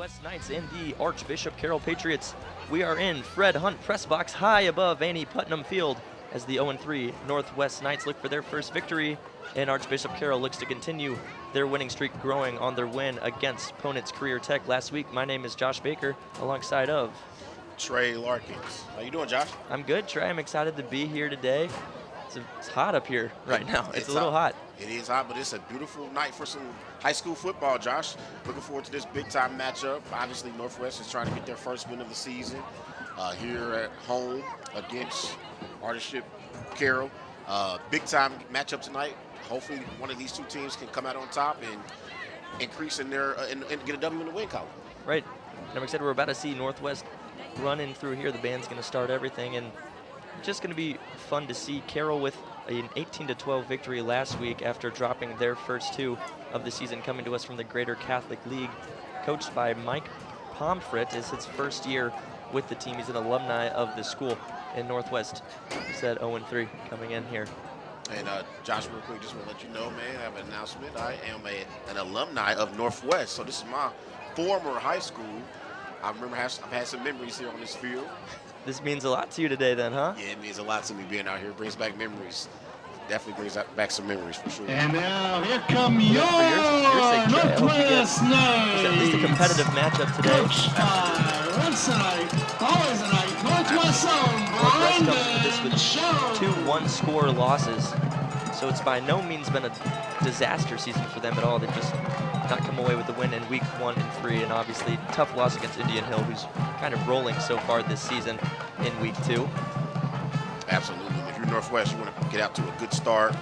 Northwest Knights and the Archbishop Carroll Patriots. We are in Fred Hunt press box high above Annie Putnam Field as the 0-3 Northwest Knights look for their first victory, and Archbishop Carroll looks to continue their winning streak, growing on their win against Ponitz Career Tech last week. My name is Josh Baker, alongside of Trey Larkins. How you doing, Josh? I'm good, Trey. I'm excited to be here today. It's hot up here right now. It's a little hot. It is hot, but it's a beautiful night for some high school football, Josh. Looking forward to this big-time matchup. Obviously, Northwest is trying to get their first win of the season here at home against Archbishop Carroll. Big-time matchup tonight. Hopefully, one of these two teams can come out on top and increase in their and get a W in the win column. Right. And I'm excited. We're about to see Northwest running through here. The band's going to start everything, and just going to be fun to see Carroll with an 18-12 victory last week after dropping their first two of the season, coming to us from the Greater Catholic League. Coached by Mike Pomfret, is his first year with the team. He's an alumni of the school in Northwest. He said 0-3 coming in here. And Josh, real quick, just want to let you know, man, I have an announcement. I am an alumni of Northwest, so this is my former high school. I remember I've had some memories here on this field. This means a lot to you today then, huh? Yeah, it means a lot to me being out here. It brings back memories. Definitely brings back some memories for sure. And now here come your It's Northwest Knights. at least a competitive matchup today. Coached by once a night, always a night, Northwest own Northwest comes to this Brandon with Show. 2 one-score losses. So it's by no means been a disaster season for them at all. They've just not come away with the win in week 1 and 3, and obviously tough loss against Indian Hill, who's kind of rolling so far this season in week 2. Absolutely. If you're Northwest, you want to get out to a good start.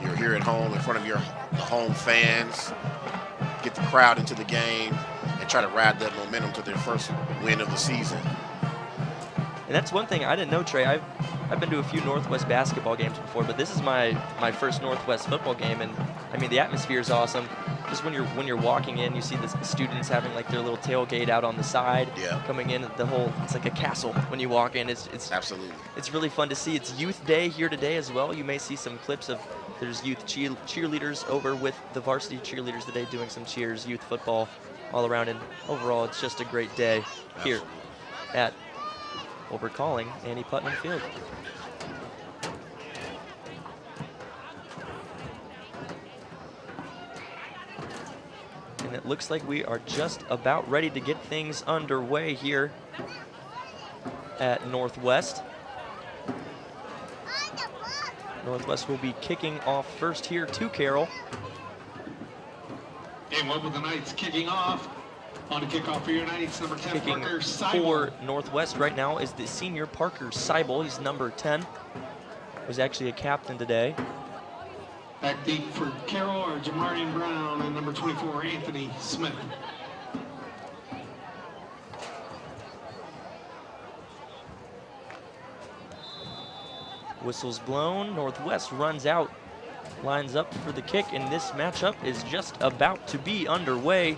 You're here at home in front of the home fans. Get the crowd into the game and try to ride that momentum to their first win of the season. And that's one thing I didn't know, Trey. I've been to a few Northwest basketball games before, but this is my first Northwest football game, and I mean the atmosphere is awesome. Just when you're walking in, you see the students having like their little tailgate out on the side. Yeah. Coming in, it's like a castle when you walk in. It's Absolutely. It's really fun to see. It's Youth Day here today as well. You may see some clips of there's youth cheerleaders over with the varsity cheerleaders today doing some cheers, youth football all around, and overall it's just a great day here at what we're calling Annie Putnam Field. And it looks like we are just about ready to get things underway here at Northwest. Northwest will be kicking off first here to Carroll. Game 1 with the Knights kicking off. On to kickoff for your Knights, number 10, Kicking Parker for Seibel. Northwest right now is the senior Parker Seibel. He's number 10. Was actually a captain today. Back deep for Carroll are Jamarian Brown and number 24, Anthony Smith. Whistle's blown. Northwest runs out, lines up for the kick, and this matchup is just about to be underway.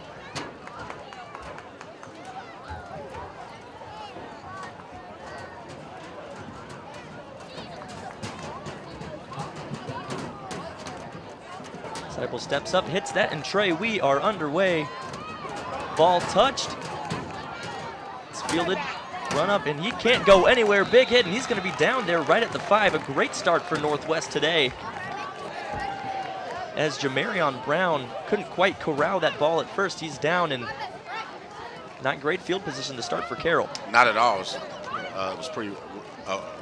Seibel steps up, hits that, and Trey, we are underway. Ball touched. It's fielded, run up, and he can't go anywhere. Big hit, and he's going to be down there right at the 5. A great start for Northwest today, as Jamarion Brown couldn't quite corral that ball at first. He's down, and not great field position to start for Carroll. Not at all. It was pretty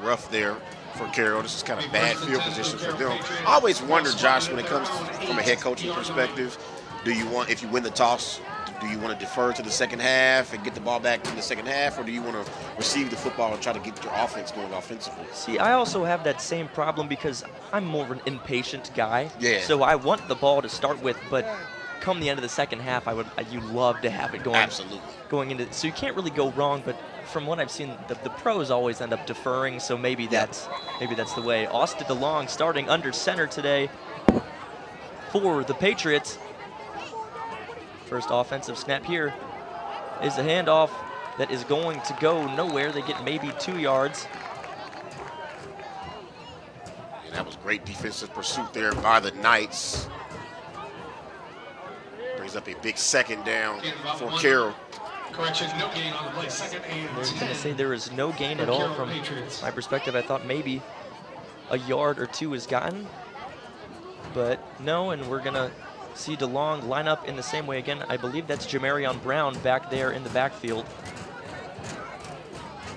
rough there for Carroll. This is kind of bad field position for them. I always wonder, Josh, when it comes from a head coaching perspective, if you win the toss, do you want to defer to the second half and get the ball back in the second half, or do you want to receive the football and try to get your offense going offensively? See, I also have that same problem because I'm more of an impatient guy. Yeah. So I want the ball to start with, but come the end of the second half, you love to have it going. Absolutely. Going into, so you can't really go wrong, but from what I've seen, the pros always end up deferring, so maybe that's the way. Austin DeLong starting under center today for the Patriots. First offensive snap here is a handoff that is going to go nowhere. They get maybe 2 yards. And that was great defensive pursuit there by the Knights. Brings up a big second down for Carroll. Correction, no gain on the play. Second and They're 10. going to say there is no gain at all Carroll from Patriots. my perspective. I thought maybe a yard or two is gotten, but no, and we're going to see DeLong line up in the same way again. I believe that's Jamarion Brown back there in the backfield.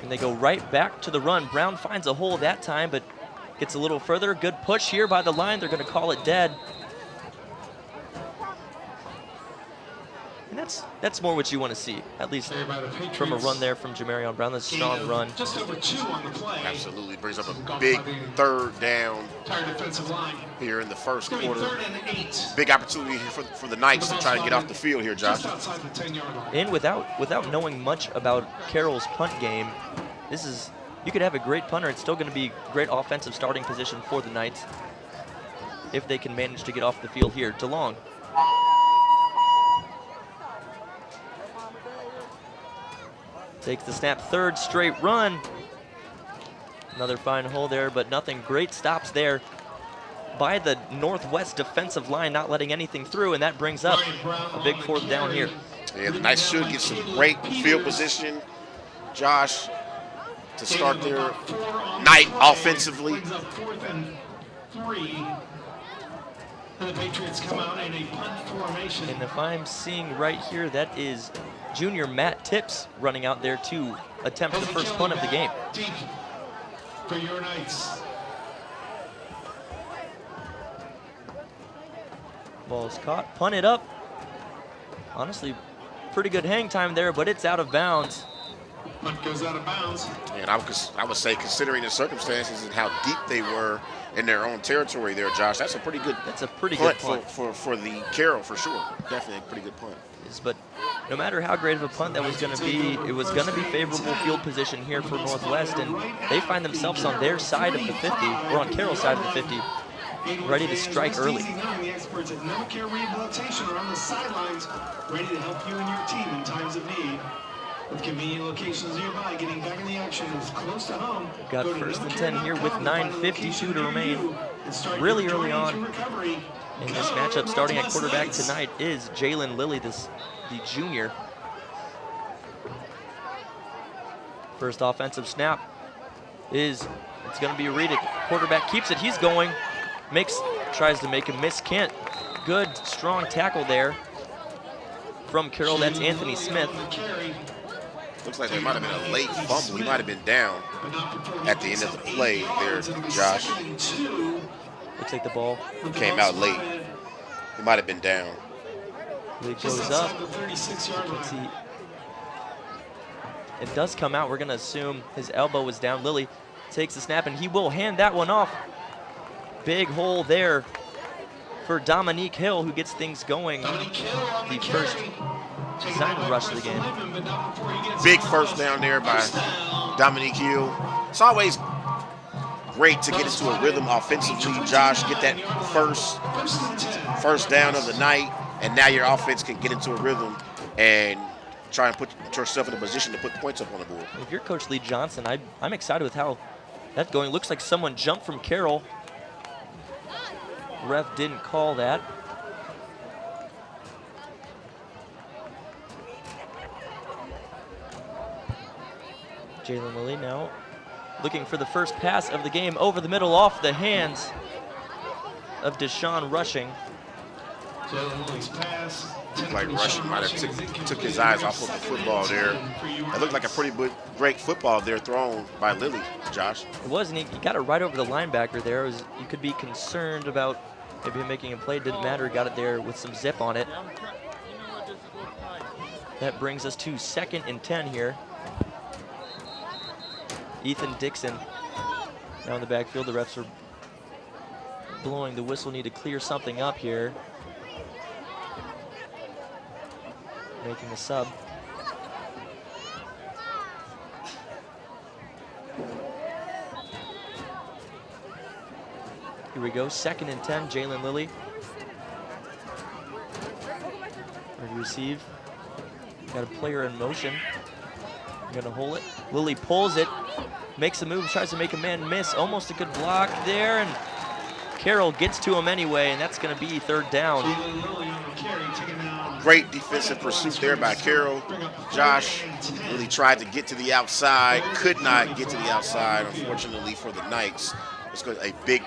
And they go right back to the run. Brown finds a hole that time, but gets a little further. Good push here by the line. They're going to call it dead. And that's more what you want to see, at least from a run there from Jamarion Brown. That's a strong run. Just over 2 on the play. Absolutely brings up a big third down Entire defensive line. here in the first It's going to be quarter. 3rd and 8. Big opportunity here for the Knights to try to get off the field here, Josh. Just outside the 10-yard line. And without knowing much about Carroll's punt game, you could have a great punter. It's still going to be great offensive starting position for the Knights if they can manage to get off the field here. DeLong. Takes the snap, third straight run. Another fine hole there, but nothing. Great stops there by the Northwest defensive line, not letting anything through, and that brings up a big 4th down here. Yeah, the Knights should get some great field position, Josh, to start their night offensively. Brings up 4th and 3. And the Patriots come out in a punt formation. And if I'm seeing right here, that is junior Matt Tips running out there to attempt the first punt of the game. Deep for your Knights. Ball is caught, punted up. Honestly, pretty good hang time there, but it's out of bounds. Punt goes out of bounds. And I would say, considering the circumstances and how deep they were in their own territory there, Josh, that's a pretty good Punt punt for the Carroll, for sure. Definitely a pretty good punt. But no matter how great of a punt that was going to be, it was going to be favorable field position here for Northwest, and they find themselves on their side of the 50, or on Carroll's side of the 50, ready to strike early. The experts at Novacare Rehabilitation are on the sidelines, ready to help you and your team in times of need. With convenient locations nearby, getting back in the action is close to home. Got Go to 1st and 10 here with Novacare.com to find a 9:52 location to near remain. you and start Really your early journey on to recovery. in this Go matchup. Starting at Northwest quarterback Knights. tonight is Jalen Lilly, the junior. First offensive snap it's going to be Reed. Quarterback keeps it. He's going. Tries to make a miss. Can't. Good, strong tackle there from Carroll. That's Anthony Smith. Looks like there might have been a late fumble. He might have been down at the end of the play there, Josh. Looks like the ball Came out late. He might have been down. It goes up. Let's see. It does come out. We're going to assume his elbow was down. Lilly takes the snap, and he will hand that one off. Big hole there for Dominique Hill, who gets things going. The first design rush of the game. Big first down there by Dominique Hill. It's always great to get into a rhythm offensively, Josh. Get that first down of the night, and now your offense can get into a rhythm and try and put yourself in a position to put points up on the board. If you're Coach Lee Johnson, I'm excited with how that's going. Looks like someone jumped from Carroll. Ref didn't call that. Jalen Lilly now looking for the first pass of the game over the middle off the hands of Deshaun Rushing. Jalen Lilly's pass. Looked like Rushing might have took his eyes off of the football there. It looked like a pretty great football there thrown by Lilly, Josh. It was, and he got it right over the linebacker there. You could be concerned about maybe him making a play. Didn't matter. He got it there with some zip on it. That brings us to 2nd and 10 here. Ethan Dixon now in the backfield. The refs are blowing the whistle. Need to clear something up here. Making a sub. Here we go, 2nd and 10, Jalen Lilly. Ready to receive. Got a player in motion. Gonna hold it. Lilly pulls it, makes a move, tries to make a man miss. Almost a good block there, and Carroll gets to him anyway, and that's going to be third down. Great defensive pursuit there by Carroll. Josh really tried to get to the outside, could not get to the outside, unfortunately for the Knights. It's going to be a big,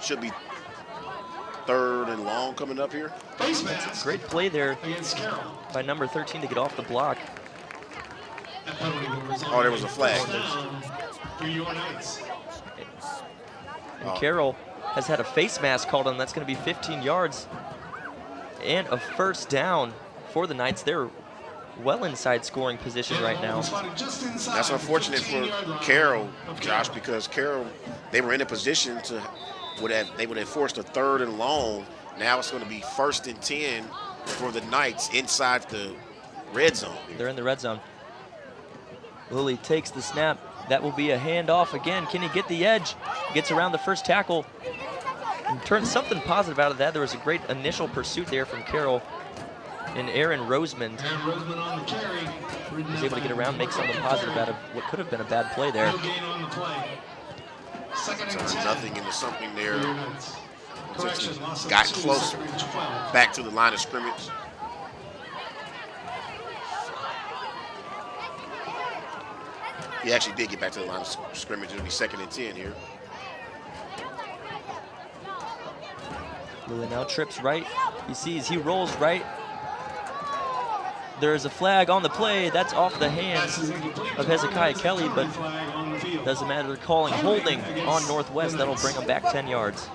should be third and long coming up here. That's a great play there by number 13 to get off the block. Oh, there was a flag. And Carroll has had a face mask called on. That's going to be 15 yards and a first down for the Knights. They're well inside scoring position right now. That's unfortunate for Carroll, Josh, because Carroll, they were in a position to they would have forced a third and long. Now it's going to be 1st and 10 for the Knights inside the red zone. They're in the red zone. Lilly takes the snap. That will be a handoff again. Can he get the edge? Gets around the first tackle and turns something positive out of that. There was a great initial pursuit there from Carroll and Aaron Rosemond. Was able to get around, make something positive out of what could have been a bad play there. Nothing into something there. Got closer back to the line of scrimmage. He actually did get back to the line of scrimmage. It'll be 2nd and 10 here. Lilly now trips right. He rolls right. There's a flag on the play. That's off the hands of Hezekiah Kelly, but doesn't matter. They're calling holding on Northwest. That'll bring them back 10 yards.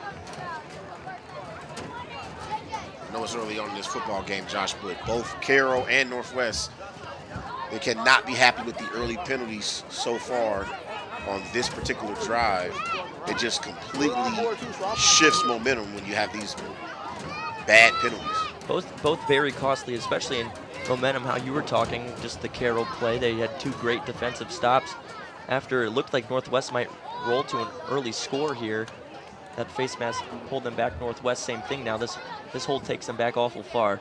I know it's early on in this football game, Josh, but both Carroll and Northwest, they cannot be happy with the early penalties so far on this particular drive. It just completely shifts momentum when you have these bad penalties. Both very costly, especially in momentum, how you were talking, just the Carroll play. They had 2 great defensive stops. After it looked like Northwest might roll to an early score here, that face mask pulled them back. Northwest, same thing now. This hold takes them back awful far.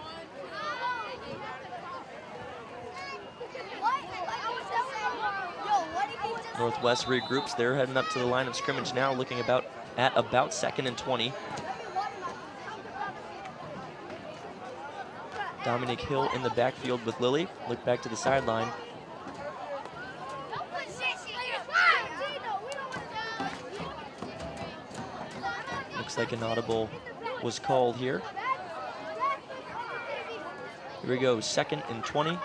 Northwest regroups. They're heading up to the line of scrimmage now, looking at about 2nd and 20. Dominic Hill in the backfield with Lilly. Look back to the sideline. Looks like an audible was called here. Here we go, 2nd and 20.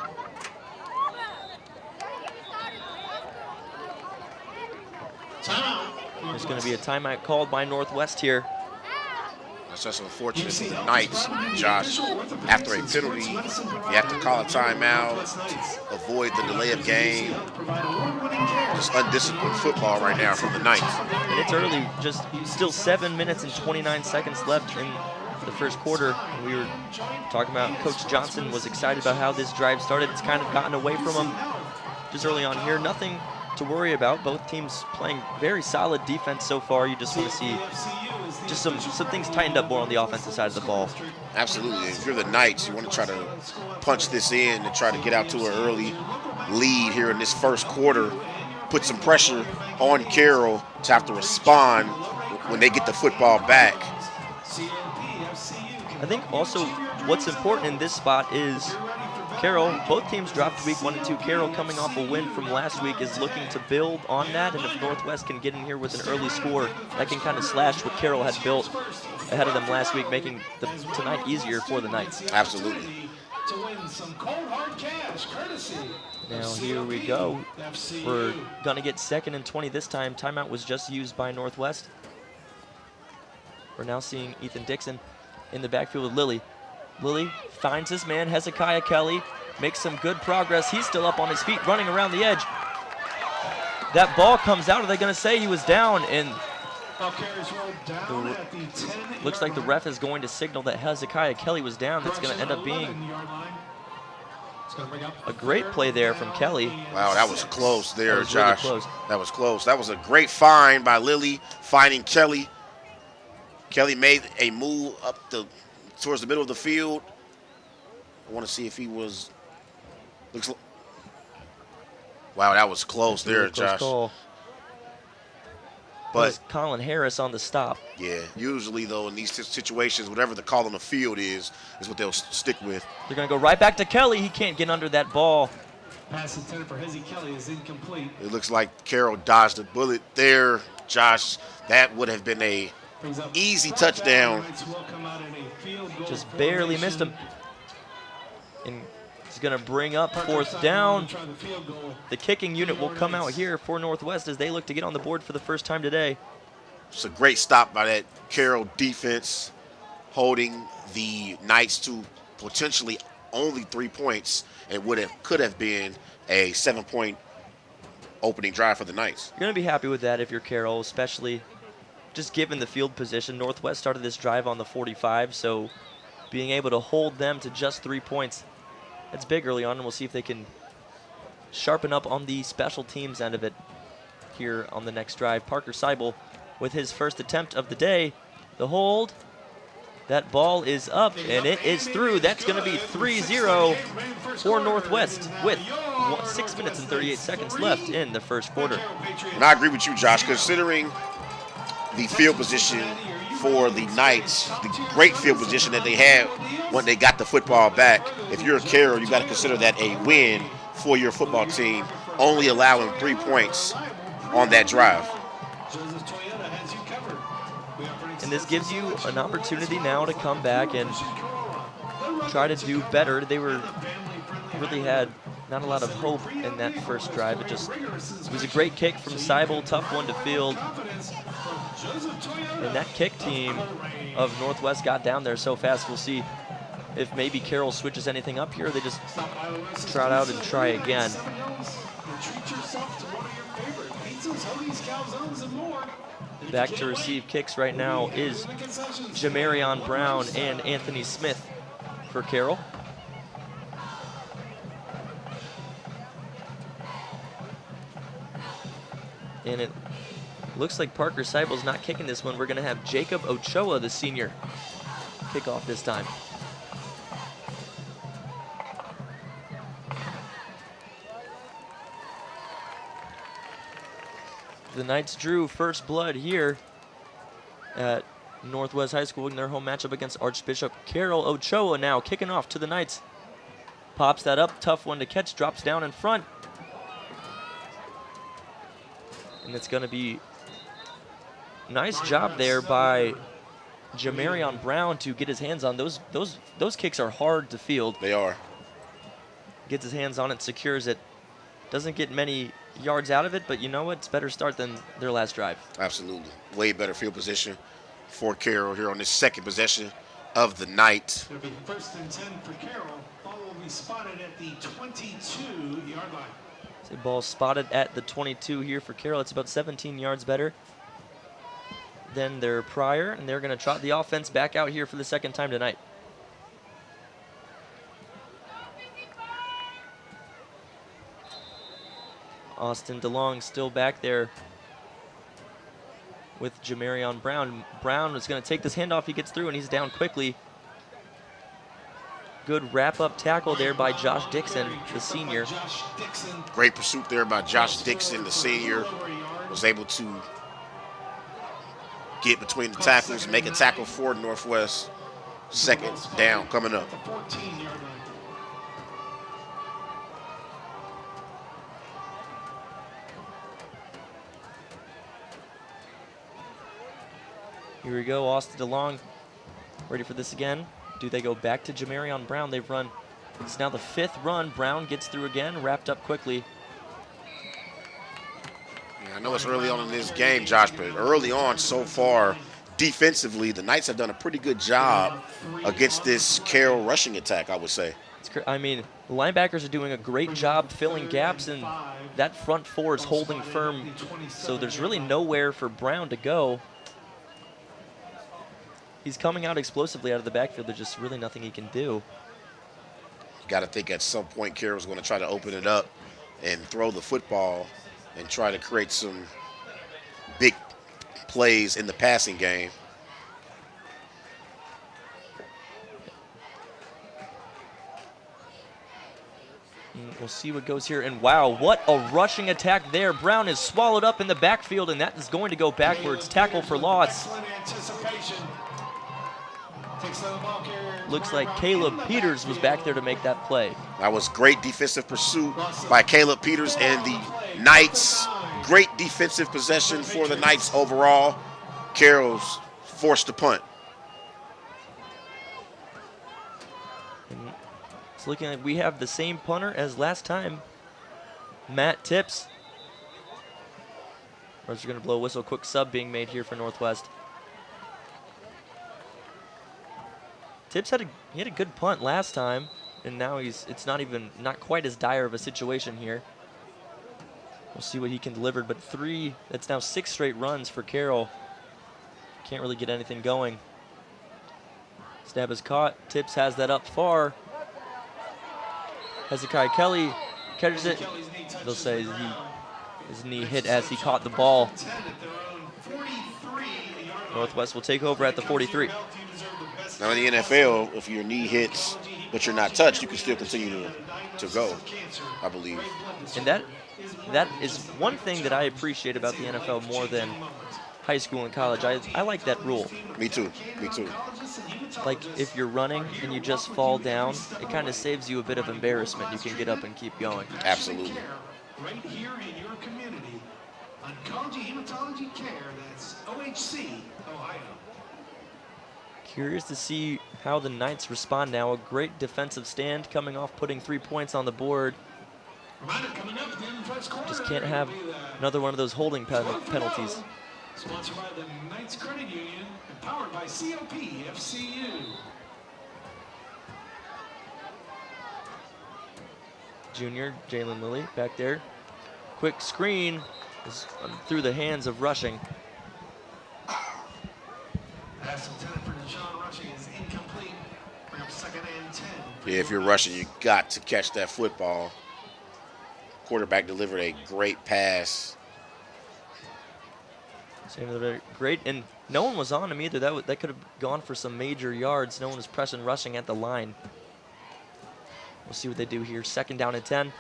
There's going to be a timeout called by Northwest here. That's just unfortunate for the Knights, Josh. After a penalty, you have to call a timeout, avoid the delay of game. Just undisciplined football right now from the Knights. And it's early, just still 7 minutes and 29 seconds left in the first quarter. We were talking about Coach Johnson was excited about how this drive started. It's kind of gotten away from him just early on here. Nothing to worry about. Both teams playing very solid defense so far. You just want to see just some things tightened up more on the offensive side of the ball. Absolutely. If you're the Knights, you want to try to punch this in and try to get out to an early lead here in this first quarter. Put some pressure on Carroll to have to respond when they get the football back. I think also what's important in this spot is Carroll, both teams dropped week 1 and 2. Carroll, coming off a win from last week, is looking to build on that, and if Northwest can get in here with an early score, that can kind of slash what Carroll had built ahead of them last week, making tonight easier for the Knights. Absolutely. Now here we go. We're going to get 2nd and 20 this time. Timeout was just used by Northwest. We're now seeing Ethan Dixon in the backfield with Lilly. Lilly finds his man, Hezekiah Kelly, makes some good progress. He's still up on his feet, running around the edge. That ball comes out. Are they going to say he was down? And looks like the ref is going to signal that Hezekiah Kelly was down. That's going to end up being a great play there from Kelly. Wow, that was close there, was Josh. really close. That was close. That was a great find by Lilly, finding Kelly. Kelly made a move up towards the middle of the field. I want to see if he was. Wow, that was close there, Close Josh. call. But Colin Harris on the stop. yeah, usually though in these situations, whatever the call on the field is what they'll stick with. They're going to go right back to Kelly. He can't get under that ball. Pass intended for Hezzy Kelly is incomplete. It looks like Carroll dodged a bullet there, Josh. That would have been a easy touchdown. Just barely missed him. And he's going to bring up 4th down. The kicking unit will come out here for Northwest as they look to get on the board for the first time today. It's a great stop by that Carroll defense, holding the Knights to potentially only 3 points, and could have been a 7-point opening drive for the Knights. You're going to be happy with that if you're Carroll, especially just given the field position. Northwest started this drive on the 45, so being able to hold them to just 3 points, that's big early on, and we'll see if they can sharpen up on the special teams end of it here on the next drive. Parker Seibel with his first attempt of the day. The hold. That ball is up, and it is through. That's going to be 3-0 for Northwest with 6 minutes and 38 seconds left in the first quarter. And I agree with you, Josh, considering the field position for the Knights, the great field position that they had when they got the football back. If you're a Carroll, you got to consider that a win for your football team, only allowing 3 points on that drive. And this gives you an opportunity now to come back and try to do better. They really had not a lot of hope in that first drive. It was a great kick from Seibel, tough one to field. And that kick team of Northwest got down there so fast. We'll see if maybe Carroll switches anything up here. They just trot out and try again. Back to receive kicks right now is Jamarion Brown and Anthony Smith for Carroll. And it looks like Parker Seibel's not kicking this one. We're going to have Jacob Ochoa, the senior, kick off this time. The Knights drew first blood here at Northwest High School in their home matchup against Archbishop. Carroll. Ochoa now kicking off to the Knights. Pops that up, tough one to catch, drops down in front. And it's going to be nice job there by Jamarion Brown to get his hands on those kicks. Are hard to field. They are. Gets his hands on it, secures it. Doesn't get many yards out of it, but you know what? It's a better start than their last drive. Absolutely. Way better field position for Carroll here on this second possession of the night. It'll be 1st and 10 for Carroll. Ball will be spotted at the 22-yard line. So ball spotted at the 22 here for Carroll. It's about 17 yards better than their prior, and they're going to trot the offense back out here for the second time tonight. Austin DeLong still back there with Jamarion Brown. Brown is going to take this handoff. He gets through, and he's down quickly. Good wrap-up tackle there by Josh Dixon, the senior. Great pursuit there by Josh Dixon, the senior. Was able to get between the tackles, make a tackle for Northwest. Second down coming up. Here we go, Austin DeLong ready for this again. Do they go back to Jamarion Brown? They've run, it's now the 5th run. Brown gets through again, wrapped up quickly. Yeah, I know it's early on in this game, Josh, but early on so far, defensively, the Knights have done a pretty good job against this Carroll rushing attack, I would say. I mean, the linebackers are doing a great job filling gaps, and that front four is holding firm, so there's really nowhere for Brown to go. He's coming out explosively out of the backfield. There's just really nothing he can do. Got to think at some point Carroll's going to try to open it up and throw the football and try to create some big plays in the passing game. We'll see what goes here. And wow, what a rushing attack there. Brown is swallowed up in the backfield, and that is going to go backwards. Tackle for loss. Looks like Caleb Peters was back there to make that play. That was great defensive pursuit by Caleb Peters and the Knights. Great defensive possession for the Knights overall. Carroll's forced to punt. And it's looking like we have the same punter as last time. Matt Tips. We're just going to blow a whistle. Quick sub being made here for Northwest. Tips had a good punt last time, and now it's not quite as dire of a situation here. We'll see what he can deliver, but that's now 6 straight runs for Carroll. Can't really get anything going. Snap is caught. Tips has that up far. Hezekiah Kelly catches it. They'll say his knee hit as he caught the ball. Northwest will take over at the 43. Now in the NFL, if your knee hits but you're not touched, you can still continue to go, I believe. And that is one thing that I appreciate about the NFL more than high school and college. I like that rule. Me too. Like if you're running and you just fall down, it kind of saves you a bit of embarrassment. You can get up and keep going. Absolutely. Right here in your community, Oncology Hematology Care, that's OHC, Ohio. Curious to see how the Knights respond now. A great defensive stand coming off, putting 3 points on the board. Just can't have another one of those holding penalties. Sponsored by the Knights Credit Union and powered by COP FCU. Junior Jalen Lilly back there. Quick screen is through the hands of Rushing. Pass intended for Deshaun Rushing is incomplete. Bring up 2nd and 10. Yeah, if you're rushing, you got to catch that football. Quarterback delivered a great pass. Great, and no one was on him either. That could have gone for some major yards. No one was pressing Rushing at the line. We'll see what they do here. 2nd down and 10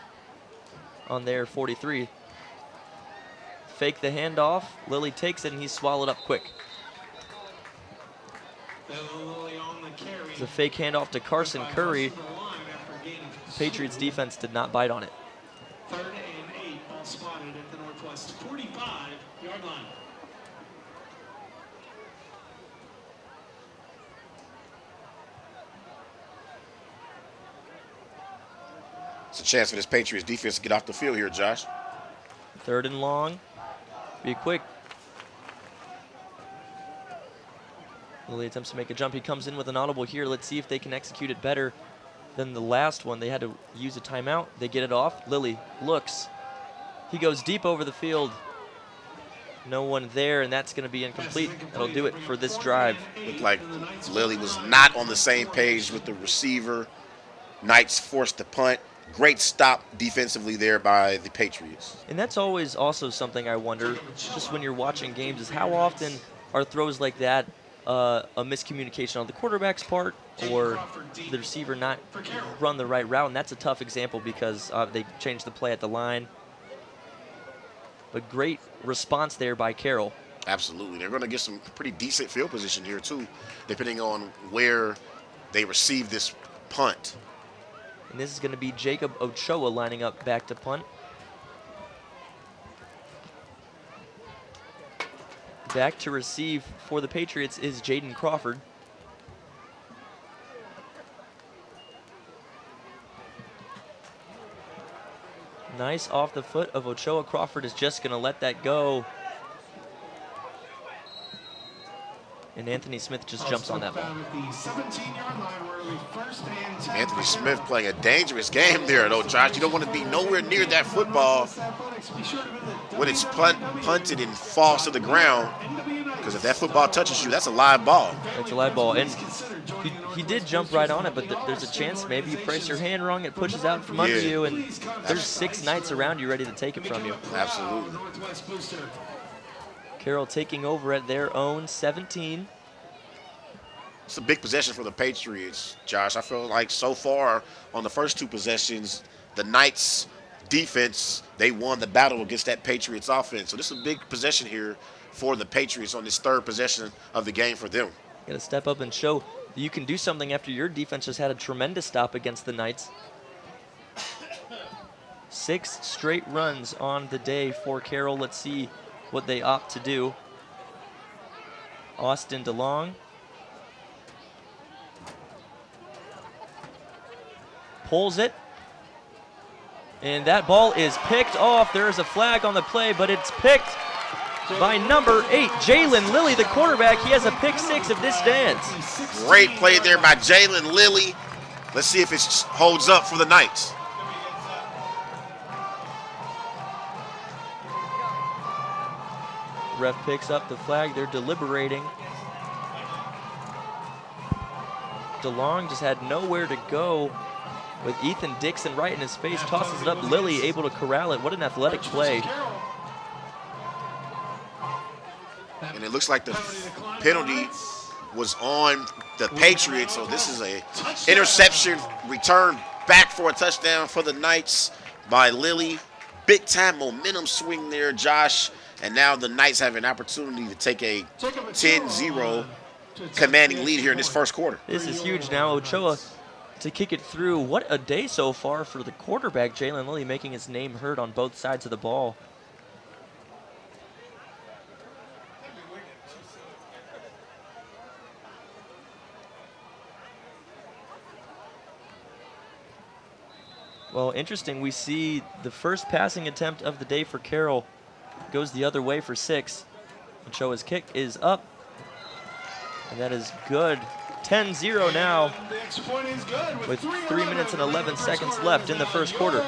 on their 43. Fake the handoff. Lilly takes it, and he's swallowed up quick. It's a fake handoff to Carson Curry. Patriots defense did not bite on it. 3rd and 8, ball spotted at the Northwest 45-yard line. It's a chance for this Patriots defense to get off the field here, Josh. 3rd and long. Be quick. Lilly attempts to make a jump. He comes in with an audible here. Let's see if they can execute it better than the last one. They had to use a timeout. They get it off. Lilly looks. He goes deep over the field. No one there, and that's going to be incomplete. That'll do it for this drive. Looked like Lilly was not on the same page with the receiver. Knights forced the punt. Great stop defensively there by the Patriots. And that's always also something I wonder, just when you're watching games, is how often are throws like that a miscommunication on the quarterback's part or the receiver not run the right route. And that's a tough example because they changed the play at the line. But great response there by Carroll. Absolutely. They're going to get some pretty decent field position here, too, depending on where they receive this punt. And this is going to be Jacob Ochoa lining up back to punt. Back to receive for the Patriots is Jaden Crawford. Nice off the foot of Ochoa. Crawford is just going to let that go. And Anthony Smith just jumps on that ball. Anthony Smith playing a dangerous game there, though, Josh. You don't want to be nowhere near that football when it's punted and falls to the ground. Because if that football touches you, that's a live ball. It's a live ball. And he did jump right on it, but there's a chance maybe you press your hand wrong, it pushes out from under you, and there's 6 Knights around you ready to take it from you. Absolutely. Carroll taking over at their own 17. It's a big possession for the Patriots, Josh. I feel like so far on the first 2 possessions, the Knights defense, they won the battle against that Patriots offense. So this is a big possession here for the Patriots on this third possession of the game for them. Got to step up and show that you can do something after your defense just had a tremendous stop against the Knights. 6 straight runs on the day for Carroll. Let's see what they opt to do. Austin DeLong. Pulls it. And that ball is picked off. There is a flag on the play, but it's picked by number 8, Jalen Lilly, the quarterback. He has a pick 6 of this dance. Great play there by Jalen Lilly. Let's see if it holds up for the Knights. Ref picks up the flag. They're deliberating. DeLong just had nowhere to go with Ethan Dixon right in his face. Tosses it up. Lilly able to corral it. What an athletic play. And it looks like the penalty was on the Patriots. So this is a interception return back for a touchdown for the Knights by Lilly. Big time momentum swing there, Josh. And now the Knights have an opportunity to take a 10-0 commanding lead here in this first quarter. This is huge now. Ochoa to kick it through. What a day so far for the quarterback, Jalen Lilly, making his name heard on both sides of the ball. Well, interesting. We see the first passing attempt of the day for Carroll goes the other way for 6. Ochoa's kick is up. And that is good. 10-0 now with 3 minutes and 11 seconds left in the first quarter.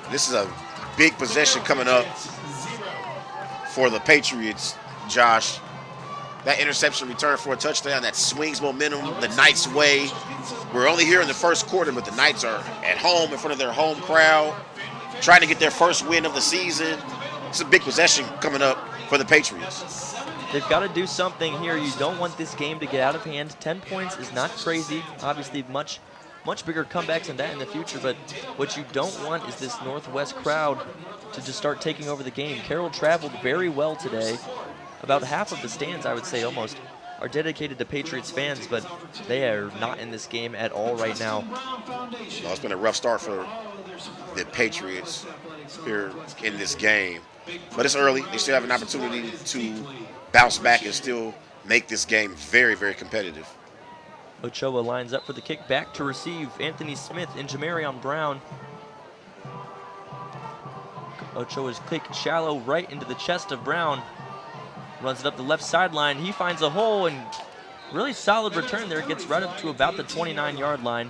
This is a big possession coming up for the Patriots, Josh. That interception return for a touchdown that swings momentum the Knights' way. We're only here in the first quarter, but the Knights are at home in front of their home crowd, trying to get their first win of the season. It's a big possession coming up for the Patriots. They've got to do something here. You don't want this game to get out of hand. 10 points is not crazy. Obviously, much bigger comebacks than that in the future, but what you don't want is this Northwest crowd to just start taking over the game. Carroll traveled very well today. About half of the stands, I would say almost, are dedicated to Patriots fans, but they are not in this game at all right now. Well, it's been a rough start for the Patriots here in this game, but it's early. They still have an opportunity to bounce back and still make this game very, very competitive. Ochoa lines up for the kick back to receive Anthony Smith and Jamarion Brown. Ochoa's kick shallow right into the chest of Brown. Runs it up the left sideline. He finds a hole and really solid return there. Gets right up to about the 29-yard line.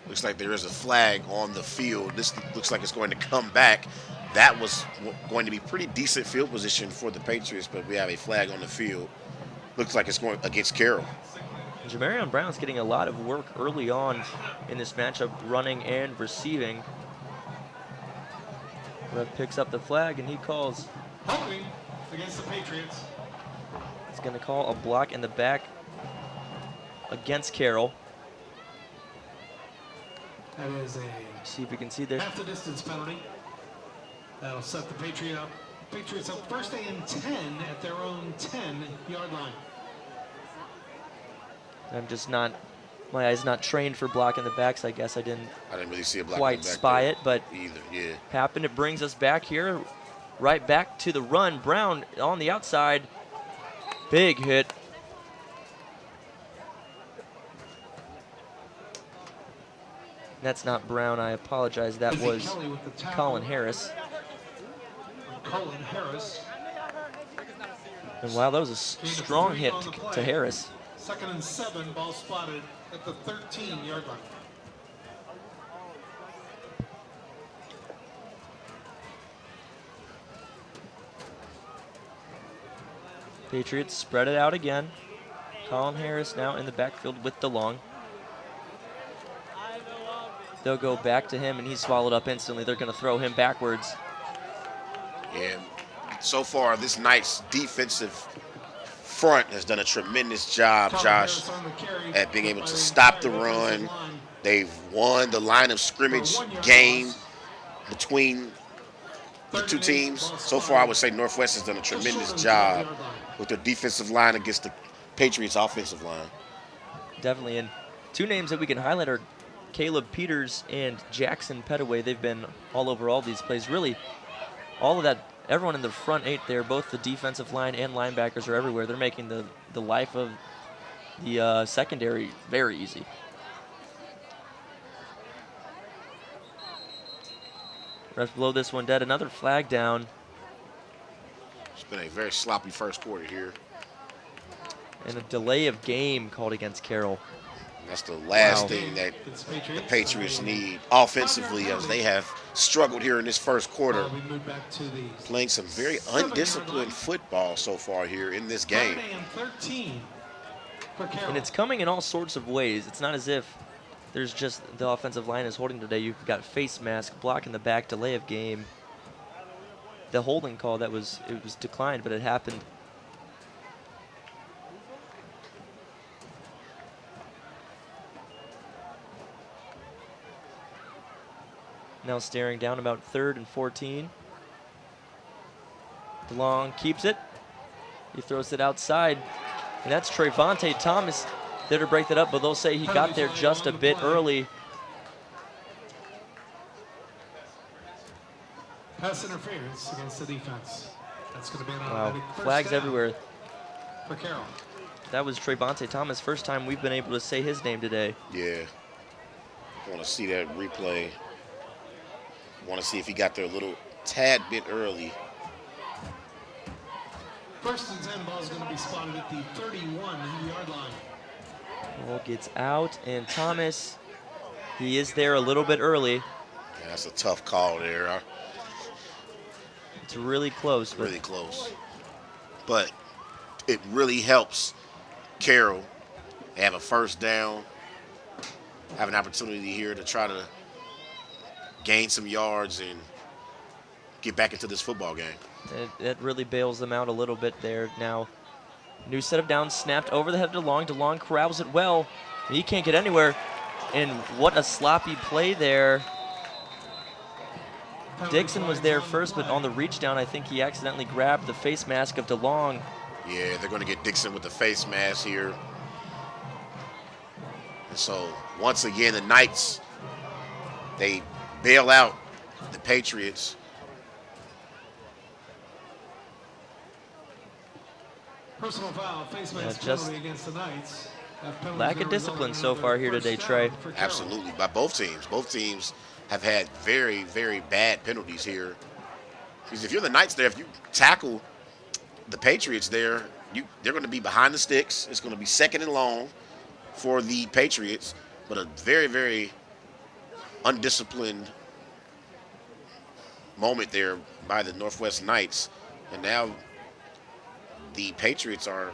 Looks like there is a flag on the field. This looks like it's going to come back. That was going to be pretty decent field position for the Patriots, but we have a flag on the field. Looks like it's going against Carroll. Jamarion Brown's getting a lot of work early on in this matchup, running and receiving. Ref picks up the flag and he calls. Holding against the Patriots. He's going to call a block in the back against Carroll. That is a See if we can see there. half the distance penalty. That'll set the Patriots up first and 10 at their own 10-yard line. I'm just not, my eye's not trained for blocking the backs. I guess I didn't really see a block quite spy it, but either. Yeah. happened. It brings us back here, right back to the run. Brown on the outside, big hit. That's not Brown. I apologize. That was Colin Harris. Colin Harris. And wow, that was a strong hit to Harris. 2nd and 7, ball spotted at the 13-yard line. Patriots spread it out again. Colin Harris now in the backfield with DeLong. They'll go back to him, and he's swallowed up instantly. They're going to throw him backwards. And so far, this Knights defensive front has done a tremendous job, Josh, at being able to stop the run. They've won the line of scrimmage game between the two teams. So far, I would say Northwest has done a tremendous job with their defensive line against the Patriots' offensive line. Definitely, and two names that we can highlight are Caleb Peters and Jackson Petaway. They've been all over all these plays. Really, all of that, everyone in the front eight there, both the defensive line and linebackers are everywhere. They're making the life of the secondary very easy. Refs blow this one dead. Another flag down. It's been a very sloppy first quarter here. And a delay of game called against Carroll. That's the last thing that the Patriots need offensively, as they have struggled here in this first quarter, playing some very undisciplined football so far here in this game. And it's coming in all sorts of ways. It's not as if there's just the offensive line is holding today. You've got face mask, block in the back, delay of game. The holding call it was declined, but it happened. Now staring down about 3rd and 14. DeLong keeps it. He throws it outside. And that's Trevante Thomas there to break that up, but they'll say he got there just a bit early. Pass interference against the defense. That's going to be an Wow, flags everywhere. For Carroll. That was Trevante Thomas. First time we've been able to say his name today. Yeah. I want to see that replay. Want to see if he got there a little tad bit early. First and 10 ball is going to be spotted at the 31-yard line. Ball gets out, and Thomas, he is there a little bit early. Yeah, that's a tough call there. It's really close. Really close. But it really helps Carroll have a first down, have an opportunity here to try to gain some yards and get back into this football game. It really bails them out a little bit there. Now, new set of downs snapped over the head of DeLong. DeLong corrals it well. He can't get anywhere. And what a sloppy play there. Dixon was there first, but on the reach down, I think he accidentally grabbed the face mask of DeLong. Yeah, they're going to get Dixon with the face mask here. And so, once again, the Knights, they bail out the Patriots. Personal foul, face mask just penalty against the Knights. Lack of discipline so far here today, Trey. Absolutely, by both teams. Both teams have had very, very bad penalties here. Because if you're the Knights there, if you tackle the Patriots there, they're going to be behind the sticks. It's going to be 2nd and long for the Patriots, but a very, very undisciplined moment there by the Northwest Knights. And now the Patriots are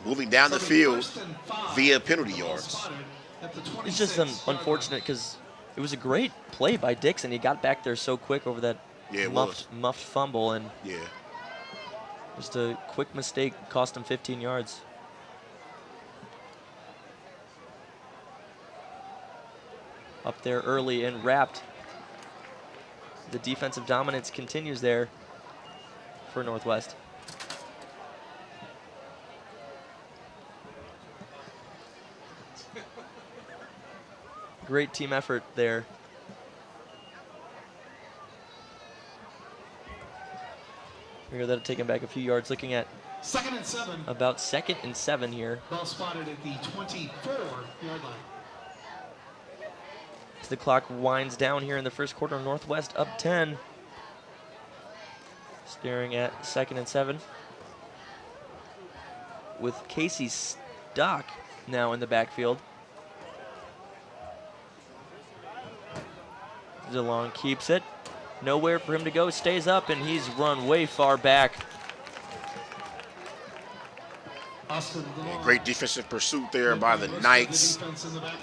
moving down the field via penalty yards. It's just unfortunate because it was a great play by Dixon. He got back there so quick over that muffed fumble, and just a quick mistake cost him 15 yards. Up there early and wrapped. The defensive dominance continues there for Northwest. Great team effort there. Figure that'll take him back a few yards. Looking at 2nd and 7. About 2nd and 7 here. Ball spotted at the 24-yard line. As the clock winds down here in the first quarter, Northwest up 10. Staring at 2nd and 7. With Casey Stock now in the backfield. DeLong keeps it. Nowhere for him to go. Stays up, and he's run way far back. Great defensive pursuit there by the Knights.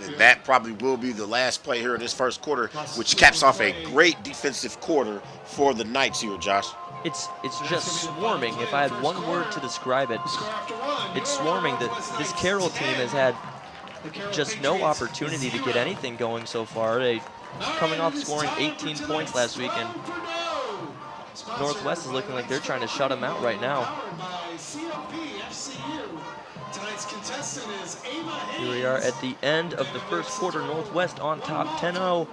And that probably will be the last play here in this first quarter, which caps off a great defensive quarter for the Knights here, Josh. It's just swarming. If I had one word to describe it, it's swarming. This Carroll team has had just no opportunity to get anything going so far. They coming off scoring 18 points last week, and Northwest is looking like they're trying to shut them out right now. Here we are at the end of the first quarter. Northwest on top 10-0,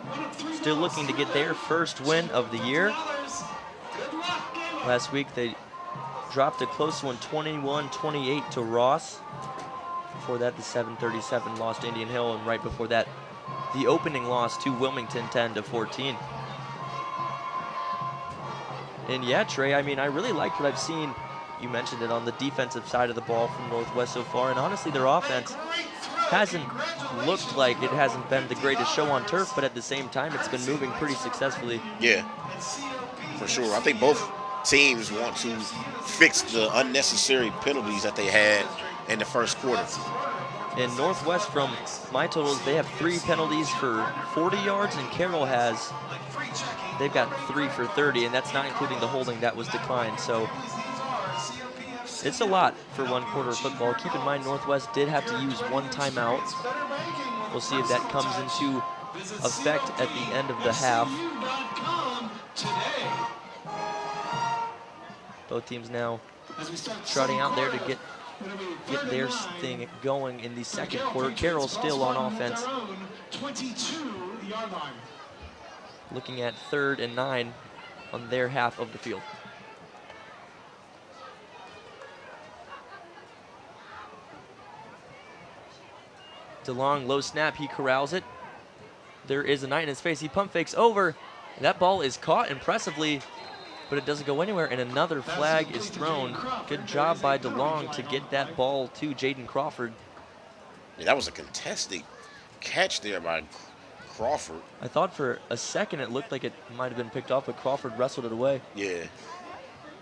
still looking to get their first win of the year. Last week they dropped a close one, 21-28 to Ross. Before that, the 7-37 loss to Indian Hill, and right before that, the opening loss to Wilmington, 10-14. And yeah, Trey, I mean, I really like what I've seen. You mentioned it on the defensive side of the ball from Northwest so far, and honestly, their offense hasn't looked like it hasn't been the greatest show on turf, but at the same time, it's been moving pretty successfully. Yeah, for sure. I think both teams want to fix the unnecessary penalties that they had in the first quarter. In Northwest, from my totals, they have 3 penalties for 40 yards, and Carroll they've got 3 for 30, and that's not including the holding that was declined. So it's a lot for one quarter of football. Keep in mind, Northwest did have to use 1 timeout. We'll see if that comes into effect at the end of the half. Both teams now trotting out there to get their thing going in the second quarter. Carroll still on offense. Looking at 3rd and 9 on their half of the field. DeLong, low snap, he corrals it. There is a knight in his face. He pump fakes over. And that ball is caught impressively, but it doesn't go anywhere, and another flag is thrown. Good job by DeLong to get that ball to Jaden Crawford. Yeah, that was a contested catch there by Crawford. I thought for a second it looked like it might have been picked off, but Crawford wrestled it away. Yeah.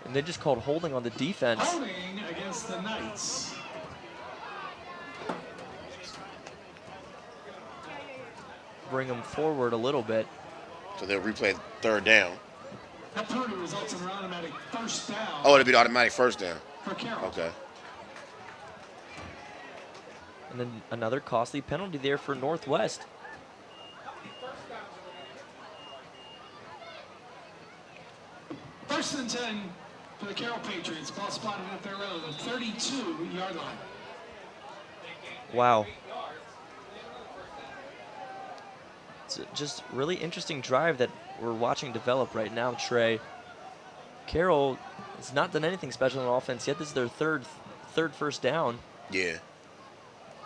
And they just called holding on the defense. Holding against the Knights. Bring them forward a little bit. So they'll replay 3rd down. That penalty results in an automatic first down. Oh, it'll be the automatic first down. For Carroll. Okay. And then another costly penalty there for Northwest. First and 10 for the Carroll Patriots. Ball spotted at their own 32-yard line. Wow. It's just really interesting drive that we're watching develop right now, Trey. Carroll has not done anything special on offense yet. This is their third first down. Yeah.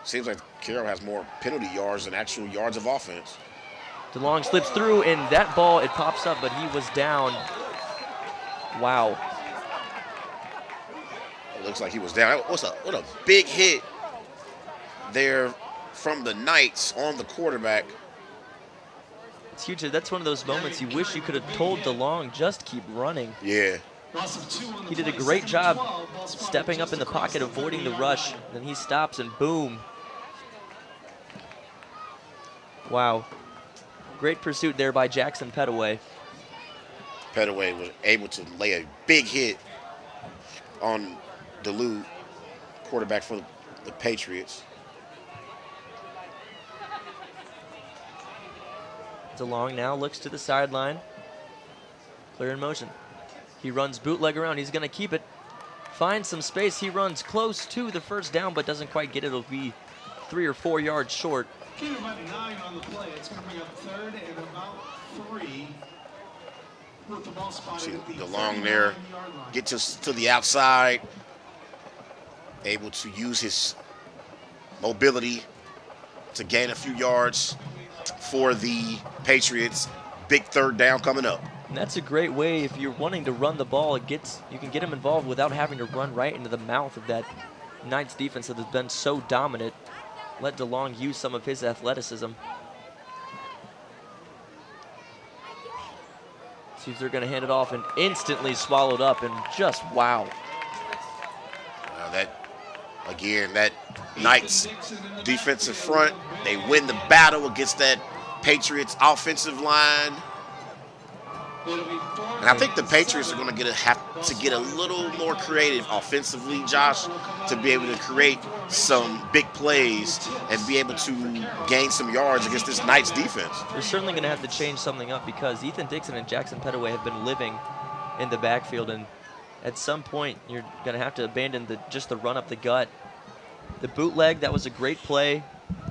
Seems like Carroll has more penalty yards than actual yards of offense. DeLong slips through, and that ball, it pops up, but he was down. Wow. It looks like he was down. What a big hit there from the Knights on the quarterback. It's huge. That's one of those moments you wish you could have told DeLong, just keep running. Yeah. He did a great job stepping up in the pocket, avoiding the rush. Then he stops, and boom. Wow. Great pursuit there by Jackson Petaway. Petaway was able to lay a big hit on Duluth, quarterback for the Patriots. DeLong now looks to the sideline. Clear in motion. He runs bootleg around. He's going to keep it. Finds some space. He runs close to the first down, but doesn't quite get it. It'll be 3 or 4 yards short. Gain about 9 on the play. It's going to bring up 3rd and about 3. With the ball spotted at the DeLong there, get to the outside, able to use his mobility to gain a few yards for the Patriots. Big 3rd down coming up. And that's a great way if you're wanting to run the ball. You can get him involved without having to run right into the mouth of that Knights defense that has been so dominant. Let DeLong use some of his athleticism. See if they're going to hand it off, and instantly swallowed up, and just wow. That Knights defensive front, they win the battle against that Patriots offensive line. And I think the Patriots are going to have to get a little more creative offensively, Josh, to be able to create some big plays and be able to gain some yards against this Knights defense. They're certainly going to have to change something up because Ethan Dixon and Jackson Pettaway have been living in the backfield, and at some point you're going to have to abandon just the run up the gut. The bootleg, that was a great play,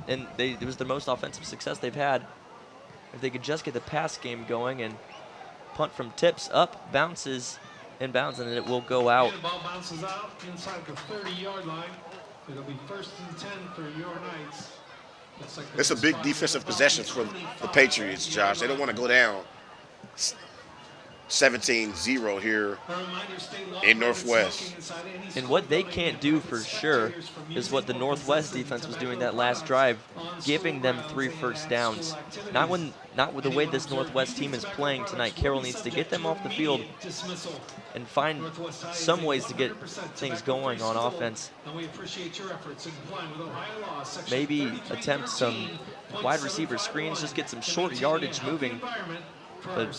and it was the most offensive success they've had. If they could just get the pass game going, and punt from tips up, bounces, inbounds, and it will go out. The ball bounces out inside the 30-yard line. It'll be 1st and 10 for your Knights. It's a big defensive possession for the Patriots, Josh. They don't want to go down 17-0 here in Northwest. And what they can't do for sure is what the Northwest defense was doing that last drive, giving them 3 first downs. Not with the way this Northwest team is playing tonight. Carroll needs to get them off the field and find some ways to get things going on offense. Maybe attempt some wide receiver screens, just get some short yardage moving. But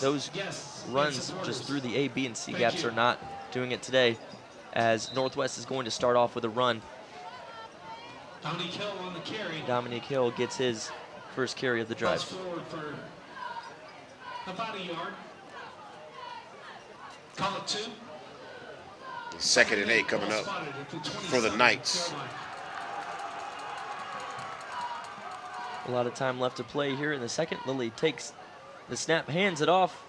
those runs just through the A, B, and C gaps are not doing it today, as Northwest is going to start off with a run. Dominique Hill gets his first carry of the drive. About a yard. Call it 2. 2nd and 8 coming up for the Knights. A lot of time left to play here in the second. Lilly takes the snap, hands it off.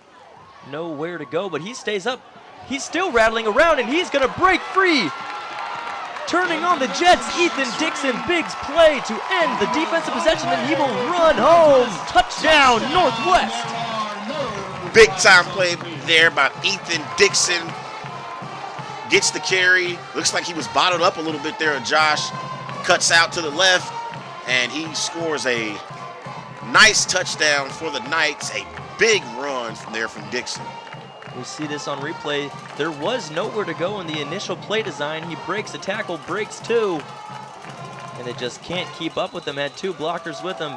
Nowhere to go, but he stays up. He's still rattling around, and he's going to break free. Turning on the Jets, Ethan Dixon, big play to end the defensive possession, and he will run home. Touchdown, Northwest. Big time play there by Ethan Dixon. Gets the carry. Looks like he was bottled up a little bit there, Josh. Cuts out to the left, and he scores a nice touchdown for the Knights. A big run from Dixon. We see this on replay. There was nowhere to go in the initial play design. He breaks a tackle, breaks 2, and they just can't keep up with him. Had 2 blockers with him.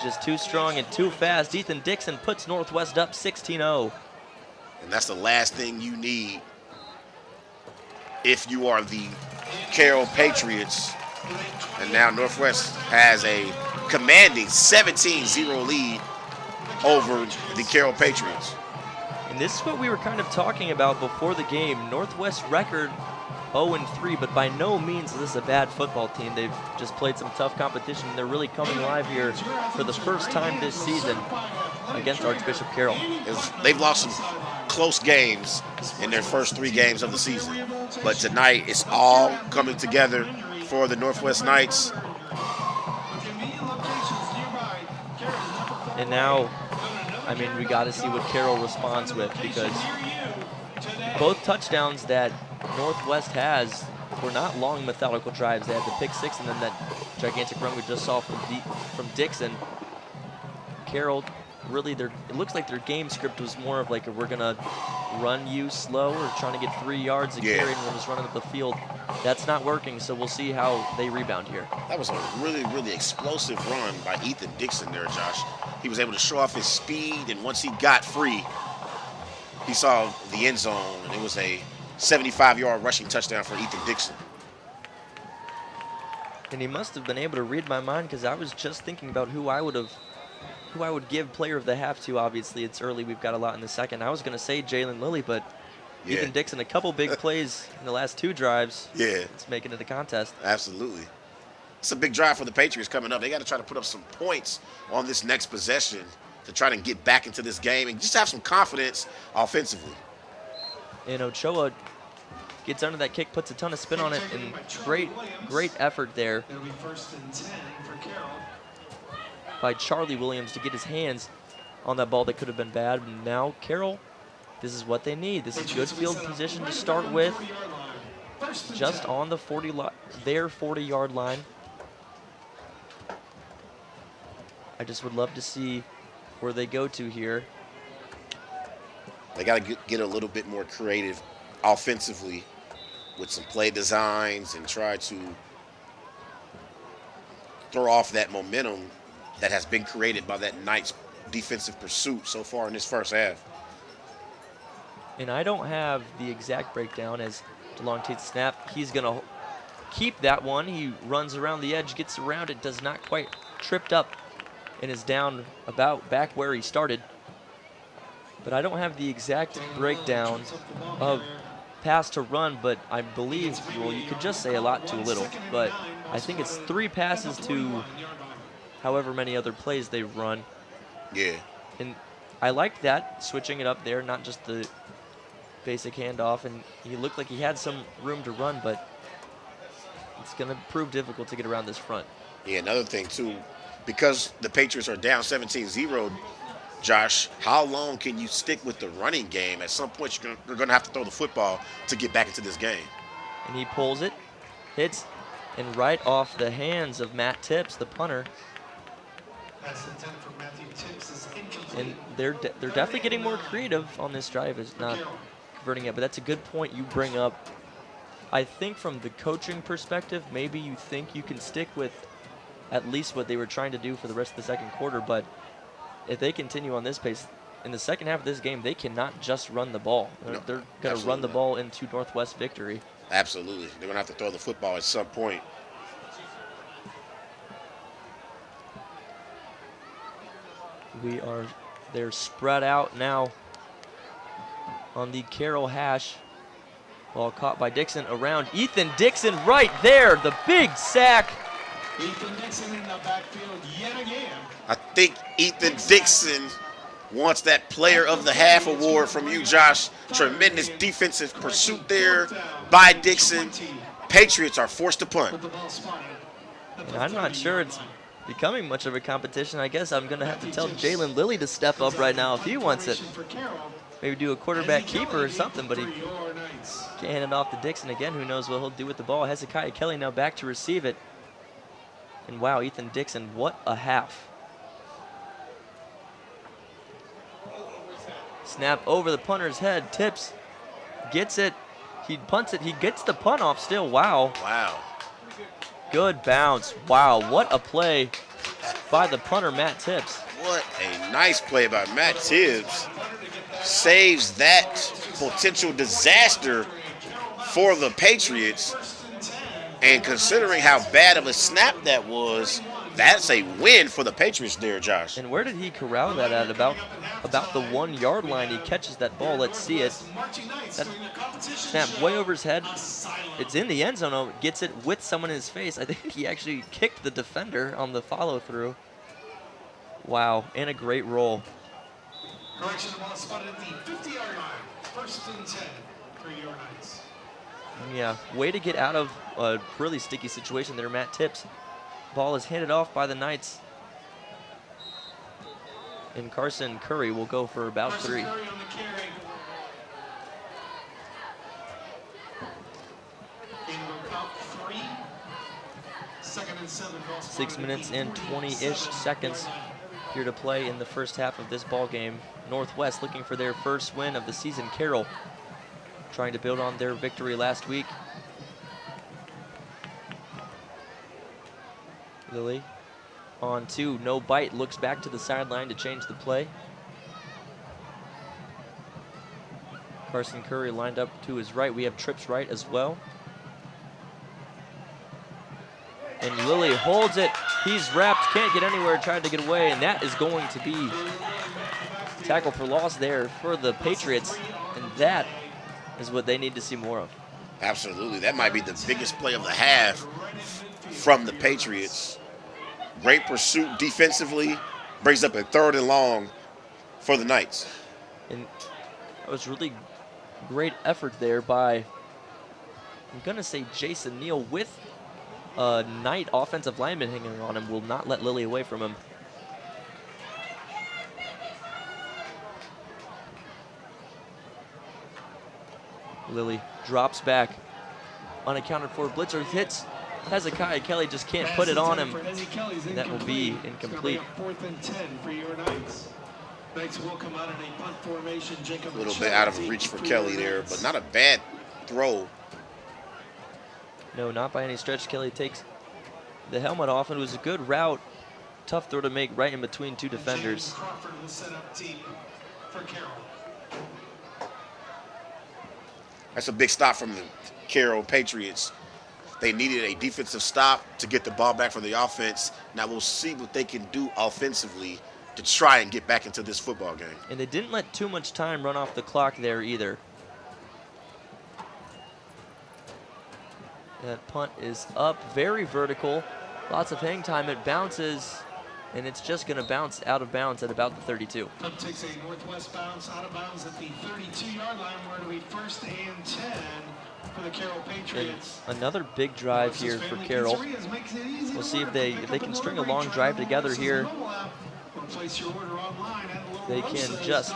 Just too strong and too fast. Ethan Dixon puts Northwest up 16-0. And that's the last thing you need if you are the Carroll Patriots. And now Northwest has a commanding 17-0 lead over the Carroll Patriots. And this is what we were kind of talking about before the game. Northwest record 0-3, but by no means is this a bad football team. They've just played some tough competition. They're really coming alive here for the first time this season against Archbishop Carroll. They've lost some close games in their first 3 games of the season. But tonight, it's all coming together for the Northwest Knights. And now, I mean, we got to see what Carroll responds with, because both touchdowns that Northwest has were not long, methodical drives. They had the pick 6 and then that gigantic run we just saw from Dixon. Carroll, really, it looks like their game script was more of like, we're going to run you slow or trying to get 3 yards a carry and we're just running up the field. That's not working, so we'll see how they rebound here. That was a really, really explosive run by Ethan Dixon there, Josh. He was able to show off his speed, and once he got free, he saw the end zone, and it was a 75-yard rushing touchdown for Ethan Dixon. And he must have been able to read my mind, because I was just thinking about who I would give player of the half to. Obviously, it's early. We've got a lot in the second. I was going to say Jalen Lilly, but Ethan Dixon, a couple big plays in the last 2 drives. Yeah. It's making it a contest. Absolutely. It's a big drive for the Patriots coming up. They got to try to put up some points on this next possession to try to get back into this game and just have some confidence offensively. And Ochoa gets under that kick, puts a ton of spin on it, and great effort there It'll be 1st and 10 for Carroll. by Charlie Williams to get his hands on that ball that could have been bad. And now Carroll, this is what they need. This is good field position to start with, just on the 40-yard line. I just would love to see where they go to here. They got to get a little bit more creative offensively with some play designs and try to throw off that momentum that has been created by that Knights defensive pursuit so far in this first half. And I don't have the exact breakdown as DeLong takes the snap. He's going to keep that one. He runs around the edge, gets around it, does not quite tripped up, and is down about back where he started. But I don't have the exact breakdown of pass to run, but I believe, well, you could just say a lot to a little, but I think it's 3 passes to however many other plays they've run. Yeah. And I liked that, switching it up there, not just the basic handoff, and he looked like he had some room to run, but it's going to prove difficult to get around this front. Yeah, another thing, too, because the Patriots are down 17-0, Josh, how long can you stick with the running game? At some point, you're going to have to throw the football to get back into this game. And he pulls it, hits, and right off the hands of Matt Tips, the punter. Pass intent for Matthew Tips is incomplete. And they're definitely getting more creative on this drive. It's not converting it, but that's a good point you bring up. I think from the coaching perspective, maybe you think you can stick with at least what they were trying to do for the rest of the second quarter, but if they continue on this pace, in the second half of this game, they cannot just run the ball. They're going to run the ball into Northwest victory. Absolutely. They're going to have to throw the football at some point. They're spread out now on the Carroll hash. Ball caught by Dixon around Ethan Dixon right there. The big sack. Ethan Dixon in the backfield yet again. I think Ethan Dixon wants that Player of the Half award from you, Josh. Tremendous defensive pursuit there by Dixon. Patriots are forced to punt. And I'm not sure it's becoming much of a competition. I guess I'm going to have to tell Jalen Lilly to step up right now if he wants it. Maybe do a quarterback keeper or something, but he can't hand it off to Dixon again. Who knows what he'll do with the ball. Hezekiah Kelly now back to receive it. And wow, Ethan Dixon, what a half. Snap over the punter's head. Tips, gets it. He punts it. He gets the punt off still. Wow. Wow. Good bounce. Wow, what a play by the punter, Matt Tips. What a nice play by Matt Tibbs. Saves that potential disaster for the Patriots. And considering how bad of a snap that was, that's a win for the Patriots there, Josh. And where did he corral that at? About the 1 yard line. He catches that ball. Let's see it. That snap way over his head. It's in the end zone. Gets it with someone in his face. I think he actually kicked the defender on the follow through. Wow, and a great roll. Correction, ball spotted at the 50-yard line. 1st and 10 for your Knights. Yeah, way to get out of a really sticky situation there, Matt Tips. Ball is handed off by the Knights. And Carson Curry will go for about 3. Curry on the carry. In about 3. 2nd and 7. 6 minutes and 20-ish seconds here to play in the first half of this ball game. Northwest looking for their first win of the season. Carroll trying to build on their victory last week. Lilly on 2, no bite, looks back to the sideline to change the play. Carson Curry lined up to his right. We have trips right as well. And Lilly holds it. He's wrapped, can't get anywhere, tried to get away, and that is going to be tackle for loss there for the Patriots, and that is what they need to see more of. Absolutely. That might be the biggest play of the half from the Patriots. Great pursuit defensively. Brings up a 3rd and long for the Knights. And that was really great effort there by, I'm going to say Jason Neal, with a Knight offensive lineman hanging on him. Will not let Lilly away from him. Lilly drops back. Unaccounted for blitzer hits. Hezekiah Kelly just can't put it on him. And that will be incomplete. 4th and 10 for your Knights. Knights will come out in a punt formation. A little bit out of reach for Kelly there, but not a bad throw. No, not by any stretch. Kelly takes the helmet off, and it was a good route tough throw to make right in between two defenders. Crawford will set up deep for Carroll. That's a big stop from the Carroll Patriots. They needed a defensive stop to get the ball back from the offense. Now we'll see what they can do offensively to try and get back into this football game. And they didn't let too much time run off the clock there either. That punt is up, very vertical. Lots of hang time. It bounces, and it's just going to bounce out of bounds at about the 32. Punt takes a northwest bounce out of bounds at the 32-yard line, where it'll be 1st and 10 for the Carroll Patriots. And another big drive here for Carroll. We'll see if they can string a long drive together here. They can just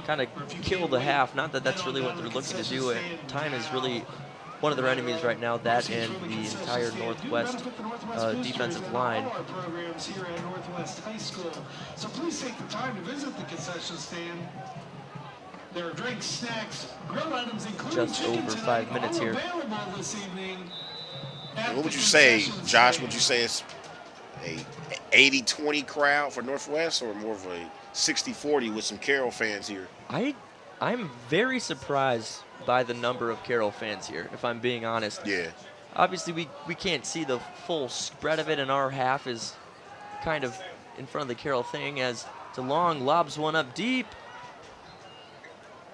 kind of kill the half. Not that that's really what they're looking to do. Time is really one of their enemies right now, that and the entire Northwest defensive line. So please take the time to visit the concession stand. There are drinks, snacks, grilled items, including just over 5 minutes here. What would you say, Josh? Would you say it's a 80-20 crowd for Northwest, or more of a 60-40 with some Carroll fans here? I'm very surprised by the number of Carroll fans here, if I'm being honest. Yeah. Obviously, we can't see the full spread of it, and our half is kind of in front of the Carroll thing as DeLong lobs one up deep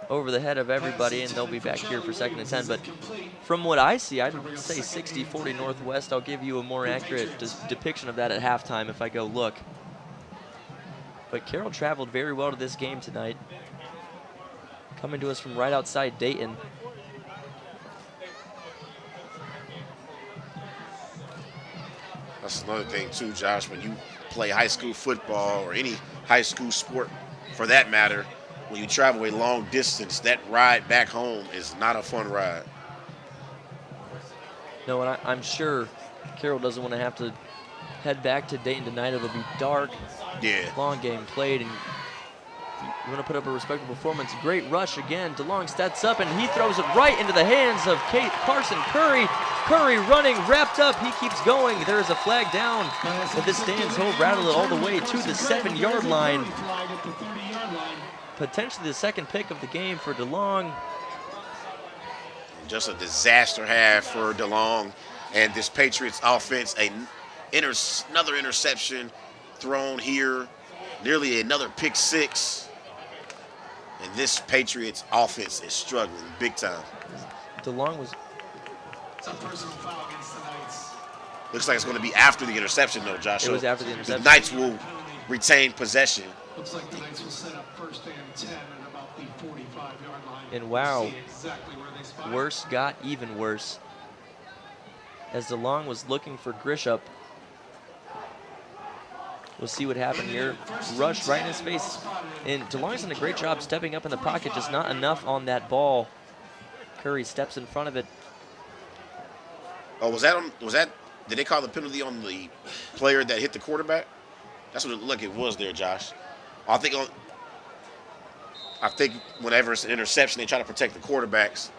over the head of everybody, and they'll be back here for 2nd and 10. But from what I see, I'd say 60-40 Northwest. I'll give you a more accurate depiction of that at halftime if I go look. But Carroll traveled very well to this game tonight, coming to us from right outside Dayton. That's another thing too, Josh, when you play high school football or any high school sport for that matter, when you travel a long distance, that ride back home is not a fun ride. No, and I'm sure Carroll doesn't want to have to head back to Dayton tonight. It'll be dark. Yeah. Long game played, and you want to put up a respectable performance. Great rush again. DeLong steps up, and he throws it right into the hands of Carson Curry. Curry running, wrapped up. He keeps going. There is a flag down, but this stands. He'll rattle it all the way to the 7-yard line. Potentially the second pick of the game for DeLong. Just a disaster half for DeLong and this Patriots offense. Another interception thrown here, nearly another pick six. And this Patriots offense is struggling big time. DeLong was... It's a personal foul against the Knights. Looks like it's going to be after the interception, though, Josh. It was after the interception. The Knights will retain possession. Looks like the Knights will set up 1st and 10 at about the 45-yard line. And wow, exactly where they spot. Worse got even worse. As DeLong was looking for Grisham. We'll see what happened here. Rush right in his face. And DeLong's done a great job stepping up in the pocket, just not enough on that ball. Curry steps in front of it. Oh, was that, did they call the penalty on the player that hit the quarterback? That's what it looked like it was there, Josh. I think whenever it's an interception, they try to protect the quarterbacks.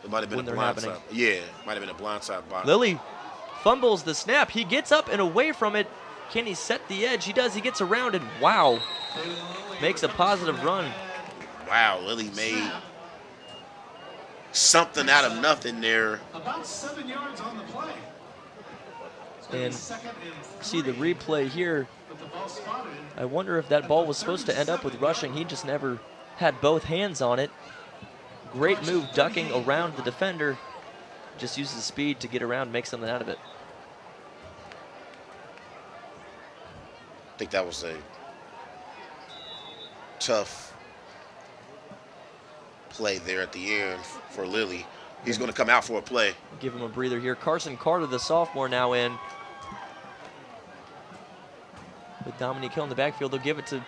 It might have been a blindside. Yeah, might have been a blindside box. Lilly fumbles the snap. He gets up and away from it. Can he set the edge? He does. He gets around and wow, makes a positive run. Wow, Lilly made something out of nothing there. About 7 yards on the play. And see the replay here. I wonder if that ball was supposed to end up with rushing. He just never had both hands on it. Great move ducking around the defender. Just uses speed to get around, make something out of it. I think that was a tough play there at the end for Lilly. He's going to come out for a play. Give him a breather here. Carson Carter, the sophomore, now in. With Dominique Hill in the backfield, they'll give it to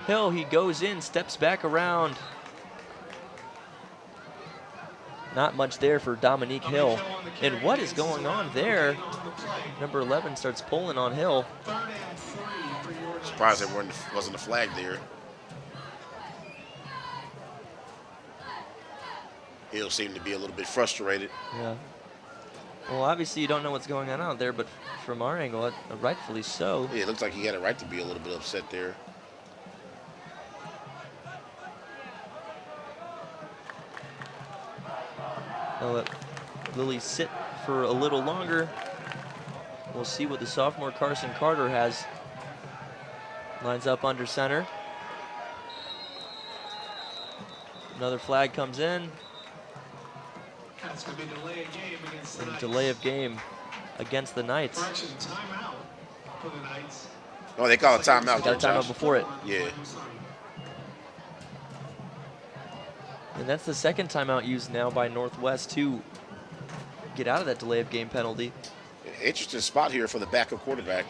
Hill. He goes in, steps back around. Not much there for Dominique Hill. And what is going on there? Number 11 starts pulling on Hill. Surprised there wasn't a flag there. Hill seemed to be a little bit frustrated. Yeah. Well, obviously you don't know what's going on out there, but from our angle, rightfully so. Yeah, it looks like he had a right to be a little bit upset there. I'll let Lily sit for a little longer. We'll see what the sophomore Carson Carter has. Lines up under center. Another flag comes in. That's going to be delay of game against the And Knights. delay of game against the Knights. Correction, timeout for the Knights. Oh, they call a timeout. Got a timeout before it. Yeah. And that's the second timeout used now by Northwest to get out of that delay of game penalty. Interesting spot here for the backup quarterback.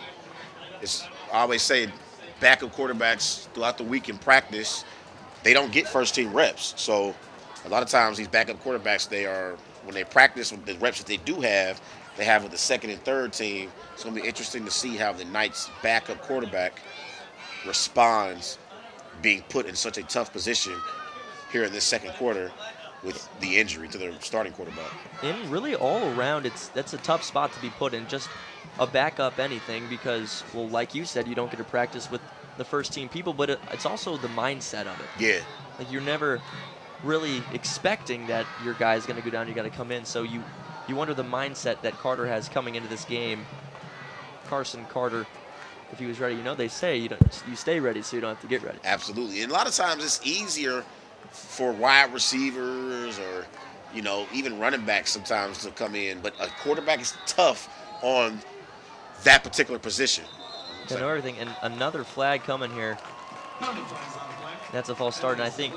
I always say backup quarterbacks throughout the week in practice, they don't get first team reps. So a lot of times these backup quarterbacks, when they practice with the reps that they do have, they have with the second and third team. It's going to be interesting to see how the Knights backup quarterback responds being put in such a tough position here in this second quarter with the injury to their starting quarterback. And really all around, that's a tough spot to be put in, just a backup anything, because, well, like you said, you don't get to practice with the first team people, but it's also the mindset of it. Yeah. Like, you're never really expecting that your guy's going to go down, you got to come in, so you wonder the mindset that Carter has coming into this game. Carson Carter, if he was ready, they say you stay ready so you don't have to get ready. Absolutely. And a lot of times it's easier for wide receivers or, even running backs sometimes to come in. But a quarterback is tough on that particular position. And everything. And another flag coming here. That's a false start. And I think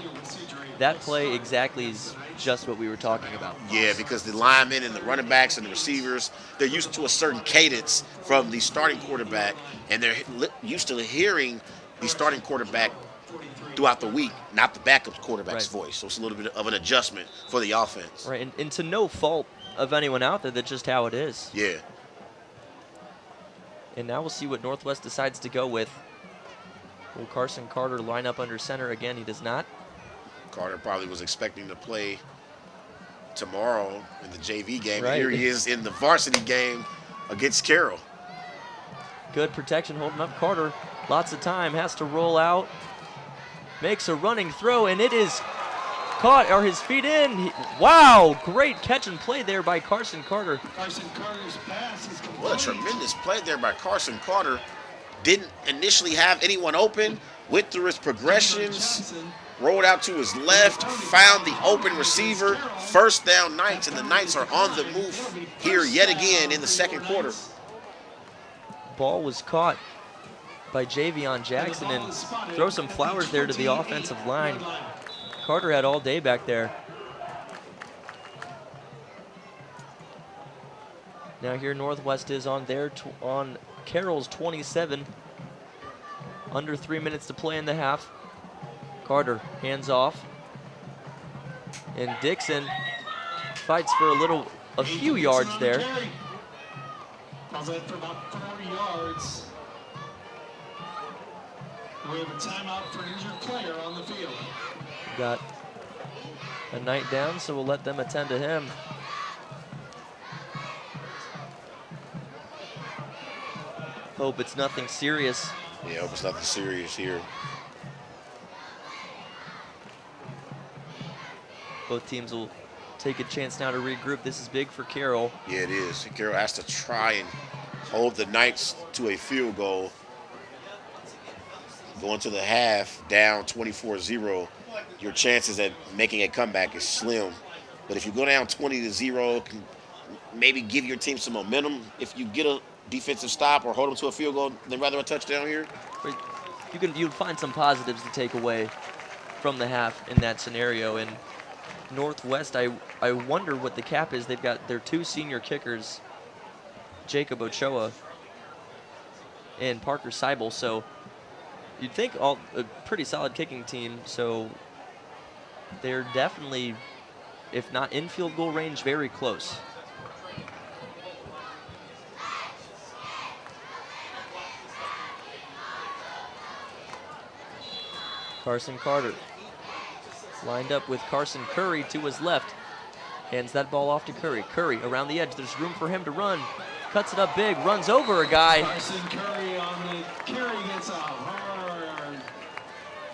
that play exactly is just what we were talking about. Yeah, because the linemen and the running backs and the receivers, they're used to a certain cadence from the starting quarterback, and they're used to hearing the starting quarterback throughout the week, not the backup quarterback's voice. So it's a little bit of an adjustment for the offense. Right, and to no fault of anyone out there, that's just how it is. Yeah. And now we'll see what Northwest decides to go with. Will Carson Carter line up under center again? He does not. Carter probably was expecting to play tomorrow in the JV game. Right. Here he is in the varsity game against Carroll. Good protection holding up Carter. Lots of time, has to roll out. Makes a running throw, and it is caught, or his feet in. Wow, great catch and play there by Carson Carter. Carson Carter's pass is complete. What a tremendous play there by Carson Carter. Didn't initially have anyone open, went through his progressions, rolled out to his left, found the open receiver, first down Knights, and the Knights are on the move here yet again in the second quarter. Ball was caught by Javion Jackson, and throw some flowers there to the offensive line. Carter had all day back there. Now here Northwest is on Carroll's 27. Under 3 minutes to play in the half. Carter hands off. And Dixon fights for a few yards there. Calls that for about 4 yards. We have a timeout for an injured player on the field. Got a Knight down, so we'll let them attend to him. Hope it's nothing serious. Yeah, hope it's nothing serious here. Both teams will take a chance now to regroup. This is big for Carroll. Yeah, it is. Carroll has to try and hold the Knights to a field goal. Going to the half, down 24-0, your chances at making a comeback is slim. But if you go down 20-0, can maybe give your team some momentum. If you get a defensive stop or hold them to a field goal, then rather a touchdown here. You'd find some positives to take away from the half in that scenario. And Northwest, I wonder what the cap is. They've got their two senior kickers, Jacob Ochoa and Parker Seibel. So you'd think a pretty solid kicking team. So they're definitely, if not in field goal range, very close. Carson Carter lined up with Carson Curry to his left. Hands that ball off to Curry. Curry around the edge. There's room for him to run. Cuts it up big. Runs over a guy. Carson Curry on the carry gets a hard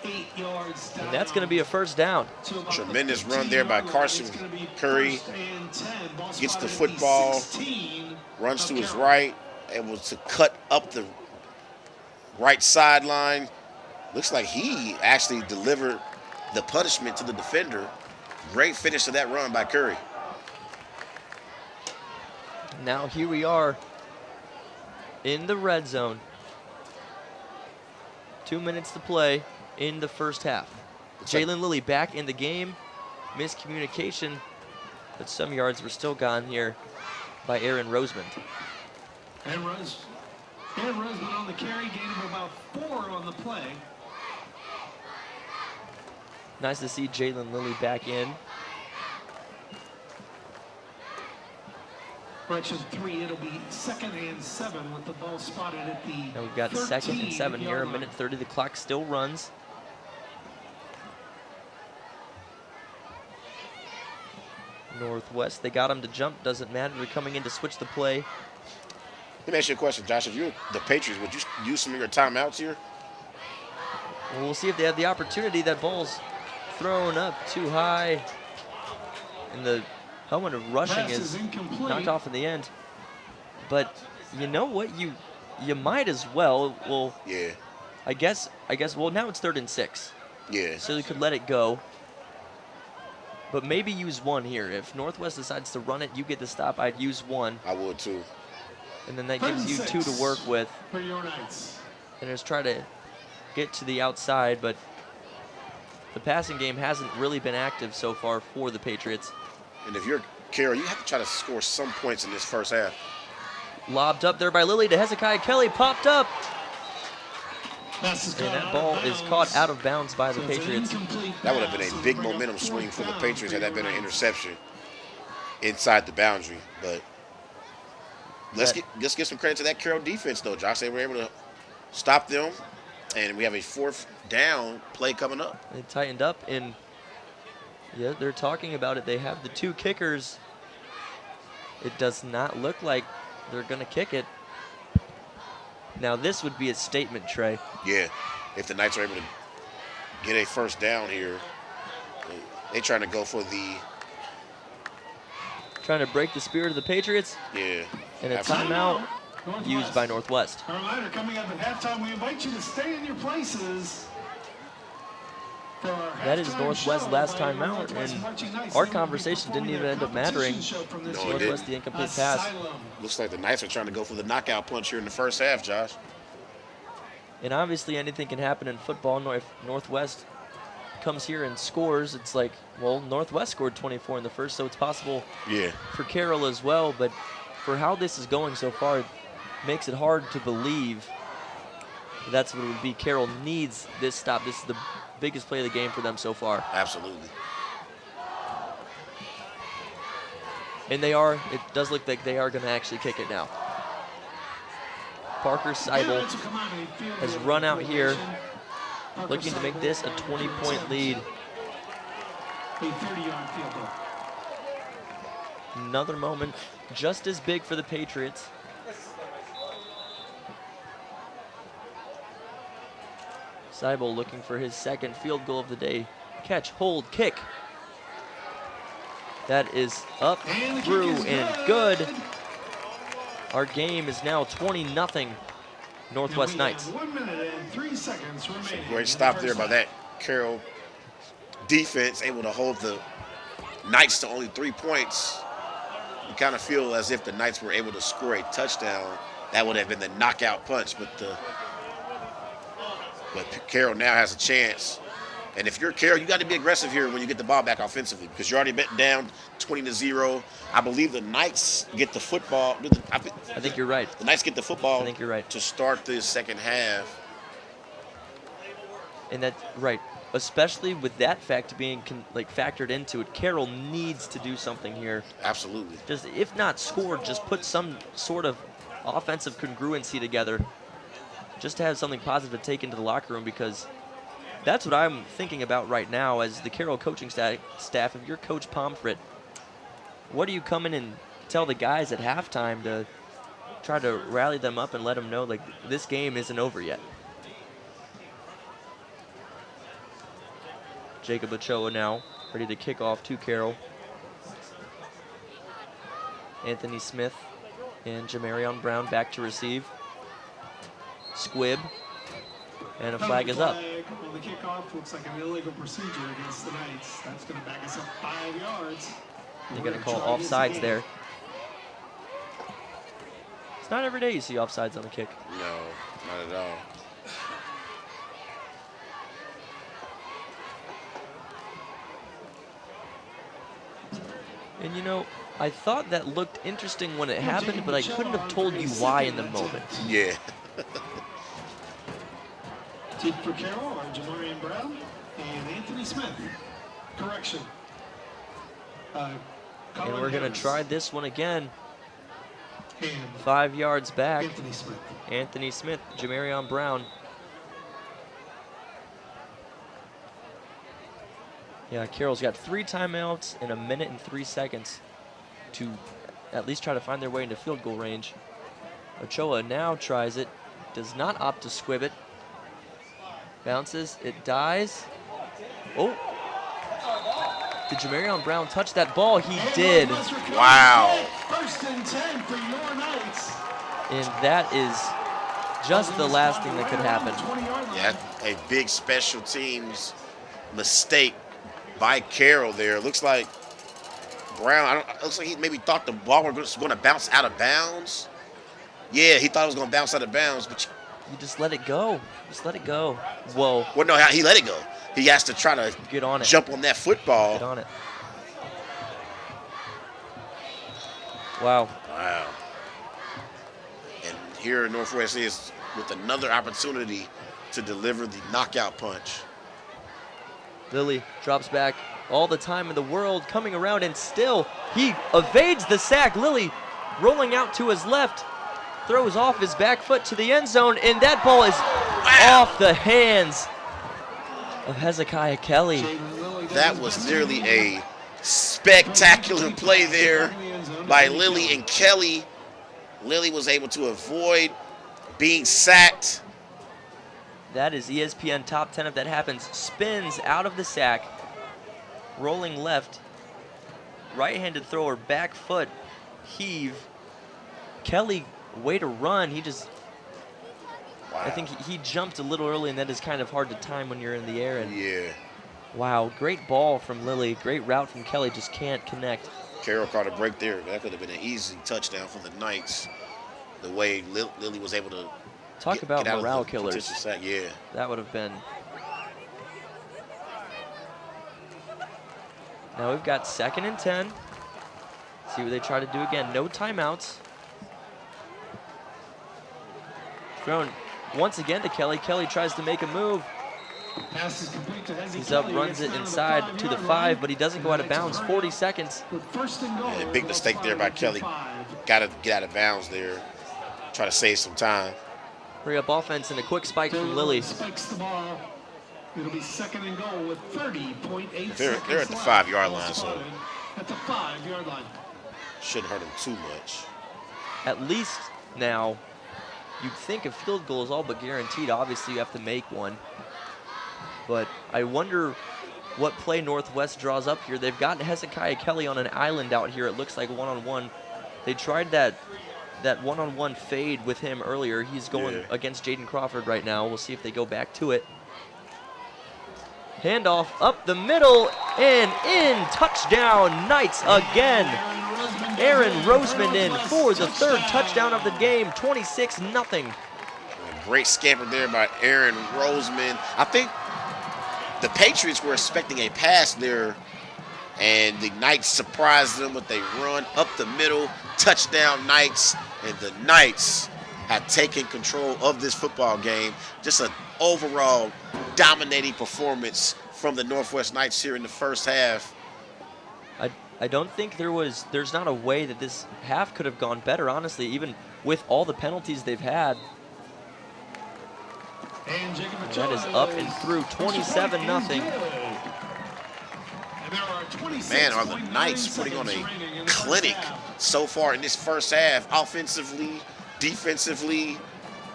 8 yards down. And that's going to be a first down. Tremendous run there by Carson Curry. Gets the football, runs to his right, able to cut up the right sideline. Looks like he actually delivered the punishment to the defender. Great finish to that run by Curry. Now here we are in the red zone. 2 minutes to play in the first half. Jalen Lilly back in the game. Miscommunication, but some yards were still gone here by Aaron Rosemond. Aaron Rosemond on the carry, gain of about 4 on the play. Nice to see Jalen Lilly back in. Correction 3, it'll be 2nd and 7 with the ball spotted at the Now we've got 2nd and 7 here, a minute 30. The clock still runs. Northwest, they got him to jump. Doesn't matter. They're coming in to switch the play. Let me ask you a question, Josh. If you're the Patriots, would you use some of your timeouts here? Well, we'll see if they have the opportunity. That ball's thrown up too high. And the helmet of rushing is knocked off in the end. But you know what? You might as well. Well, yeah. I guess. Well, now it's 3rd and 6. Yeah. So you could let it go. But maybe use 1 here. If Northwest decides to run it, you get the stop. I'd use 1. I would too. And then that gives you 2 to work with. For your Knights. And just try to get to the outside, but the passing game hasn't really been active so far for the Patriots. And if you're Carroll, you have to try to score some points in this first half. Lobbed up there by Lilly to Hezekiah Kelly, popped up. And that ball is caught out of bounds by the Patriots. That would have been a big momentum swing for the Patriots had that been an interception inside the boundary. But let's give some credit to that Carroll defense, though, Josh. They were able to stop them, and we have a 4th down play coming up. They tightened up, and yeah, they're talking about it. They have the 2 kickers. It does not look like they're going to kick it. Now, this would be a statement, Trey. Yeah, if the Knights are able to get a first down here, they're trying to go for the... Trying to break the spirit of the Patriots. Yeah. And a timeout used by Northwest. A reminder, coming up at halftime, we invite you to stay in your places. That is Northwest's last time out, and our conversation didn't even end up mattering. Northwest, the incomplete pass. Looks like the Knights are trying to go for the knockout punch here in the first half, Josh. And obviously anything can happen in football. If Northwest comes here and scores, it's like, well, Northwest scored 24 in the first, so it's possible for Carroll as well. But for how this is going so far, it makes it hard to believe that's what it would be. Carroll needs this stop. This is the biggest play of the game for them so far. Absolutely. And it does look like they are going to actually kick it now. Parker Seibel has run out here, looking to make this a 20-point lead. A 30-yard field goal. Another moment just as big for the Patriots. Seibel looking for his 2nd field goal of the day. Catch, hold, kick. That is up, through, and good. Our game is now 20-0 Northwest Knights. 1 minute and 3 seconds remaining. Great stop there by that Carroll defense, able to hold the Knights to only 3 points. You kind of feel as if the Knights were able to score a touchdown. That would have been the knockout punch, but Carroll now has a chance. And if you're Carroll, you got to be aggressive here when you get the ball back offensively because you're already down 20-0. I believe the Knights get the football. I think you're right. The Knights get the football. I think you're right. To start the second half. And that's right. Especially with that fact being factored into it, Carroll needs to do something here. Absolutely. Just if not score, just put some sort of offensive congruency together. Just to have something positive to take into the locker room, because that's what I'm thinking about right now as the Carroll coaching staff. If you're Coach Pomfret, what do you come in and tell the guys at halftime to try to rally them up and let them know, like, this game isn't over yet? Jacob Ochoa now ready to kick off to Carroll. Anthony Smith and Jamarion Brown back to receive. Squib. And a flag is up. On the kickoff, looks like an illegal procedure against the Knights. That's going to back us up 5 yards. They're going to call offsides there. It's not every day you see offsides on a kick. No, not at all. And you know, I thought that looked interesting when it happened, but I couldn't have told you why in the moment. Yeah. Deep for Carroll are Jamarion Brown and Anthony Smith. Correction. And we're going to try this one again. And 5 yards back. Anthony Smith. Anthony Smith, Jamarion Brown. Yeah, Carroll's got 3 timeouts in 1 minute and 3 seconds to at least try to find their way into field goal range. Ochoa now tries it, does not opt to squib it. Bounces, it dies. Oh! Did Jamarion Brown touch that ball? He did. Wow. First and 10 for your Knights. And that is just the last thing that could happen. Yeah, a big special teams mistake by Carroll there. Looks like Brown, looks like he maybe thought the ball was going to bounce out of bounds. Yeah, he thought it was going to bounce out of bounds, but You just let it go. Just let it go. Whoa. well, no, he let it go. He has to try to Get on it. jump on that football. Get on it. Wow. Wow. And here Northwest is with another opportunity to deliver the knockout punch. Lilly drops back all the time in the world, coming around, and still he evades the sack. Lilly rolling out to his left, throws off his back foot to the end zone, and that ball is off the hands of Hezekiah Kelly. That was nearly a spectacular play there by Lilly and Kelly. Lilly was able to avoid being sacked. That is ESPN top 10 if that happens. Spins out of the sack, rolling left, right-handed thrower, back foot, heave. Kelly, way to run. He just, Wow. I think he jumped a little early, and that is kind of hard to time when you're in the air. And Yeah. wow, great ball from Lilly, great route from Kelly, just can't connect. Carroll caught a break there. That could have been an easy touchdown for the Knights. The way Lilly was able to Talk about get out morale of the killers. potential sack. Yeah. That would have been. Now we've got 2nd and 10. See what they try to do again. No timeouts. Thrown once again to Kelly. Kelly tries to make a move. Pass is complete to Hezekiah. He's up, runs it inside to the 5, but he doesn't go out of bounds. 40 seconds. First and goal. Yeah, big mistake there by Kelly. Got to get out of bounds there. Try to save some time. Hurry up offense and a quick spike from Lilly. Spikes the ball. It'll be 2nd and goal with 30.8 They're seconds at the left. 5-yard line, so Spotted at the 5-yard line. shouldn't hurt him too much. At least now, you'd think a field goal is all but guaranteed. Obviously, you have to make one. But I wonder what play Northwest draws up here. They've got Hezekiah Kelly on an island out here. It looks like one-on-one. They tried that one-on-one fade with him earlier. He's going against Jaden Crawford right now. We'll see if they go back to it. Handoff up the middle and in. Touchdown, Knights again. Aaron Roseman in for the 3rd touchdown of the game. 26-0. Great scamper there by Aaron Roseman. I think the Patriots were expecting a pass there, and the Knights surprised them with a run up the middle. Touchdown, Knights. And the Knights have taken control of this football game. Just an overall dominating performance from the Northwest Knights here in the first half. I don't think there's not a way that this half could have gone better, honestly, even with all the penalties they've had. And That is up and through, 27-0. And there are Man, are the Knights putting on a clinic so far in this first half, offensively, defensively.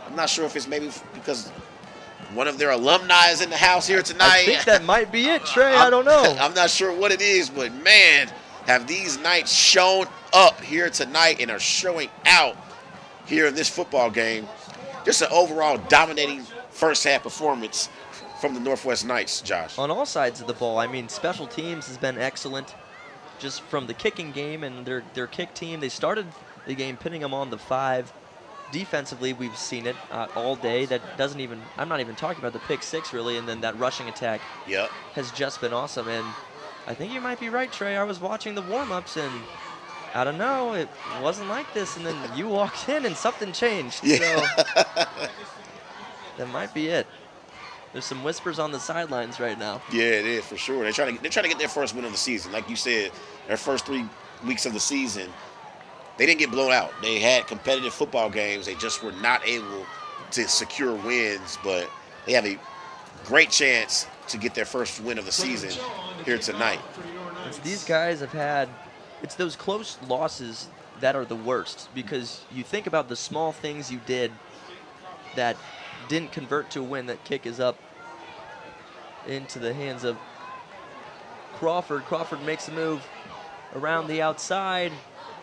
I'm not sure if it's maybe because one of their alumni is in the house here tonight. I think that might be it, Trey. I don't know. I'm not sure what it is, but man, have these Knights shown up here tonight and are showing out here in this football game. Just an overall dominating first half performance from the Northwest Knights, Josh. On all sides of the ball. I mean, special teams has been excellent just from the kicking game and their kick team. They started the game pinning them on the 5. Defensively, we've seen it all day. That doesn't even, I'm not even talking about the pick 6 really, and then that rushing attack has just been awesome. And I think you might be right, Trey. I was watching the warm-ups and I don't know, it wasn't like this, and then you walked in and something changed. Yeah. So that might be it. There's some whispers on the sidelines right now. Yeah, it is for sure. They're trying to get their first win of the season. Like you said, their first 3 weeks of the season, they didn't get blown out. They had competitive football games. They just were not able to secure wins, but they have a great chance to get their first win of the season here tonight. These guys have had, it's those close losses that are the worst, because you think about the small things you did that didn't convert to a win. That kick is up into the hands of Crawford. Crawford makes a move around the outside,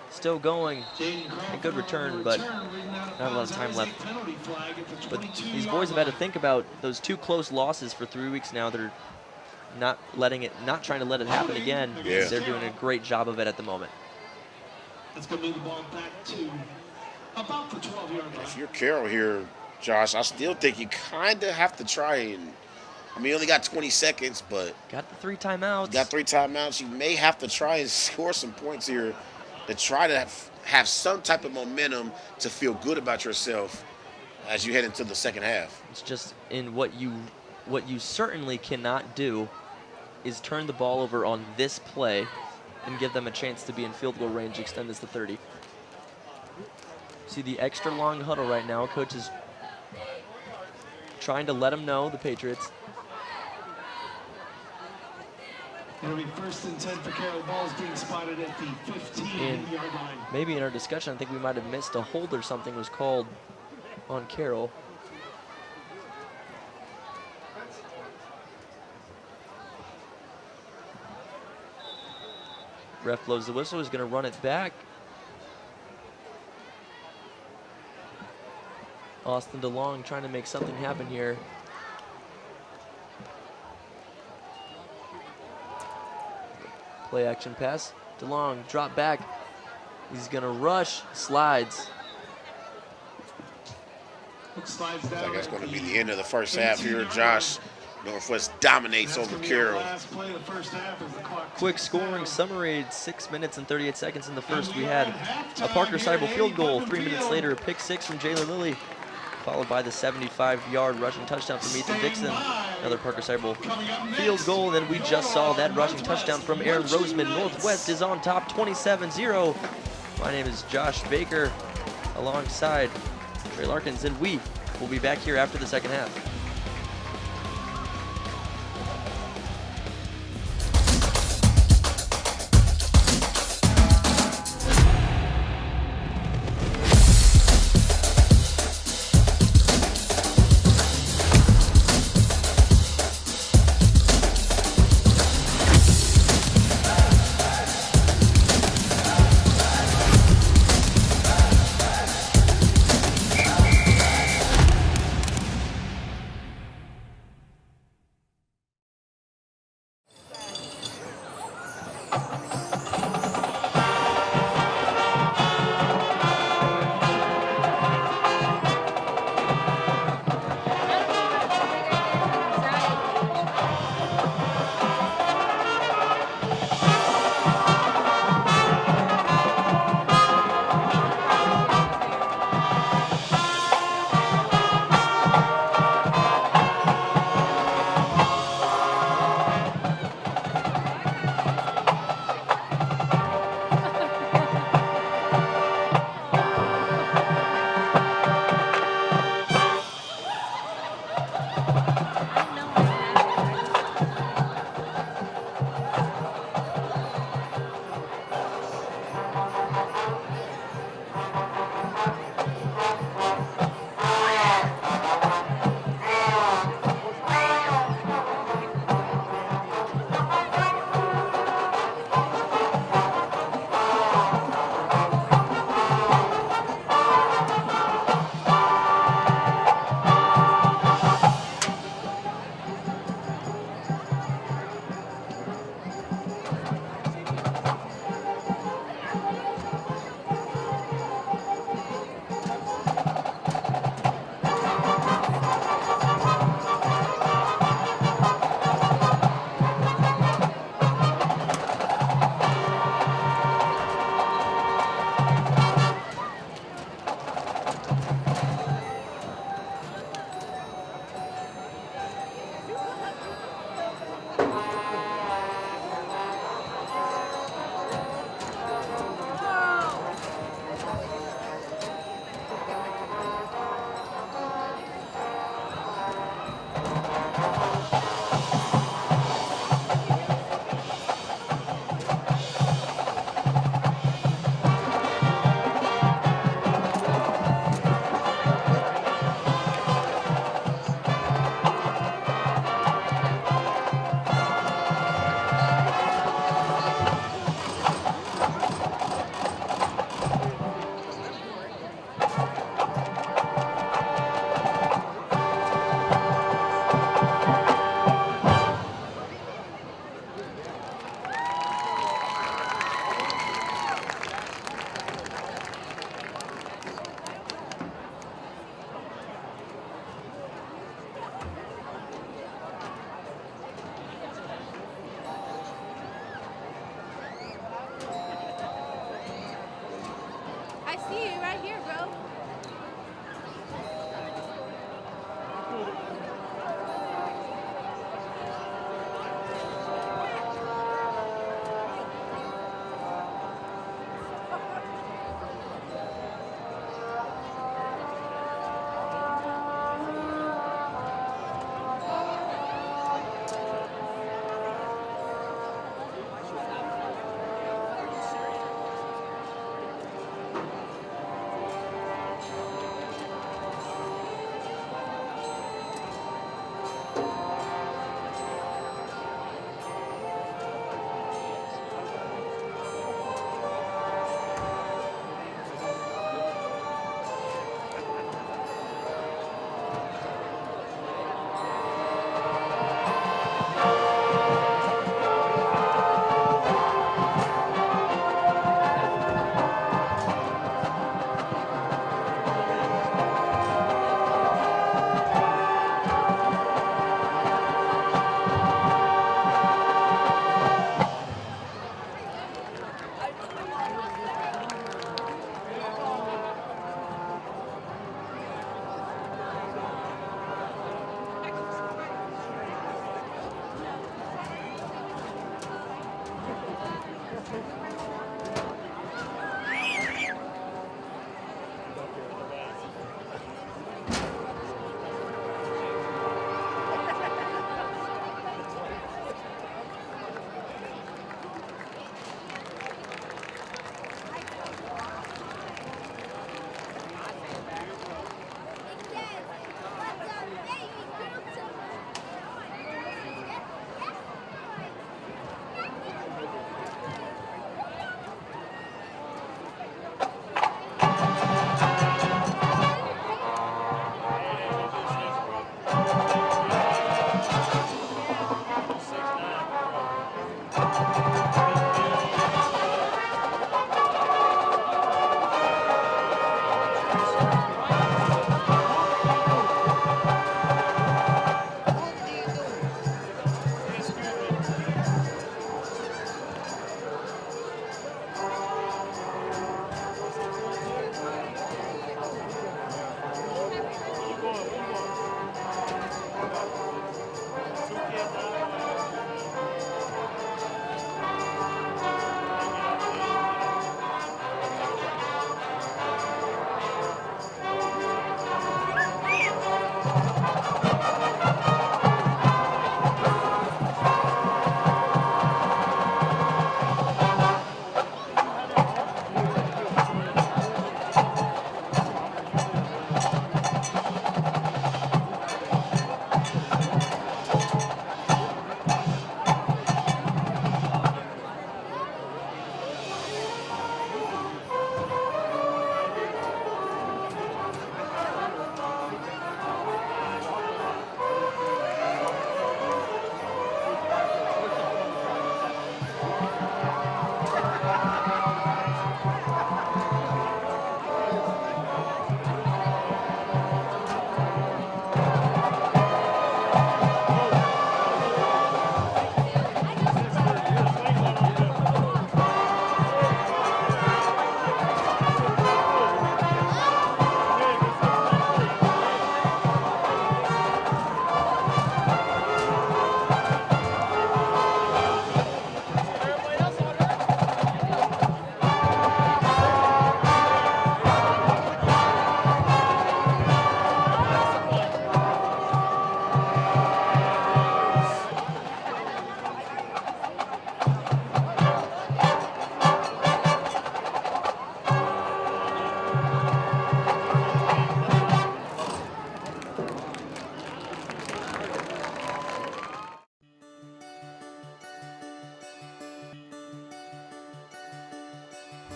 still going. A good return, but not a lot of time left. But these boys have had to think about those 2 close losses for 3 weeks now. They're not trying to let it happen again. Yeah. They're doing a great job of it at the moment. Let's go move the ball back to about the 12-yard line. If you're Carroll here, Josh, I still think you kind of have to try and, I mean, you only got 20 seconds, but Got the 3 timeouts. you got 3 timeouts. You may have to try and score some points here to try to have some type of momentum to feel good about yourself as you head into the second half. It's just in what you certainly cannot do is turn the ball over on this play and give them a chance to be in field goal range, extend this to 30. See the extra long huddle right now. Coach is trying to let them know, the Patriots. It'll be 1st and 10 for Carroll. Ball's being spotted at the 15-yard line. Maybe in our discussion, I think we might have missed a hold or something was called on Carroll. Ref blows the whistle. He's going to run it back. Austin DeLong trying to make something happen here. Play action pass. DeLong drop back. He's going to rush. Slides. Looks like that's going to be the end of the first half here, Josh. Northwest dominates over Carroll. Quick scoring summary, 6 minutes and 38 seconds in the first. We had a Parker Seibel field goal. 3 minutes later, a pick 6 from Jalen Lilly, followed by the 75-yard rushing touchdown from Ethan Dixon. Another Parker Seibel field goal. And then we just saw that rushing touchdown from Aaron Roseman. Northwest is on top, 27-0. My name is Josh Baker, alongside Trey Larkins, and we will be back here after the second half.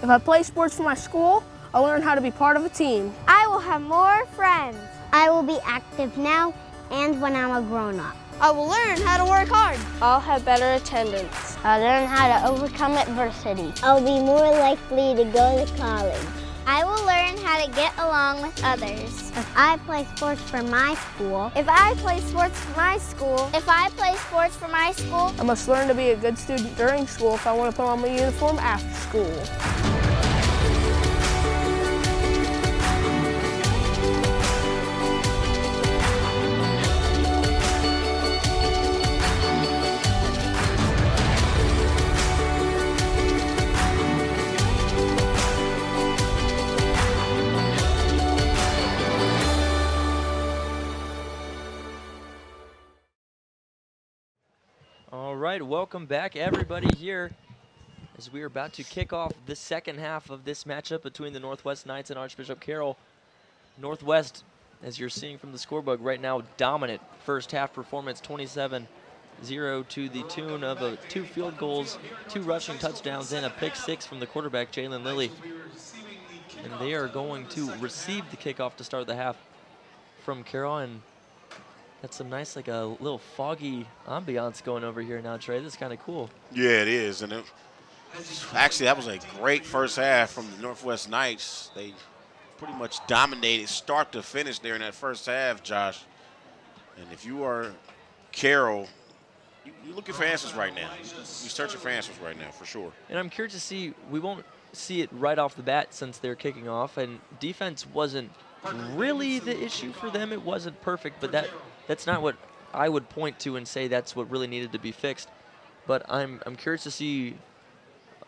If I play sports for my school, I'll learn how to be part of a team. I will have more friends. I will be active now and when I'm a grown-up. I will learn how to work hard. I'll have better attendance. I'll learn how to overcome adversity. I'll be more likely to go to college. I will learn how to get along with others. If I play sports for my school, If I play sports for my school, if I play sports for my school, I must learn to be a good student during school if I want to put on my uniform after school. All right, welcome back everybody here as we are about to kick off the second half of this matchup between the Northwest Knights and Archbishop Carroll. Northwest, as you're seeing from the scorebook right now, dominant first half performance, 27-0 to the tune of 2 field goals, 2 rushing touchdowns, and a pick 6 from the quarterback, Jalen Lilly. And they are going to receive the kickoff to start the half from Carroll, and that's some nice, like a little foggy ambiance going over here now, Trey. This is kind of cool. Yeah, it is. And actually, that was a great first half from the Northwest Knights. They pretty much dominated start to finish there in that first half, Josh. And if you are Carroll, you're looking for answers right now. You're searching for answers right now, for sure. And I'm curious to see, we won't see it right off the bat since they're kicking off, and defense wasn't really the issue for them. It wasn't perfect, but that's not what I would point to and say that's what really needed to be fixed. But I'm curious to see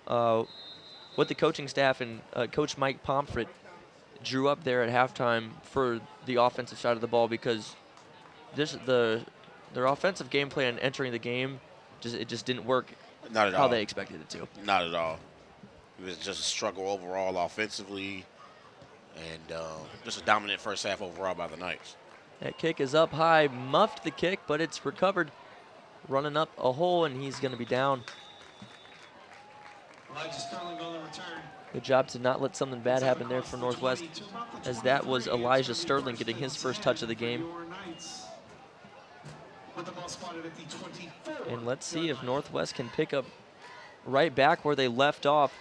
what the coaching staff and Coach Mike Pomfret drew up there at halftime for the offensive side of the ball, because their offensive game plan entering the game, it just didn't work Not at how all. they expected it to. Not at all. It was just a struggle overall offensively, and just a dominant first half overall by the Knights. That kick is up high, muffed the kick, but it's recovered. Running up a hole, and he's going to be down. Good job to not let something bad happen there for Northwest, as that was Elijah Sterling getting his first touch of the game. And let's see if Northwest can pick up right back where they left off.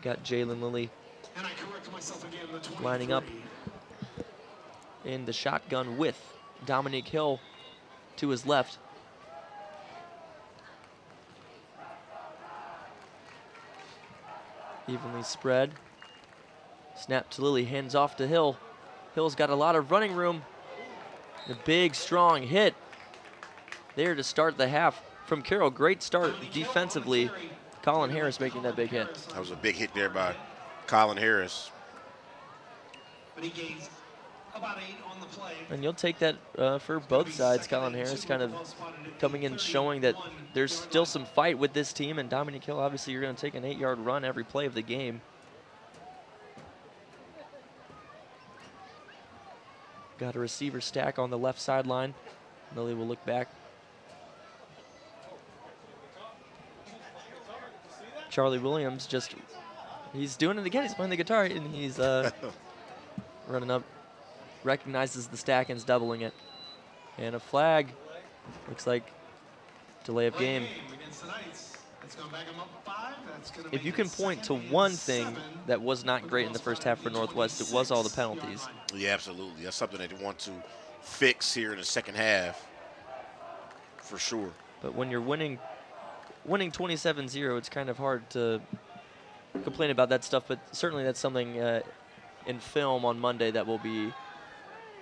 Got Jalen Lilly lining up in the shotgun with Dominique Hill to his left. Evenly spread. Snap to Lilly, hands off to Hill. Hill's got a lot of running room. A big, strong hit there to start the half from Carroll. Great start defensively. Colin Harris making that big hit. That was a big hit there by Colin Harris. And you'll take that for both sides. Colin Harris kind of coming in, showing that there's still some fight with this team. And Dominique Hill, obviously, you're going to take an 8-yard run every play of the game. Got a receiver stack on the left sideline. Lilly will look back. Charlie Williams he's doing it again. He's playing the guitar, and he's running up, recognizes the stack and is doubling it. And a flag. Looks like delay of game. If you can point to one thing that was not great in the first half for Northwest, it was all the penalties. Yeah, absolutely. That's something they want to fix here in the second half, for sure. But when you're winning 27-0, it's kind of hard to complain about that stuff, but certainly that's something in film on Monday that will be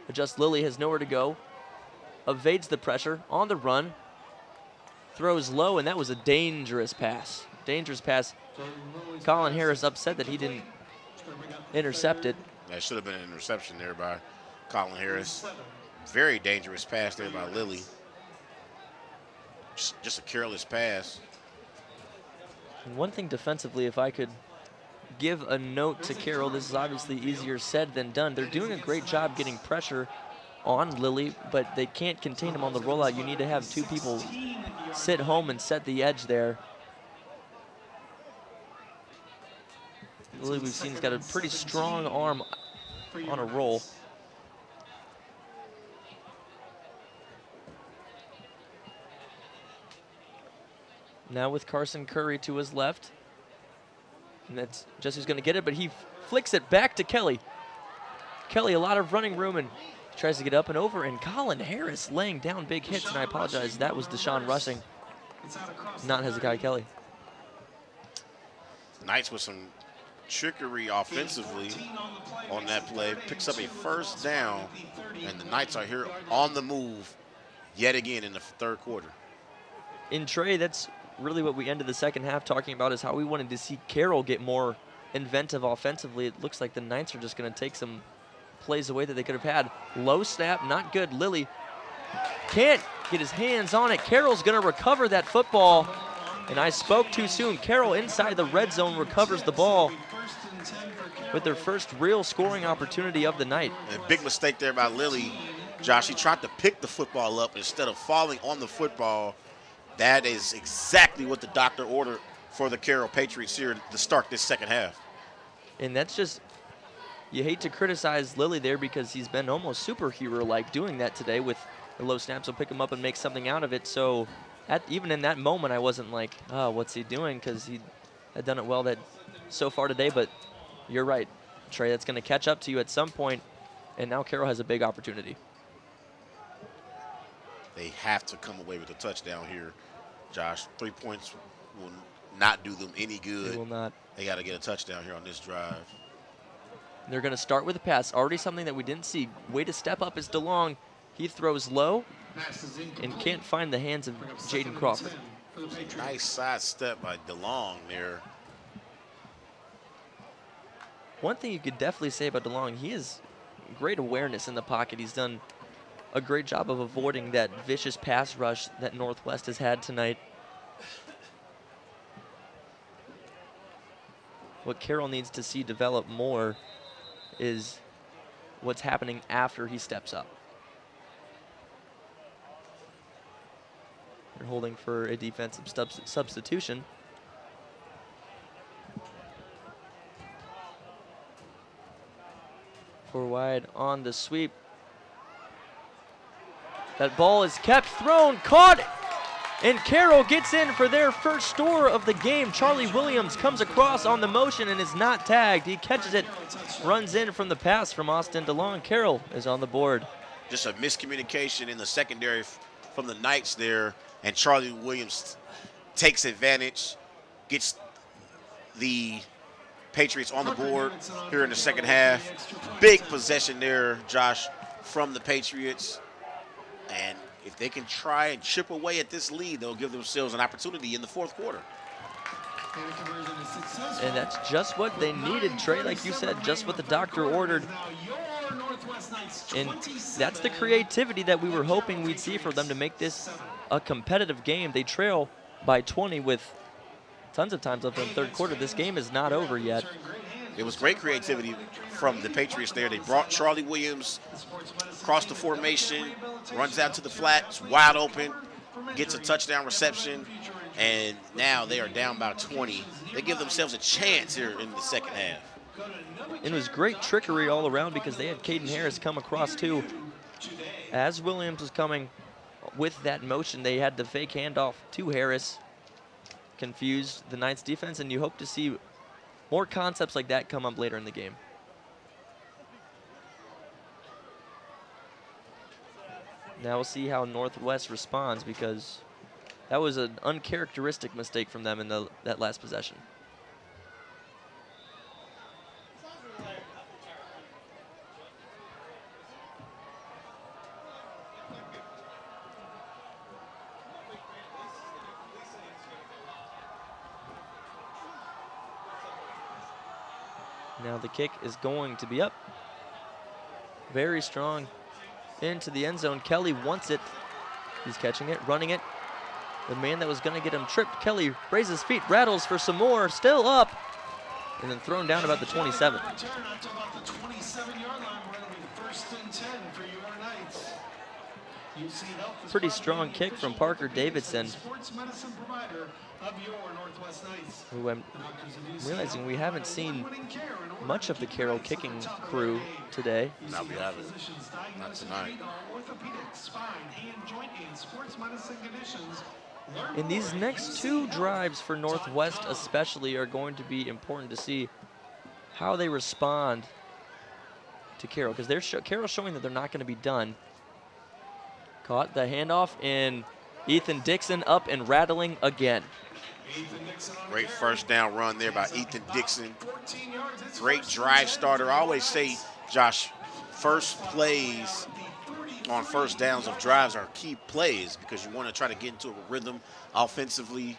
adjusted. Lilly has nowhere to go, evades the pressure, on the run, throws low, and that was a dangerous pass. Dangerous pass. Colin Harris upset that he didn't intercept it. That should have been an interception there by Colin Harris. Very dangerous pass there by Lilly. Just a careless pass. And one thing defensively, if I could give a note to Carroll, this is obviously easier said than done. They're doing a great job getting pressure on Lilly, but they can't contain him on the rollout. You need to have 2 people sit home and set the edge there. Lilly, we've seen, has got a pretty strong arm on a roll. Now with Carson Curry to his left. And that's just who's going to get it, but he flicks it back to Kelly. Kelly, a lot of running room, and tries to get up and over, and Colin Harris laying down big hits, and I apologize, that was Deshaun Rushing, not Hezekiah Kelly. Knights with some trickery offensively on that play, picks up a first down, and the Knights are here on the move yet again in the third quarter. In Trey, that's really what we ended the second half talking about, is how we wanted to see Carroll get more inventive offensively. It looks like the Knights are just going to take some plays away that they could have had. Low snap, not good. Lilly can't get his hands on it. Carroll's going to recover that football, and I spoke too soon. Carroll inside the red zone recovers the ball with their first real scoring opportunity of the night. A big mistake there by Lilly. Josh, he tried to pick the football up instead of falling on the football. That is exactly what the doctor ordered for the Carroll Patriots here to start this second half. And that's just, you hate to criticize Lilly there because he's been almost superhero-like doing that today with the low snaps. He'll pick him up and make something out of it. So even in that moment, I wasn't like, oh, what's he doing? Because he had done it well so far today. But you're right, Trey, that's going to catch up to you at some point, and now Carroll has a big opportunity. They have to come away with a touchdown here, Josh. 3 points will not do them any good. They will not. They got to get a touchdown here on this drive. They're going to start with a pass. Already something that we didn't see. Way to step up is DeLong. He throws low and can't find the hands of Jaden Crawford. Nice side step by DeLong there. One thing you could definitely say about DeLong, he has great awareness in the pocket. He's done a great job of avoiding that vicious pass rush that Northwest has had tonight. What Carroll needs to see develop more is what's happening after he steps up. They're holding for a defensive substitution. Four wide on the sweep. That ball is kept, thrown, caught, and Carroll gets in for their first score of the game. Charlie Williams comes across on the motion and is not tagged. He catches it, runs in from the pass from Austin DeLong. Carroll is on the board. Just a miscommunication in the secondary from the Knights there, and Charlie Williams takes advantage, gets the Patriots on the board here in the second half. Big possession there, Josh, from the Patriots. And if they can try and chip away at this lead, they'll give themselves an opportunity in the fourth quarter. And that's just what they needed, Trey, like you said, just what the doctor ordered. And that's the creativity that we were hoping we'd see for them to make this a competitive game. They trail by 20 with tons of times left in the third quarter. This game is not over yet. It was great creativity from the Patriots there. They brought Charlie Williams across the formation, runs out to the flat, it's wide open, gets a touchdown reception, and now they are down by 20. They give themselves a chance here in the second half. It was great trickery all around because they had Caden Harris come across too. As Williams was coming with that motion, they had the fake handoff to Harris, confused the Knights defense, and you hope to see more concepts like that come up later in the game. Now we'll see how Northwest responds because that was an uncharacteristic mistake from them in that last possession. Now the kick is going to be up. Very strong into the end zone. Kelly wants it. He's catching it, running it. The man that was going to get him tripped. Kelly raises feet, rattles for some more, still up, and then thrown down about the 27. First and 10 for your Knights. UC Health is Pretty proud to be strong the kick official from Parker orthopedics Davidson, and sports medicine provider of your Northwest Knights. who I'm The doctors of UC realizing Health we haven't provide seen award-winning care in order much to of the keep Carroll Knights at the kicking top of their crew game. today. Now we have it. Physicians Not diagnose and tonight. treat all orthopedic, spine, hand, joint, and sports medicine conditions. Learn And these more at next two UCHealth.com. drives for Northwest especially are going to be important to see how they respond to Carroll, because Carroll's showing that they're not going to be done. Caught the handoff, and Ethan Dixon up and rattling again. Great first down run there by Ethan Dixon. Great drive starter. I always say, Josh, first plays on first downs of drives are key plays because you want to try to get into a rhythm offensively,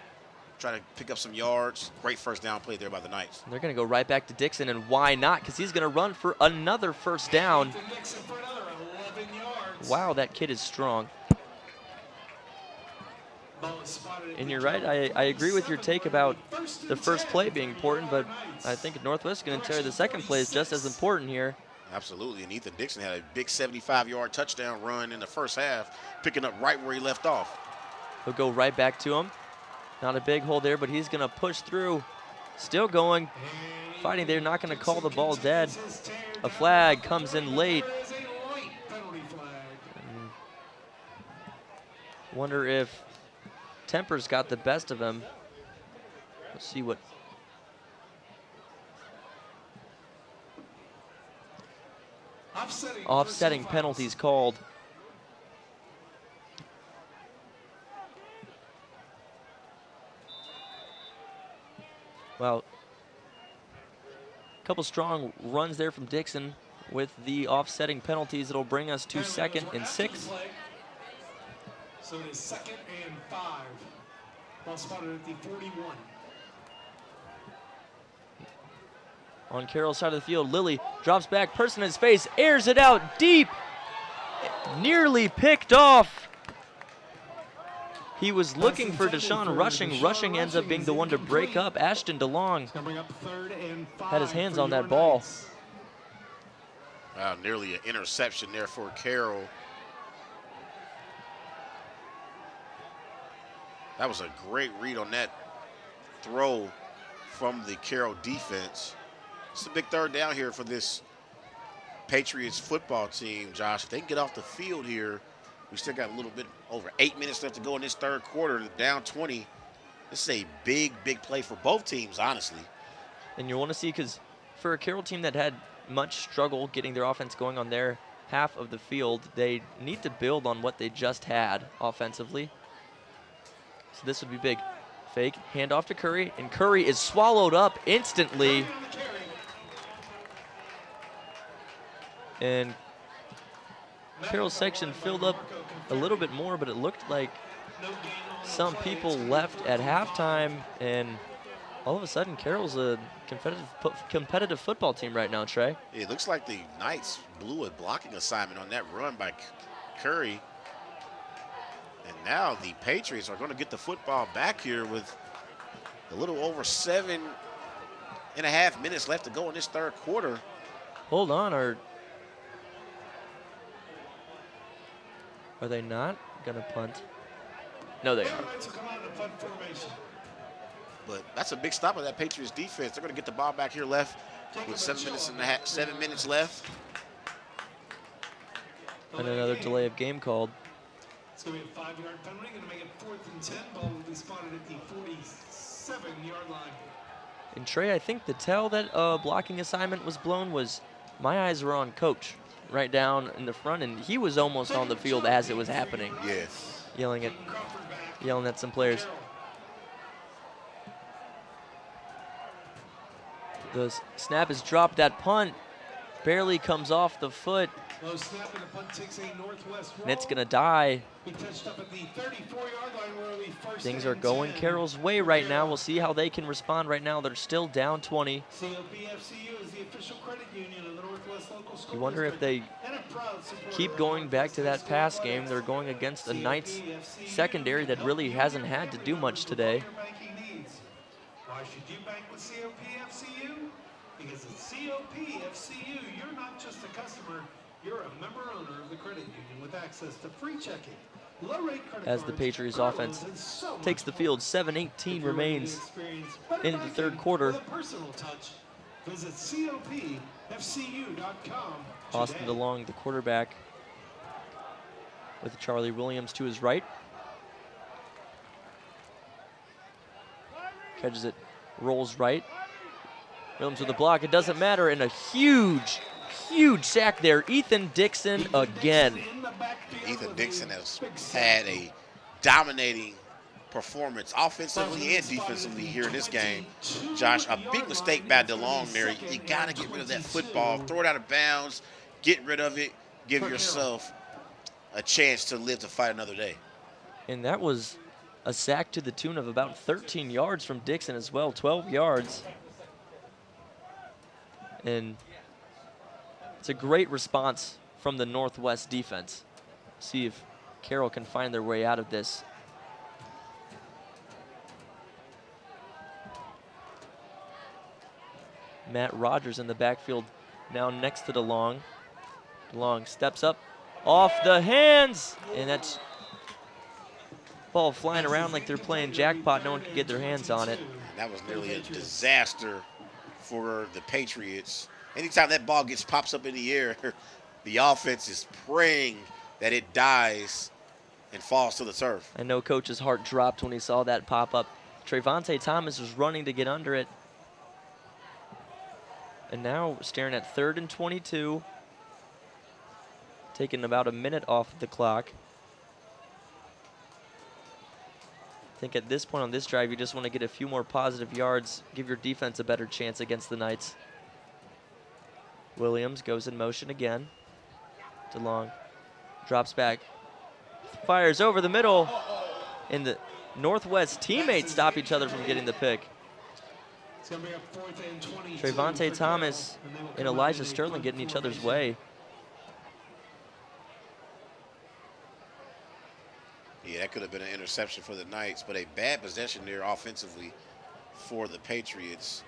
try to pick up some yards. Great first down play there by the Knights. They're going to go right back to Dixon, and why not? Because he's going to run for another first down. Wow, that kid is strong. And you're right, I agree with your take about the first play being important, but I think Northwest is going to tell you the second play is just as important here. Absolutely, and Ethan Dixon had a big 75-yard touchdown run in the first half, picking up right where he left off. He'll go right back to him. Not a big hole there, but he's going to push through. Still going, fighting. They're not going to call the ball dead. A flag comes in late. Wonder if temper's got the best of him. Let's see what. Offsetting penalties called. Well, a couple strong runs there from Dixon with the offsetting penalties. It'll bring us to 2nd and 6. So it is 2nd and 5. Ball spotted at the 41. On Carroll's side of the field, Lilly drops back, person in his face, airs it out deep. Nearly picked off. He was looking for Deshaun Rushing. Rushing ends up being the one to break up. Ashton DeLong had his hands on that ball. Wow, nearly an interception there for Carroll. That was a great read on that throw from the Carroll defense. It's a big third down here for this Patriots football team, Josh. If they can get off the field here, we still got a little bit over 8 minutes left to go in this third quarter, down 20. This is a big, big play for both teams, honestly. And you want to see, because for a Carroll team that had much struggle getting their offense going on their half of the field, they need to build on what they just had offensively. So this would be big. Fake, handoff to Curry, and Curry is swallowed up instantly. And Carroll's section filled up a little bit more, but it looked like some people left at halftime, and all of a sudden Carroll's a competitive football team right now, Trey. It looks like the Knights blew a blocking assignment on that run by Curry. And now the Patriots are going to get the football back here with a little over 7.5 minutes left to go in this third quarter. Hold on, are they not going to punt? No, they are. But that's a big stop of that Patriots defense. They're going to get the ball back here left with 7 minutes left. And another delay of game called. It's going to be a 5-yard penalty. Going to make it 4th and 10. Ball will be spotted at the 47-yard line. And Trey, I think the tell that blocking assignment was blown was my eyes were on Coach right down in the front, and he was almost on the field as it was happening. Yes. Yelling at some players. The snap is dropped. That punt barely comes off the foot. Low snap and the punt takes a Northwest roll. And it's going to die. Be touched up at the 34-yard line where it'll be 1st Things and are going 10. Carroll's way right now. We'll see how they can respond right now. They're still down 20. COPFCU is the official credit union of the Northwest Local School You wonder if they keep going back to that pass game. They're going against the Knights secondary that really hasn't had to do much today. Why should you bank with COPFCU? Because at COPFCU, you're not just a customer, You're a member owner of the credit union with access to free checking, low-rate credit As the cards, Patriots car offense loans, and so takes the much field, more. 7:18 If you're ready to remains experience better into the third banking quarter. with a personal touch, visit copfcu.com Austin today. DeLong, the quarterback, with Charlie Williams to his right. Catches it, rolls right. Williams with the block, it doesn't matter, and a huge sack there. Ethan Dixon again. Ethan Dixon has had a dominating performance offensively and defensively here in this game. Josh, a big mistake by DeLong there. You got to get rid of that football, throw it out of bounds, get rid of it, give yourself a chance to live to fight another day. And that was a sack to the tune of about 13 yards from Dixon as well, 12 yards. And it's a great response from the Northwest defense. See if Carroll can find their way out of this. Matt Rogers in the backfield now next to DeLong. DeLong steps up off the hands, and that's ball flying around like they're playing jackpot. No one can get their hands on it. That was nearly a disaster for the Patriots. Anytime that ball pops up in the air, the offense is praying that it dies and falls to the turf. I know Coach's heart dropped when he saw that pop up. Trevonte Thomas was running to get under it. And now staring at 3rd and 22. Taking about a minute off the clock. I think at this point on this drive, you just want to get a few more positive yards, give your defense a better chance against the Knights. Williams goes in motion again. DeLong drops back, fires over the middle, and the Northwest teammates stop each other from getting the pick. It's gonna be a 4th and 22 Trevonte for Thomas Carroll, and they will and come out Elijah in a Sterling punt getting each other's formation. way. Yeah, that could have been an interception for the Knights, but a bad possession there offensively for the Patriots.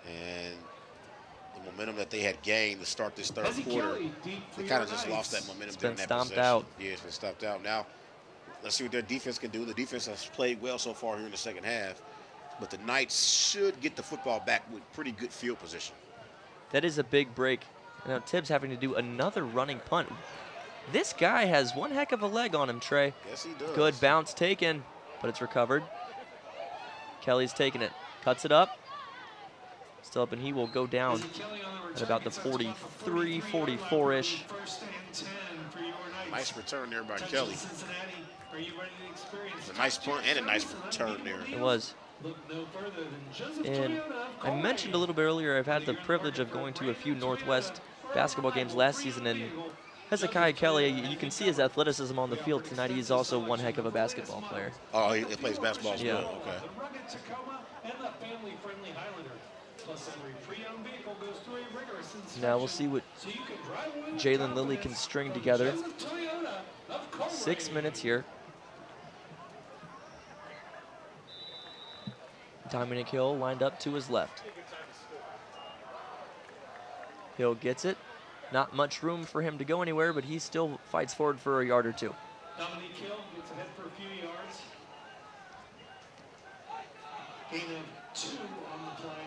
And the momentum that they had gained to start this third quarter, they kind of just lost that momentum during that stomped possession. out. Yeah, it's been stomped out. Now, let's see what their defense can do. The defense has played well so far here in the second half, but the Knights should get the football back with pretty good field position. That is a big break. Now Tibbs having to do another running punt. This guy has one heck of a leg on him, Trey. Yes, he does. Good bounce taken, but it's recovered. Kelly's taking it, cuts it up. Still up, and he will go down at about the 43, 44-ish. Nice return there by Kelly. It's a nice punt and a nice return there. It was. And I mentioned a little bit earlier, I've had the privilege of going to a few Northwest basketball games last season, and Hezekiah Kelly, you can see his athleticism on the field tonight. He's also one heck of a basketball player. Oh, he plays basketball as well. Okay. Now we'll see what Jalen Lilly can string together. 6 minutes here. Dominic Hill lined up to his left. Hill gets it. Not much room for him to go anywhere, but he still fights forward for a yard or two. Dominic Hill gets ahead for a few yards. Gain of 2 on the play.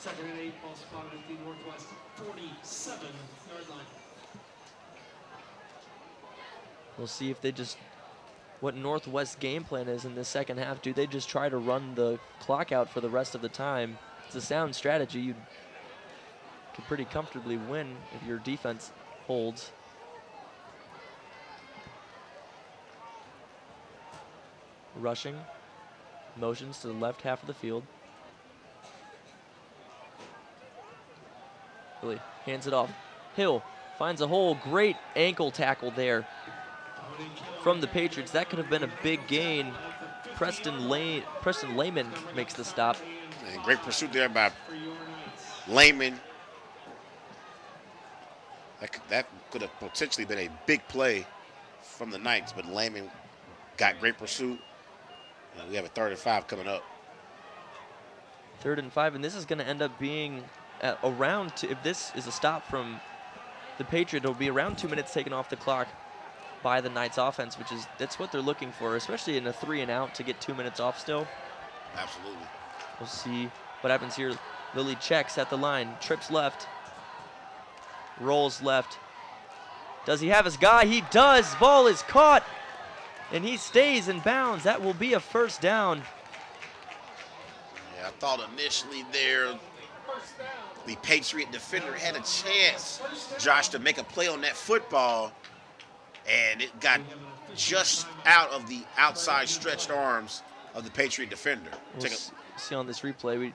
2nd and 8, ball spotted at the Northwest 47-yard line. We'll see if they just, what Northwest game plan is in the second half. Do they just try to run the clock out for the rest of the time? It's a sound strategy. You could pretty comfortably win if your defense holds. Rushing, motions to the left half of the field. Really hands it off. Hill finds a hole. Great ankle tackle there from the Patriots. That could have been a big gain. Preston Lehman makes the stop. And great pursuit there by Lehman. That could have potentially been a big play from the Knights, but Lehman got great pursuit. And we have a 3rd and 5 coming up. 3rd and 5, and this is going to end up being if this is a stop from the Patriot, it'll be around 2 minutes taken off the clock by the Knights offense, that's what they're looking for, especially in a 3 and out to get 2 minutes off still. Absolutely. We'll see what happens here. Lilly checks at the line, trips left, rolls left. Does he have his guy? He does. Ball is caught, and he stays in bounds. That will be a first down. Yeah, I thought initially there the Patriot defender had a chance, Josh, to make a play on that football, and it got just out of the outside stretched arms of the Patriot defender. We'll see on this replay. We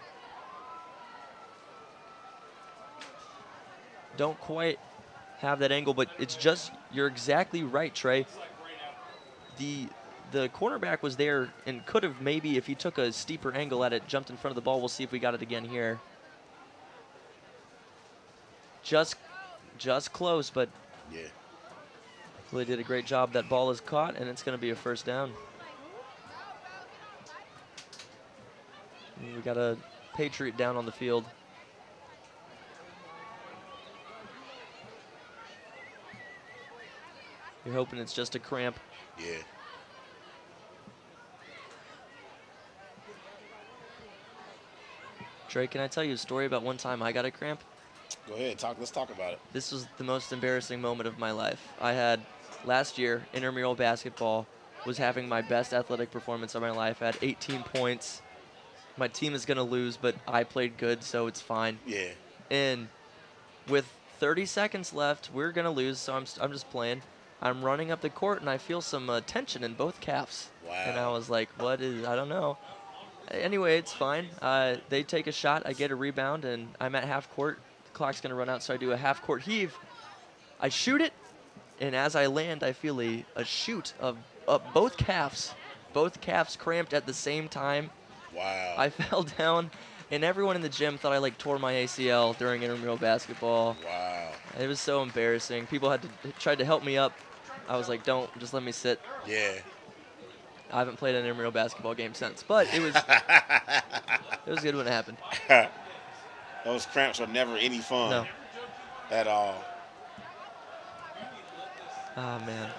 don't quite have that angle, but it's just, you're exactly right, Trey. The cornerback was there and could have maybe, if he took a steeper angle at it, jumped in front of the ball. We'll see if we got it again here. Just close, but yeah, really did a great job. That ball is caught, and it's going to be a first down. And we got a Patriot down on the field. You're hoping it's just a cramp. Yeah. Trey, can I tell you a story about one time I got a cramp? Go ahead, let's talk about it. This was the most embarrassing moment of my life. I had, last year, intramural basketball, was having my best athletic performance of my life. I had 18 points. My team is going to lose, but I played good, so it's fine. Yeah. And with 30 seconds left, we're going to lose, so I'm just playing. I'm running up the court, and I feel some tension in both calves. Wow. And I was like, I don't know. Anyway, it's fine. They take a shot. I get a rebound, and I'm at half court. The clock's going to run out, so I do a half court heave. I shoot it, and as I land, I feel a shoot of both calves. Both calves cramped at the same time. Wow. I fell down, and everyone in the gym thought I tore my ACL during intramural basketball. Wow. It was so embarrassing. People tried to help me up. I was like, don't, just let me sit. Yeah. I haven't played an intramural basketball game since, but it was good when it happened. Those cramps are never any fun. No. At all. Oh, man.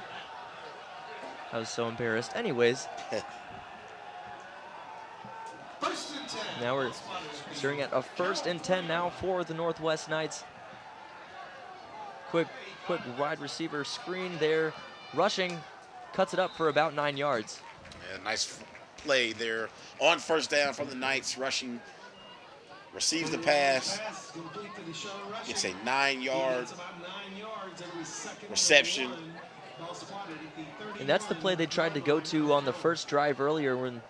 I was so embarrassed. Anyways. Now we're staring at a 1st and 10 now for the Northwest Knights. Quick wide receiver screen there. Rushing. Cuts it up for about 9 yards. Yeah, nice play there on first down from the Knights. Rushing, receives the pass, gets a 9-yard reception. And that's the play they tried to go to on the first drive earlier when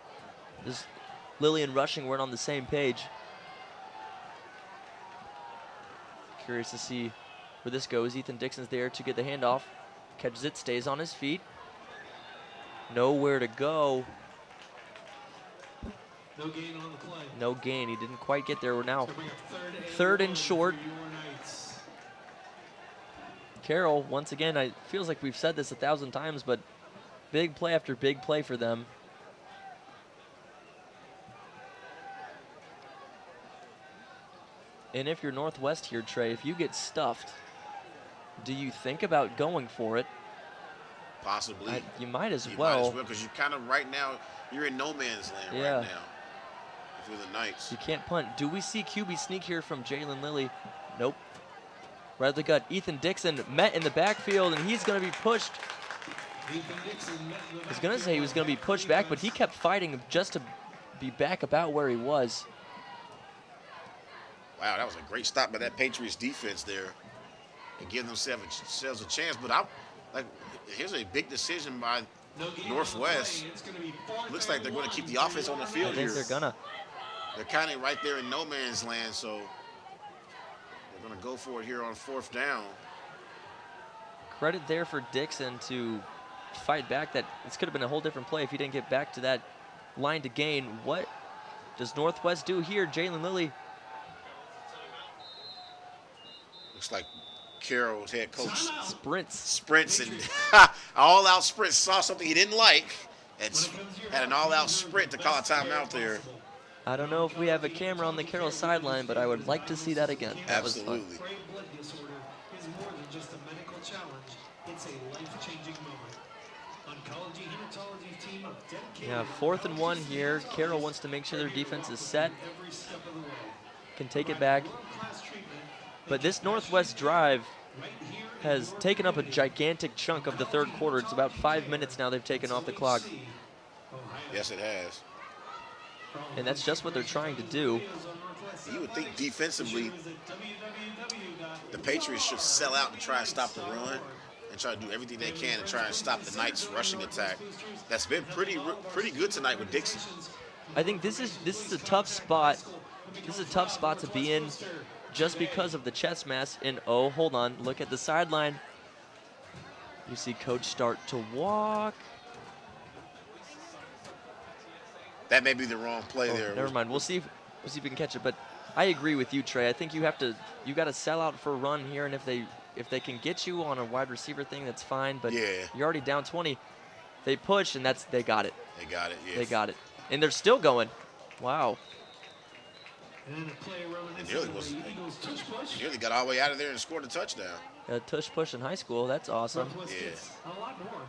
Lilly and Rushing weren't on the same page. Curious to see where this goes. Ethan Dixon's there to get the handoff. Catches it, stays on his feet. Nowhere to go. No gain on the play. No gain. He didn't quite get there. We're now 3rd and short. Carroll, once again, it feels like we've said this 1,000 times, but big play after big play for them. And if you're Northwest here, Trey, if you get stuffed, do you think about going for it? Possibly. You might as You well. might as well, because you kind of right now, you're in no man's land right now. If you're the Knights. You can't punt. Do we see QB sneak here from Jalen Lilly? Nope. Right at the gut. Ethan Dixon met in the backfield, and he's going to be pushed. I was going to say he was going to be pushed back, but he kept fighting just to be back about where he was. Wow, that was a great stop by that Patriots defense there, and give themselves a chance. But here's a big decision by Northwest. Looks like they're going to keep the offense on the field I think here. they're gonna. They're kind of right there in no man's land, so they're going to go for it here on 4th down. Credit there for Dixon to fight back. This could have been a whole different play if he didn't get back to that line to gain. What does Northwest do here? Jalen Lilly. Looks like Carroll's head coach Sprints and all-out sprints. Saw something he didn't like and had an all-out sprint to call a timeout there. I don't know if we have a camera on the Carroll sideline, but I would like to see that again. That was fun. Absolutely. Gray blood disorder is more than just a medical challenge. It's a life-changing moment. Oncology hematology team of dedicated. Yeah, 4th and 1 here. Carroll wants to make sure their defense is set, Every step of the way. can take it back. World-class treatment But this Northwest drive has taken up a gigantic chunk of the third quarter. It's about 5 minutes now they've taken off the clock. Yes, it has. And that's just what they're trying to do. You would think defensively the Patriots should sell out and try and stop the run and try to do everything they can to try and stop the Knights' rushing attack. That's been pretty good tonight with Dixon. I think this is a tough spot. This is a tough spot to be in just because of the chest mass. And oh, hold on, look at the sideline. You see Coach start to walk. That may be the wrong play there. Never mind. We'll see if we can catch it. But I agree with you, Trey. I think you got to sell out for a run here, and if they can get you on a wide receiver thing, that's fine. But Yeah. you're already down 20. They push, and they got it. They got it, yeah. They got it, and they're still going. Wow. And a play It nearly got all the way out of there and scored a touchdown. A tush push in high school. That's awesome. Yeah. A lot more.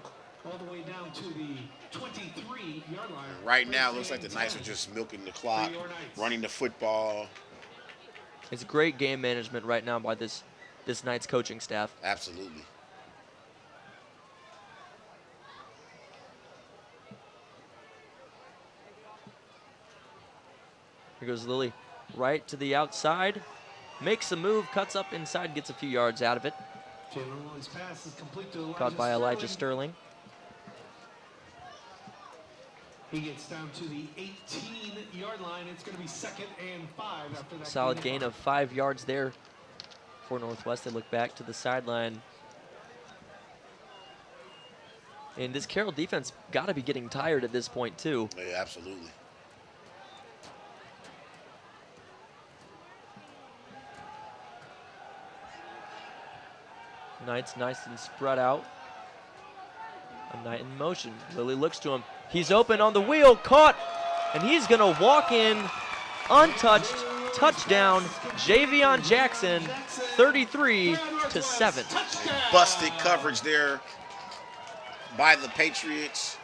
All the way down to the 23-yard line. Right now, it looks like the Knights are just milking the clock, running the football. It's great game management right now by this Knights coaching staff. Absolutely. Here goes Lilly, right to the outside, makes a move, cuts up inside, gets a few yards out of it. Jalen Lilly's pass is complete to Elijah Caught by Elijah Sterling. Sterling. He gets down to the 18-yard line. It's going to be 2nd and 5 after that. Solid gain of 5 yards there for Northwest. They look back to the sideline. And this Carroll defense got to be getting tired at this point too. Yeah, absolutely. Knights nice and spread out. A Knight in motion. Lilly looks to him. He's open on the wheel, caught, and he's gonna walk in untouched. Touchdown, Javion Jackson, 33-7. Busted coverage there by the Patriots.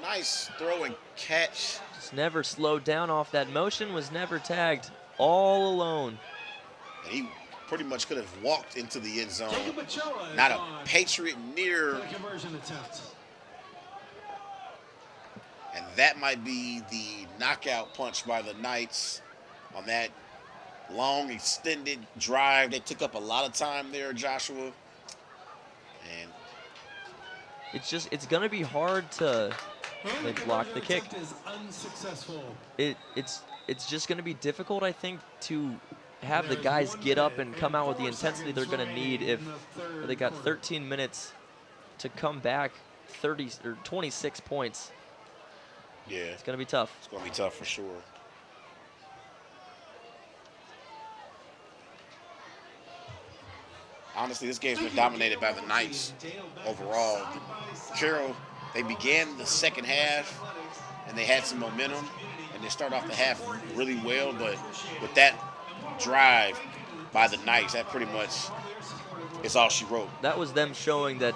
Nice throw and catch. Just never slowed down off that motion, was never tagged, all alone. And he pretty much could have walked into the end zone. Jacob Ochoa is Not a on Patriot near. for the conversion attempt. And that might be the knockout punch by the Knights on that long, extended drive. They took up a lot of time there, Joshua. And It's gonna be hard to. And They the blocked the conversion kick. attempt is unsuccessful. It's just gonna be difficult, I think, to have the guys get up and come out with the intensity they're gonna need if they got 13 minutes to come back 30 or 26 points. yeah, It's gonna be tough. it's going to be tough for sure. Honestly, this game's been dominated by the Knights overall. Carroll, they began the second half and they had some momentum and they started off the half really well, but with that drive by the Knights, that pretty much is all she wrote. That was them showing that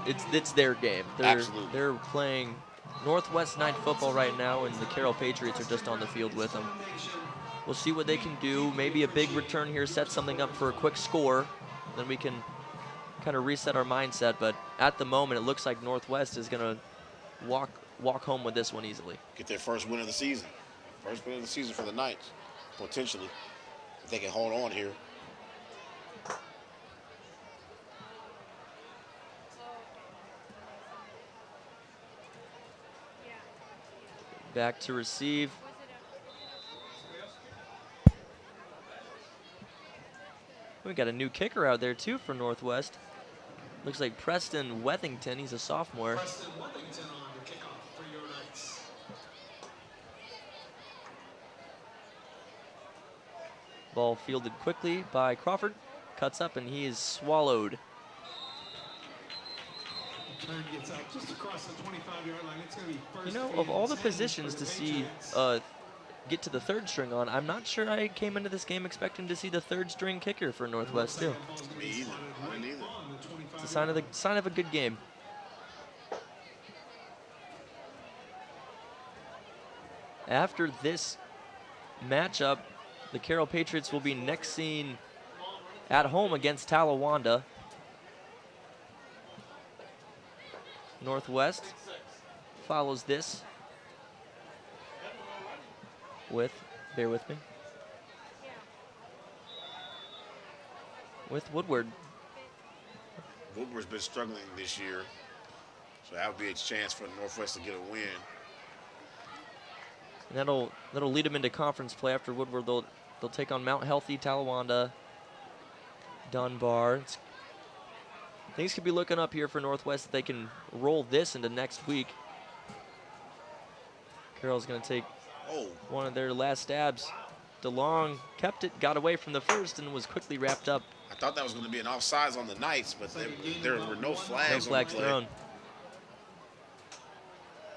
it's their game. Absolutely. They're playing Northwest Night football right now, and the Carroll Patriots are just on the field with them. We'll see what they can do. Maybe a big return here, set something up for a quick score. Then we can kind of reset our mindset. But at the moment, it looks like Northwest is going to walk home with this one easily. Get their first win of the season. First win of the season for the Knights, potentially, if they can hold on here. Back to receive. We got a new kicker out there too for Northwest. Looks like Preston Wethington. He's a sophomore. Preston Wethington on the kickoff for your Knights. Ball fielded quickly by Crawford. Cuts up and he is swallowed. Turn gets out just across the 25-yard line. It's going to be first. You know, of all the positions to see get to the third string on, I'm not sure I came into this game expecting to see the third string kicker for Northwest too. Me either. Me neither. It's a sign of a good game. After this matchup, the Carroll Patriots will be next seen at home against Talawanda. Northwest follows this with, bear with me, with Woodward. Woodward's been struggling this year, so that would be a chance for Northwest to get a win. And that'll lead them into conference play. After Woodward, they'll take on Mount Healthy, Talawanda, Dunbar. Things could be looking up here for Northwest if they can roll this into next week. Carroll's going to take one of their last stabs. DeLong kept it, got away from the first, and was quickly wrapped up. I thought that was going to be an offsides on the Knights, but there were no flags. No flags thrown.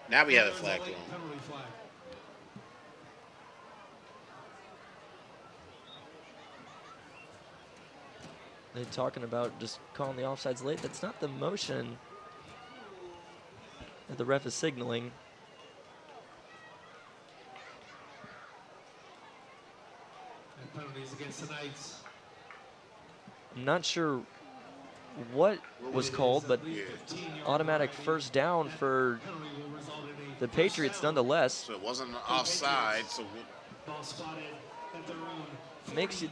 Now we have a flag thrown. They're talking about just calling the offsides late. That's not the motion that the ref is signaling. And penalties against the Knights. I'm not sure what was called, but automatic first down for the Patriots nonetheless. So it wasn't an offside. So makes it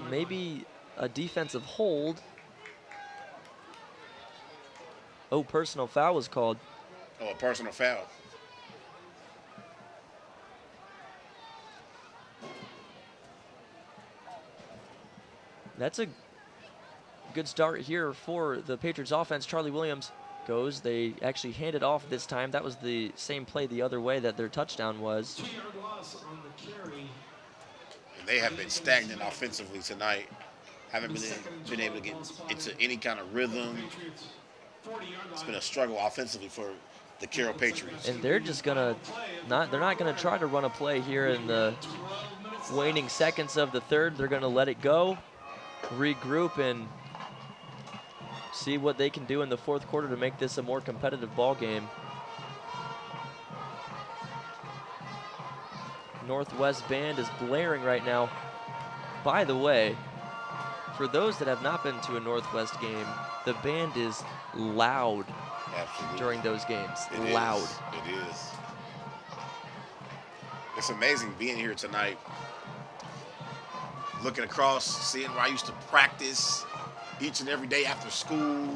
maybe a defensive hold. Oh, personal foul was called. Oh, a personal foul. That's a good start here for the Patriots offense. Charlie Williams goes. They actually hand it off this time. That was the same play the other way that their touchdown was. 2-yard loss on the carry. And they have been stagnant offensively tonight. Haven't been able to get into any kind of rhythm. It's been a struggle offensively for the Carroll Patriots. And they're just gonna they're not gonna try to run a play here in the waning seconds of the third. They're gonna let it go, regroup, and see what they can do in the fourth quarter to make this a more competitive ball game. Northwest band is blaring right now. By the way, for those that have not been to a Northwest game, the band is loud. Absolutely. During those games. It loud. It is. It's amazing being here tonight. Looking across, seeing where I used to practice each and every day after school,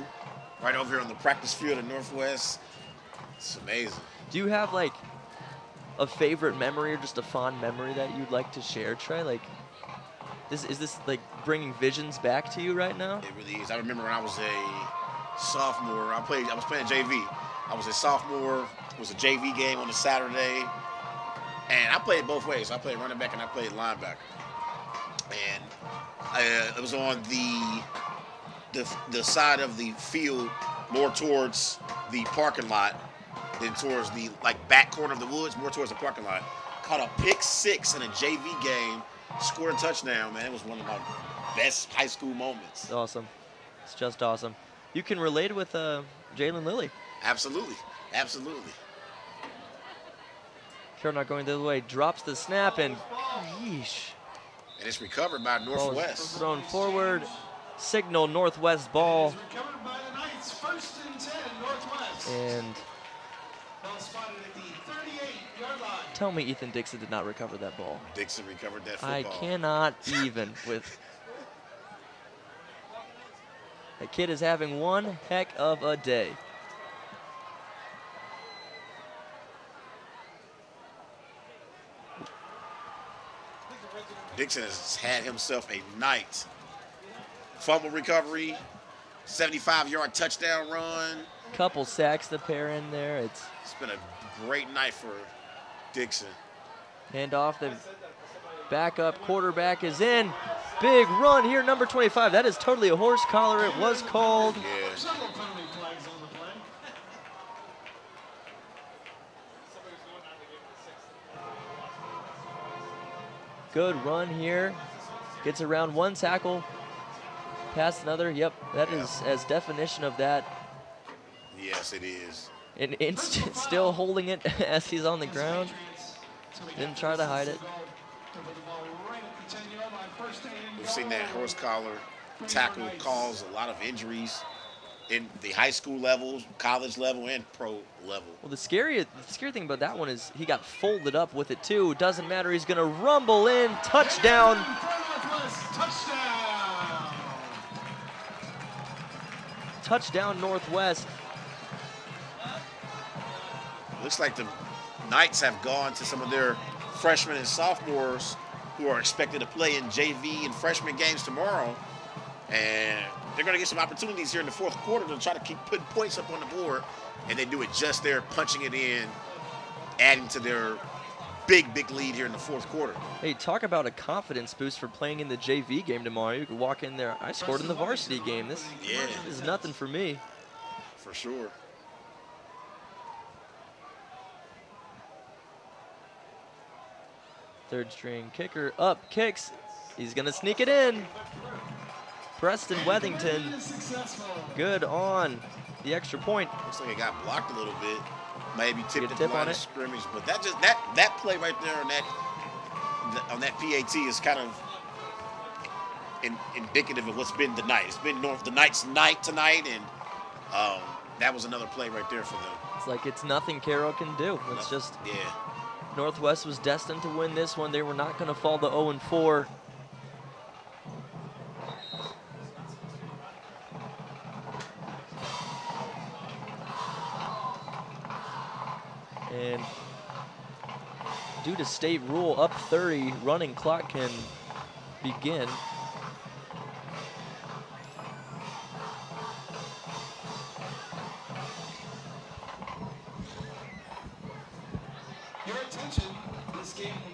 right over here on the practice field at Northwest. It's amazing. Do you have like a favorite memory or just a fond memory that you'd like to share, Trey? Like, is this like bringing visions back to you right now? It really is. I remember when I was a sophomore. I was playing JV. I was a sophomore. It was a JV game on a Saturday, and I played both ways. I played running back and I played linebacker. And it was on the side of the field, more towards the parking lot than towards the back corner of the woods, more towards the parking lot. Caught a pick six in a JV game, scored a touchdown. Man, it was one of my best high school moments. It's awesome. It's just awesome. You can relate with Jalen Lilly. Absolutely. Absolutely. Carroll not going the other way. Drops the snap and yeesh. And it's recovered by Northwest. Thrown forward. Signal Northwest ball. Recovered by the Knights. 1st and 10, Northwest. And Ball spotted at the 38-yard line. tell me Ethan Dixon did not recover that ball. Dixon recovered that football. I cannot even with. The kid is having one heck of a day. Dixon has had himself a night. Fumble recovery, 75-yard touchdown run. Couple sacks to pair in there. It's been a great night for Dixon. hand off. The backup quarterback is in. Big run here, number 25. That is totally a horse collar. It was called. Yeah. Several penalty flags on the play. Good run here. Gets around one tackle, past another. Yep, that is as definition of that. Yes, it is. An instant, still holding it as he's on the ground. Didn't try to hide it. We've seen that horse collar tackle cause a lot of injuries in the high school level, college level, and pro level. Well, the scary thing about that one is he got folded up with it too. Doesn't matter. He's going to rumble in. Touchdown. Touchdown Northwest. Looks like the Knights have gone to some of their freshmen and sophomores who are expected to play in JV and freshman games tomorrow. And they're going to get some opportunities here in the fourth quarter to try to keep putting points up on the board. And they do it just there, punching it in, adding to their big lead here in the fourth quarter. Hey, talk about a confidence boost for playing in the JV game tomorrow. You could walk in there. I scored in the varsity game. This is nothing for me. For sure. Third string kicker up, kicks. He's going to sneak it in. Preston Wethington, good on the extra point. Looks like it got blocked a little bit. Maybe tipped at tip the line on of it. scrimmage, but that play right there on that PAT is kind of indicative of what's been the night. It's been the Knights' night tonight, and that was another play right there for them. It's like it's nothing Carroll can do. It's just Northwest was destined to win this one. They were not going to fall to 0-4. And due to state rule, up 30, running clock can begin.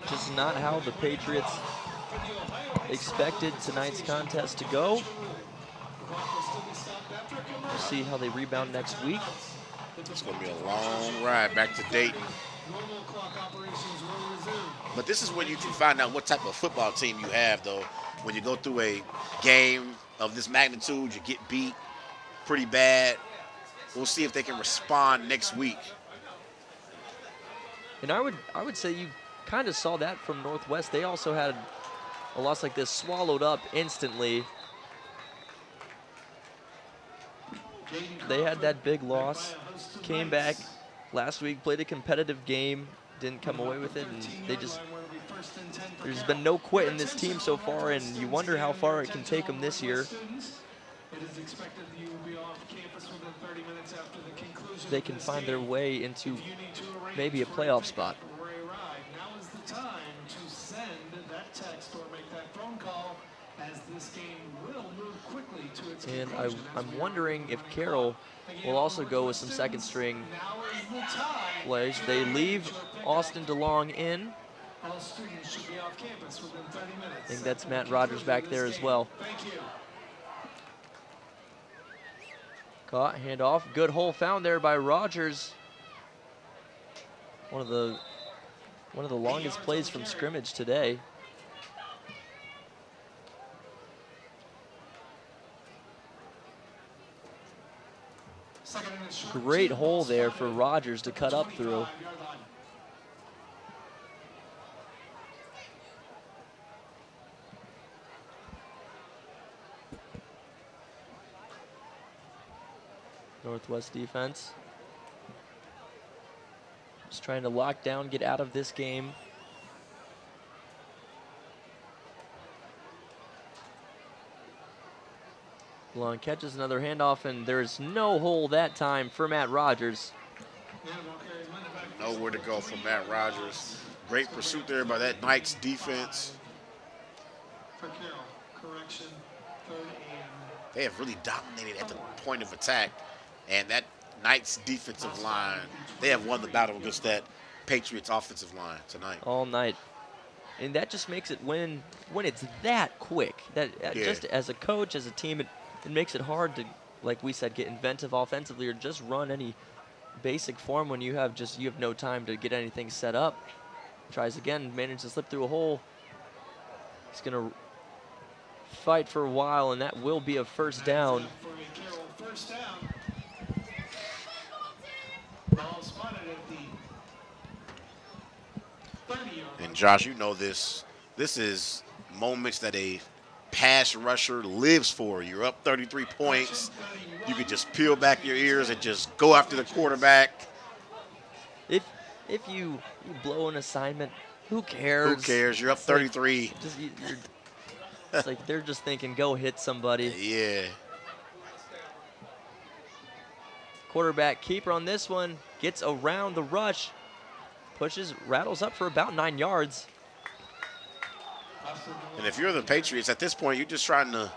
Just not how the Patriots expected tonight's contest to go. We'll see how they rebound next week. It's going to be a long ride back to Dayton. But this is when you can find out what type of football team you have, though. When you go through a game of this magnitude, you get beat pretty bad. We'll see if they can respond next week. And I would say you kind of saw that from Northwest. They also had a loss like this swallowed up instantly. They had that big loss, came back last week, played a competitive game, didn't come away with it, and there's been no quit in this team so far, and you wonder how far it can take them this year. They can find their way into maybe a playoff spot. Now is the time to send that text or make that phone call, as this game will move quickly to its And conclusion. I'm wondering if Carroll will also go with some second string players. They leave Austin DeLong in. All students should be off campus within 30 minutes. I think that's Matt Rogers back there as well. Thank you. Caught, handoff, good hole found there by Rogers. One of the longest plays from scrimmage today. Great hole there for Rogers to cut up through. Northwest defense just trying to lock down, get out of this game. Long catches another handoff, and there's no hole that time for Matt Rogers. Nowhere to go for Matt Rogers. Great pursuit there by that Knights defense. For Carroll, correction, 3rd and They have really dominated at the point of attack, and that Knights defensive line, they have won the battle against that Patriots offensive line tonight. All night. And that just makes it when it's that quick, that just as a coach, as a team, it makes it hard to, like we said, get inventive offensively or just run any basic form when you have no time to get anything set up. Tries again, manages to slip through a hole. He's going to fight for a while, and that will be a first down. For a Carroll first down. Ball spotted at the 30-yard line. And Josh, you know this. This is moments that a pass rusher lives for. You're up 33 points. You could just peel back your ears and just go after the quarterback. If you blow an assignment, who cares? Who cares? You're up 33. It's like they're just thinking, go hit somebody. Yeah. Quarterback keeper on this one gets around the rush, rattles up for about 9 yards. And if you're the Patriots, at this point, you're just trying to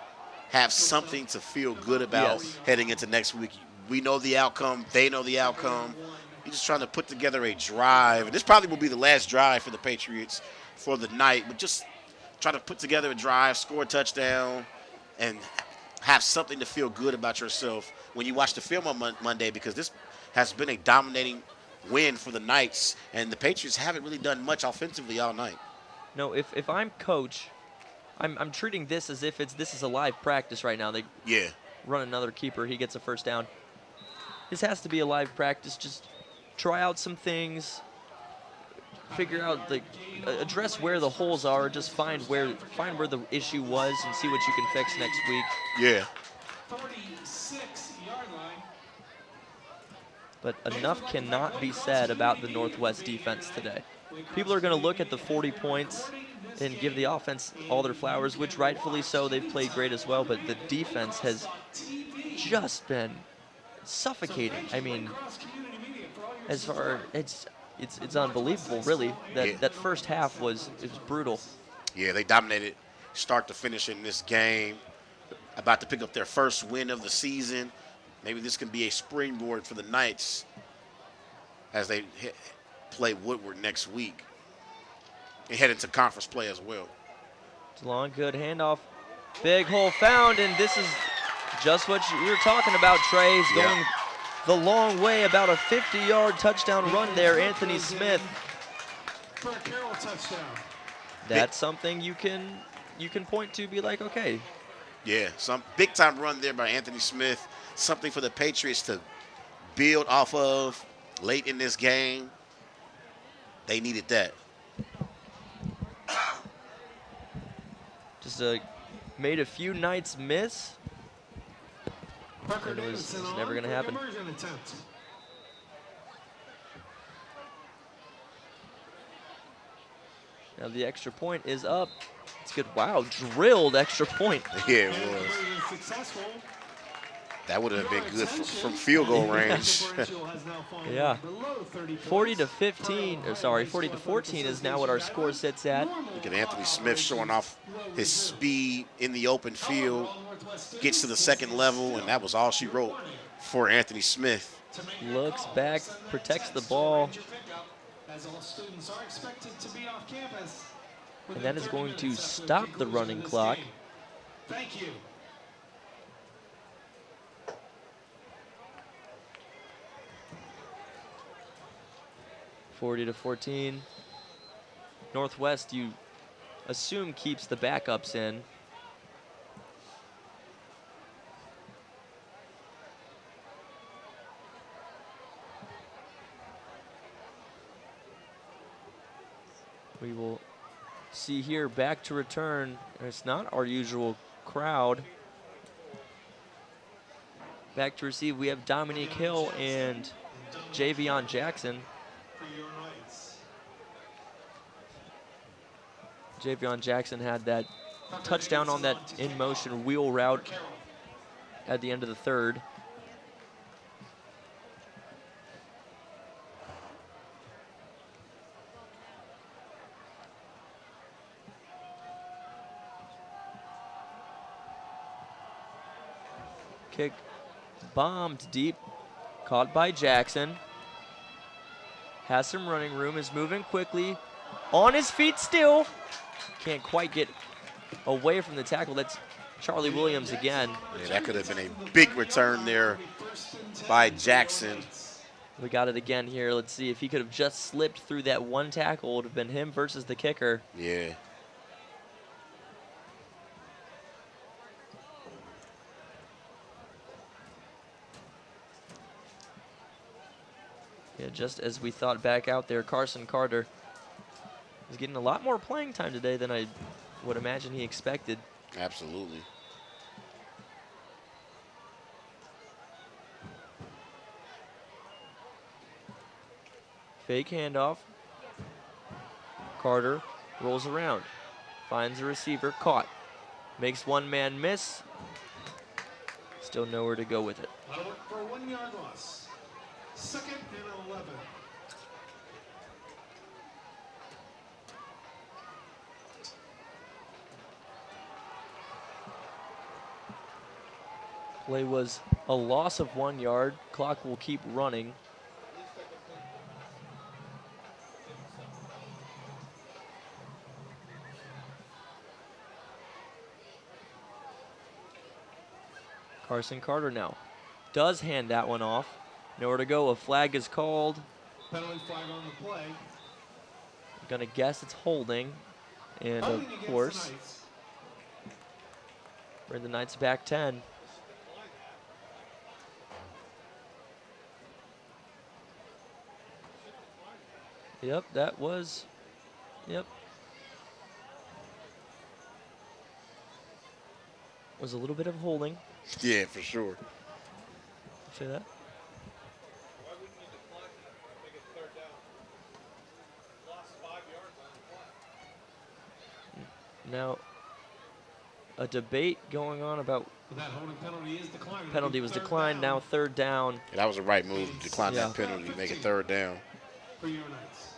have something to feel good about heading into next week. We know the outcome. They know the outcome. You're just trying to put together a drive. And this probably will be the last drive for the Patriots for the night. But just try to put together a drive, score a touchdown, and have something to feel good about yourself when you watch the film on Monday, because this has been a dominating win for the Knights, and the Patriots haven't really done much offensively all night. No, if I'm coach, I'm treating this as if this is a live practice right now. They run another keeper, he gets a first down. This has to be a live practice. Just try out some things, figure out address where the holes are, just find where the issue was and see what you can fix next week. Yeah. 46-yard line. But enough cannot be said about the Northwest defense today. People are going to look at the 40 points and give the offense all their flowers, which rightfully so. They've played great as well, but the defense has just been suffocating. I mean, it's unbelievable, really. That first half was brutal. Yeah, they dominated start to finish in this game. About to pick up their first win of the season. Maybe this can be a springboard for the Knights as they play Woodward next week and head into conference play as well. Long, good handoff. Big hole found, and this is just what you were talking about, Trey. He's going the long way, about a 50-yard touchdown run there, Anthony Smith. For a Carroll touchdown. That's something you can point to, be like, okay. Yeah, some big-time run there by Anthony Smith. Something for the Patriots to build off of late in this game. They needed that. Just made a few Knights miss. And it was never going to happen. Now the extra point is up. It's good. Wow, drilled extra point. Yeah, it was. That would have been good from field goal range. Yeah. 40 to 14 is now what our score sits at. Look at Anthony Smith showing off his speed in the open field. Gets to the second level, and that was all she wrote for Anthony Smith. Looks back, protects the ball. And that is going to stop the running clock. Thank you. (40 to 14). Northwest, you assume, keeps the backups in. We will see here, back to return. It's not our usual crowd. Back to receive, we have Dominique Hill and Javion Jackson. Javion Jackson had that touchdown on that in-motion wheel route at the end of the third. Kick bombed deep, caught by Jackson. Has some running room, is moving quickly. On his feet still. Can't quite get away from the tackle. That's Charlie Williams again. Yeah, that could have been a big return there by Jackson. We got it again here. Let's see if he could have just slipped through that one tackle. It would have been him versus the kicker. Yeah. Yeah, just as we thought back out there, Carson Carter is getting a lot more playing time today than I would imagine he expected. Absolutely. Fake handoff. Carter rolls around, finds a receiver, caught. Makes one man miss. Still nowhere to go with it. For a 1-yard loss. 2nd and 11. Play was a loss of 1 yard. Clock will keep running. Carson Carter now does hand that one off. Nowhere to go. A flag is called. Penalty flag on the play. I'm gonna guess it's holding. And Holding of against course, the Knights. bring the Knights back 10. Yep, that was, yep. Was a little bit of holding. Yeah, for sure. Say that? Now, a debate going on about But that holding penalty is declined. penalty was declined. Now 3rd down. Yeah, that was the right move to decline Yeah. that penalty, make it 3rd down. For your Knights.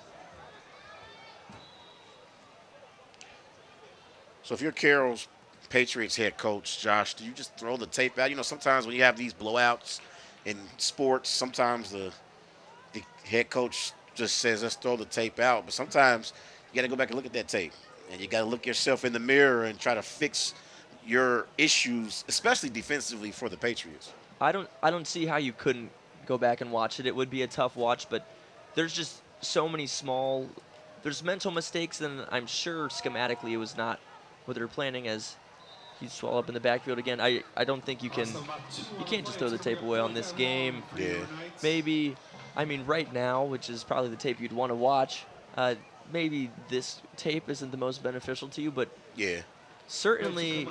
So if you're Carroll's Patriots head coach, Josh, do you just throw the tape out? You know, sometimes when you have these blowouts in sports, sometimes the head coach just says, let's throw the tape out. But sometimes you got to go back and look at that tape. And you got to look yourself in the mirror and try to fix your issues, especially defensively for the Patriots. I don't see how you couldn't go back and watch it. It would be a tough watch, but there's just so many there's mental mistakes, and I'm sure schematically it was not what they were planning as he's swallowed up in the backfield again. I don't think you can't just throw the tape away on this game. Yeah. Maybe, I mean, right now, which is probably the tape you'd want to watch, maybe this tape isn't the most beneficial to you, but Yeah. certainly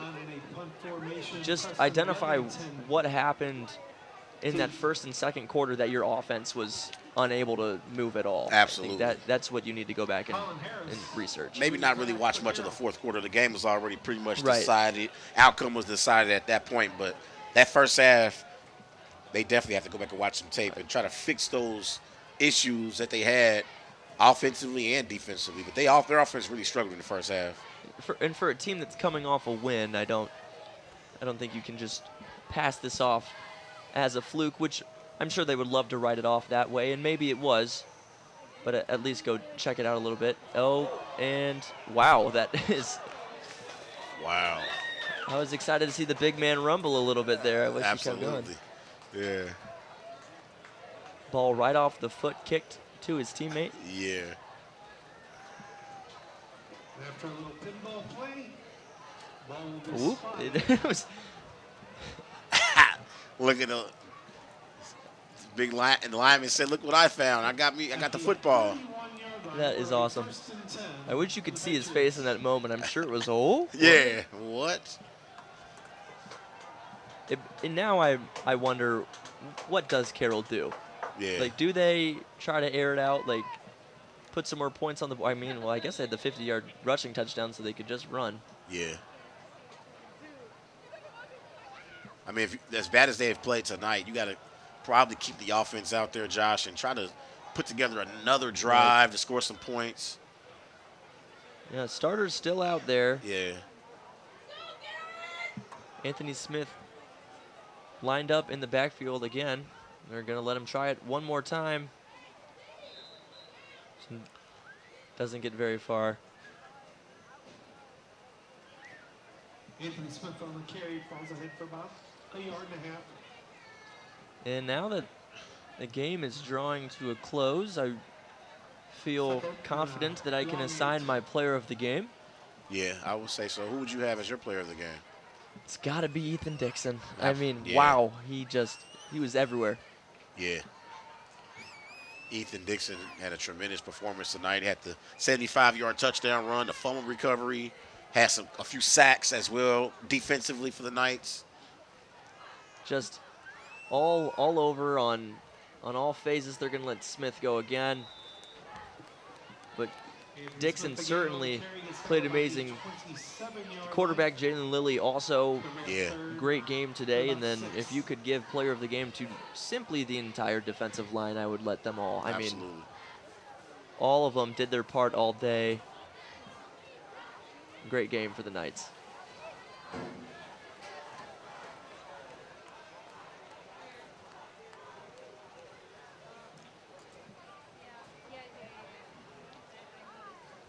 just identify what happened in that 1st and 2nd quarter that your offense was unable to move at all. Absolutely. I think that's what you need to go back and research. Maybe not really watch much of the 4th quarter. The game was already pretty much Right. decided. Outcome was decided at that point. But that first half, they definitely have to go back and watch some tape and try to fix those issues that they had offensively and defensively. But their offense really struggled in the first half. For a team that's coming off a win, I don't think you can just pass this off as a fluke, which I'm sure they would love to write it off that way, and maybe it was, but at least go check it out a little bit. Oh, and wow, that is. Wow. I was excited to see the big man rumble a little bit there. I wish Absolutely. he kept going. Yeah. Ball right off the foot, kicked to his teammate. Yeah. After a little pinball play, ball will be Oop, spotted. it was. Look at the big line, and the lineman said, "Look what I found! I got the football." That is awesome. I wish you could see his face in that moment. I'm sure it was, oh. Yeah. What? And now I wonder, what does Carroll do? Yeah. Like, do they try to air it out, like put some more points on the board? I mean, well, I guess they had the 50-yard rushing touchdown, so they could just run. Yeah. I mean, as bad as they have played tonight, you got to probably keep the offense out there, Josh, and try to put together another drive to score some points. Yeah, starter's still out there. Yeah. Anthony Smith lined up in the backfield again. They're going to let him try it one more time. Doesn't get very far. Anthony Smith on the carry falls ahead for about a yard and a half. And now that the game is drawing to a close, I feel confident that I can assign my player of the game. Yeah, I would say so. Who would you have as your player of the game? It's got to be Ethan Dixon. I mean, Yeah. wow, he was everywhere. Yeah. Ethan Dixon had a tremendous performance tonight. He had the 75-yard touchdown run, the fumble recovery, had a few sacks as well defensively for the Knights. Just all over on all phases. They're going to let Smith go again. But Dixon certainly played amazing. Quarterback Jalen Lilly also great game today. And then if you could give player of the game to simply the entire defensive line, I would let them all. I mean, all of them did their part all day. Great game for the Knights.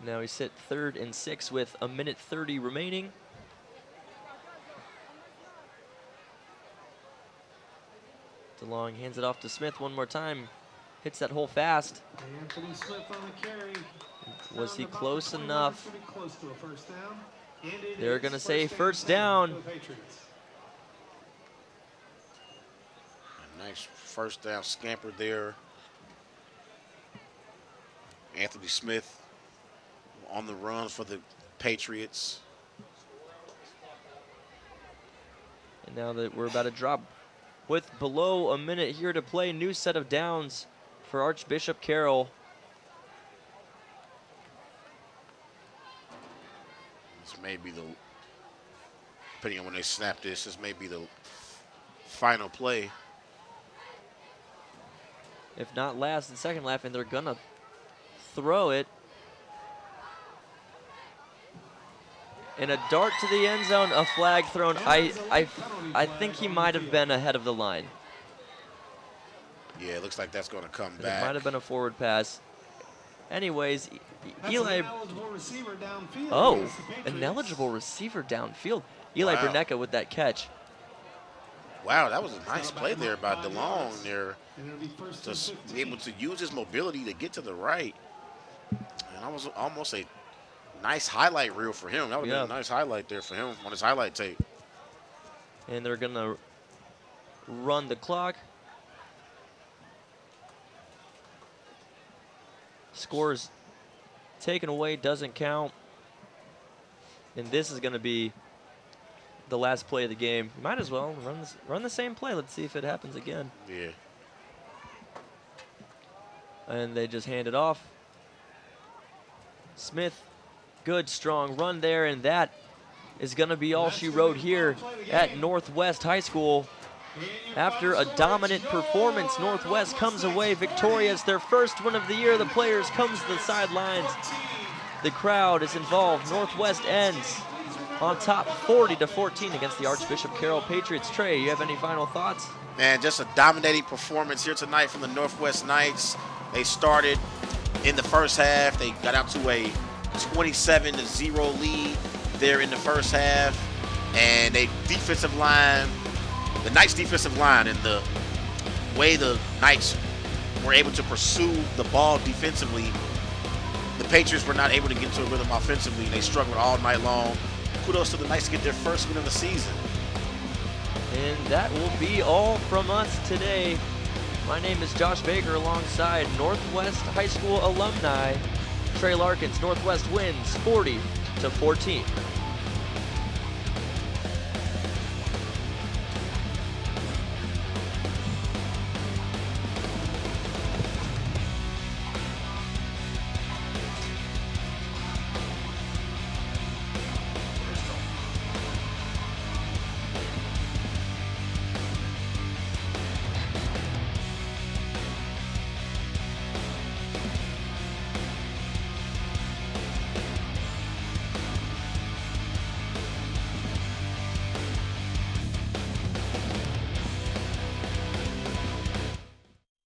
Now we sit 3rd and 6 with 1:30 remaining. DeLong hands it off to Smith one more time. Hits that hole fast. Anthony Smith on the carry. Was he close enough? Close to a first down. They're going to say first down. A nice first down scamper there. Anthony Smith on the run for the Patriots. And now that we're about to drop with below a minute here to play, new set of downs for Archbishop Carroll. This may be the, depending on when they snap this may be the final play. If not last and second lap, and they're going to throw it. And a dart to the end zone, a flag thrown. I think he might have been ahead of the line. Yeah, it looks like that's going to come And back. it might have been a forward pass. Anyways, Eli. Oh, an eligible receiver downfield. Eli Bernecka with that catch. Wow, that was a nice play there by DeLong there. To be able to use his mobility to get to the right. And that was almost a nice highlight reel for him. That would have been a nice highlight there for him on his highlight tape. And they're going to run the clock. Scores taken away, doesn't count. And this is going to be the last play of the game. Might as well run the same play. Let's see if it happens again. Yeah. And they just hand it off. Smith, good strong run there, and that is going to be all she wrote here at Northwest High School. After a dominant performance, Northwest comes away victorious. Their first win of the year. The players comes to the sidelines. The crowd is involved. Northwest ends on top 40-14 against the Archbishop Carroll Patriots. Trey, you have any final thoughts? Man, just a dominating performance here tonight from the Northwest Knights. They started in the first half. They got out to a 27-0 lead there in the first half. And the Knights defensive line and the way the Knights were able to pursue the ball defensively, the Patriots were not able to get to a rhythm offensively. They struggled all night long. Kudos to the Knights to get their first win of the season. And that will be all from us today. My name is Josh Baker alongside Northwest High School alumni Trey Larkins. Northwest wins 40-14.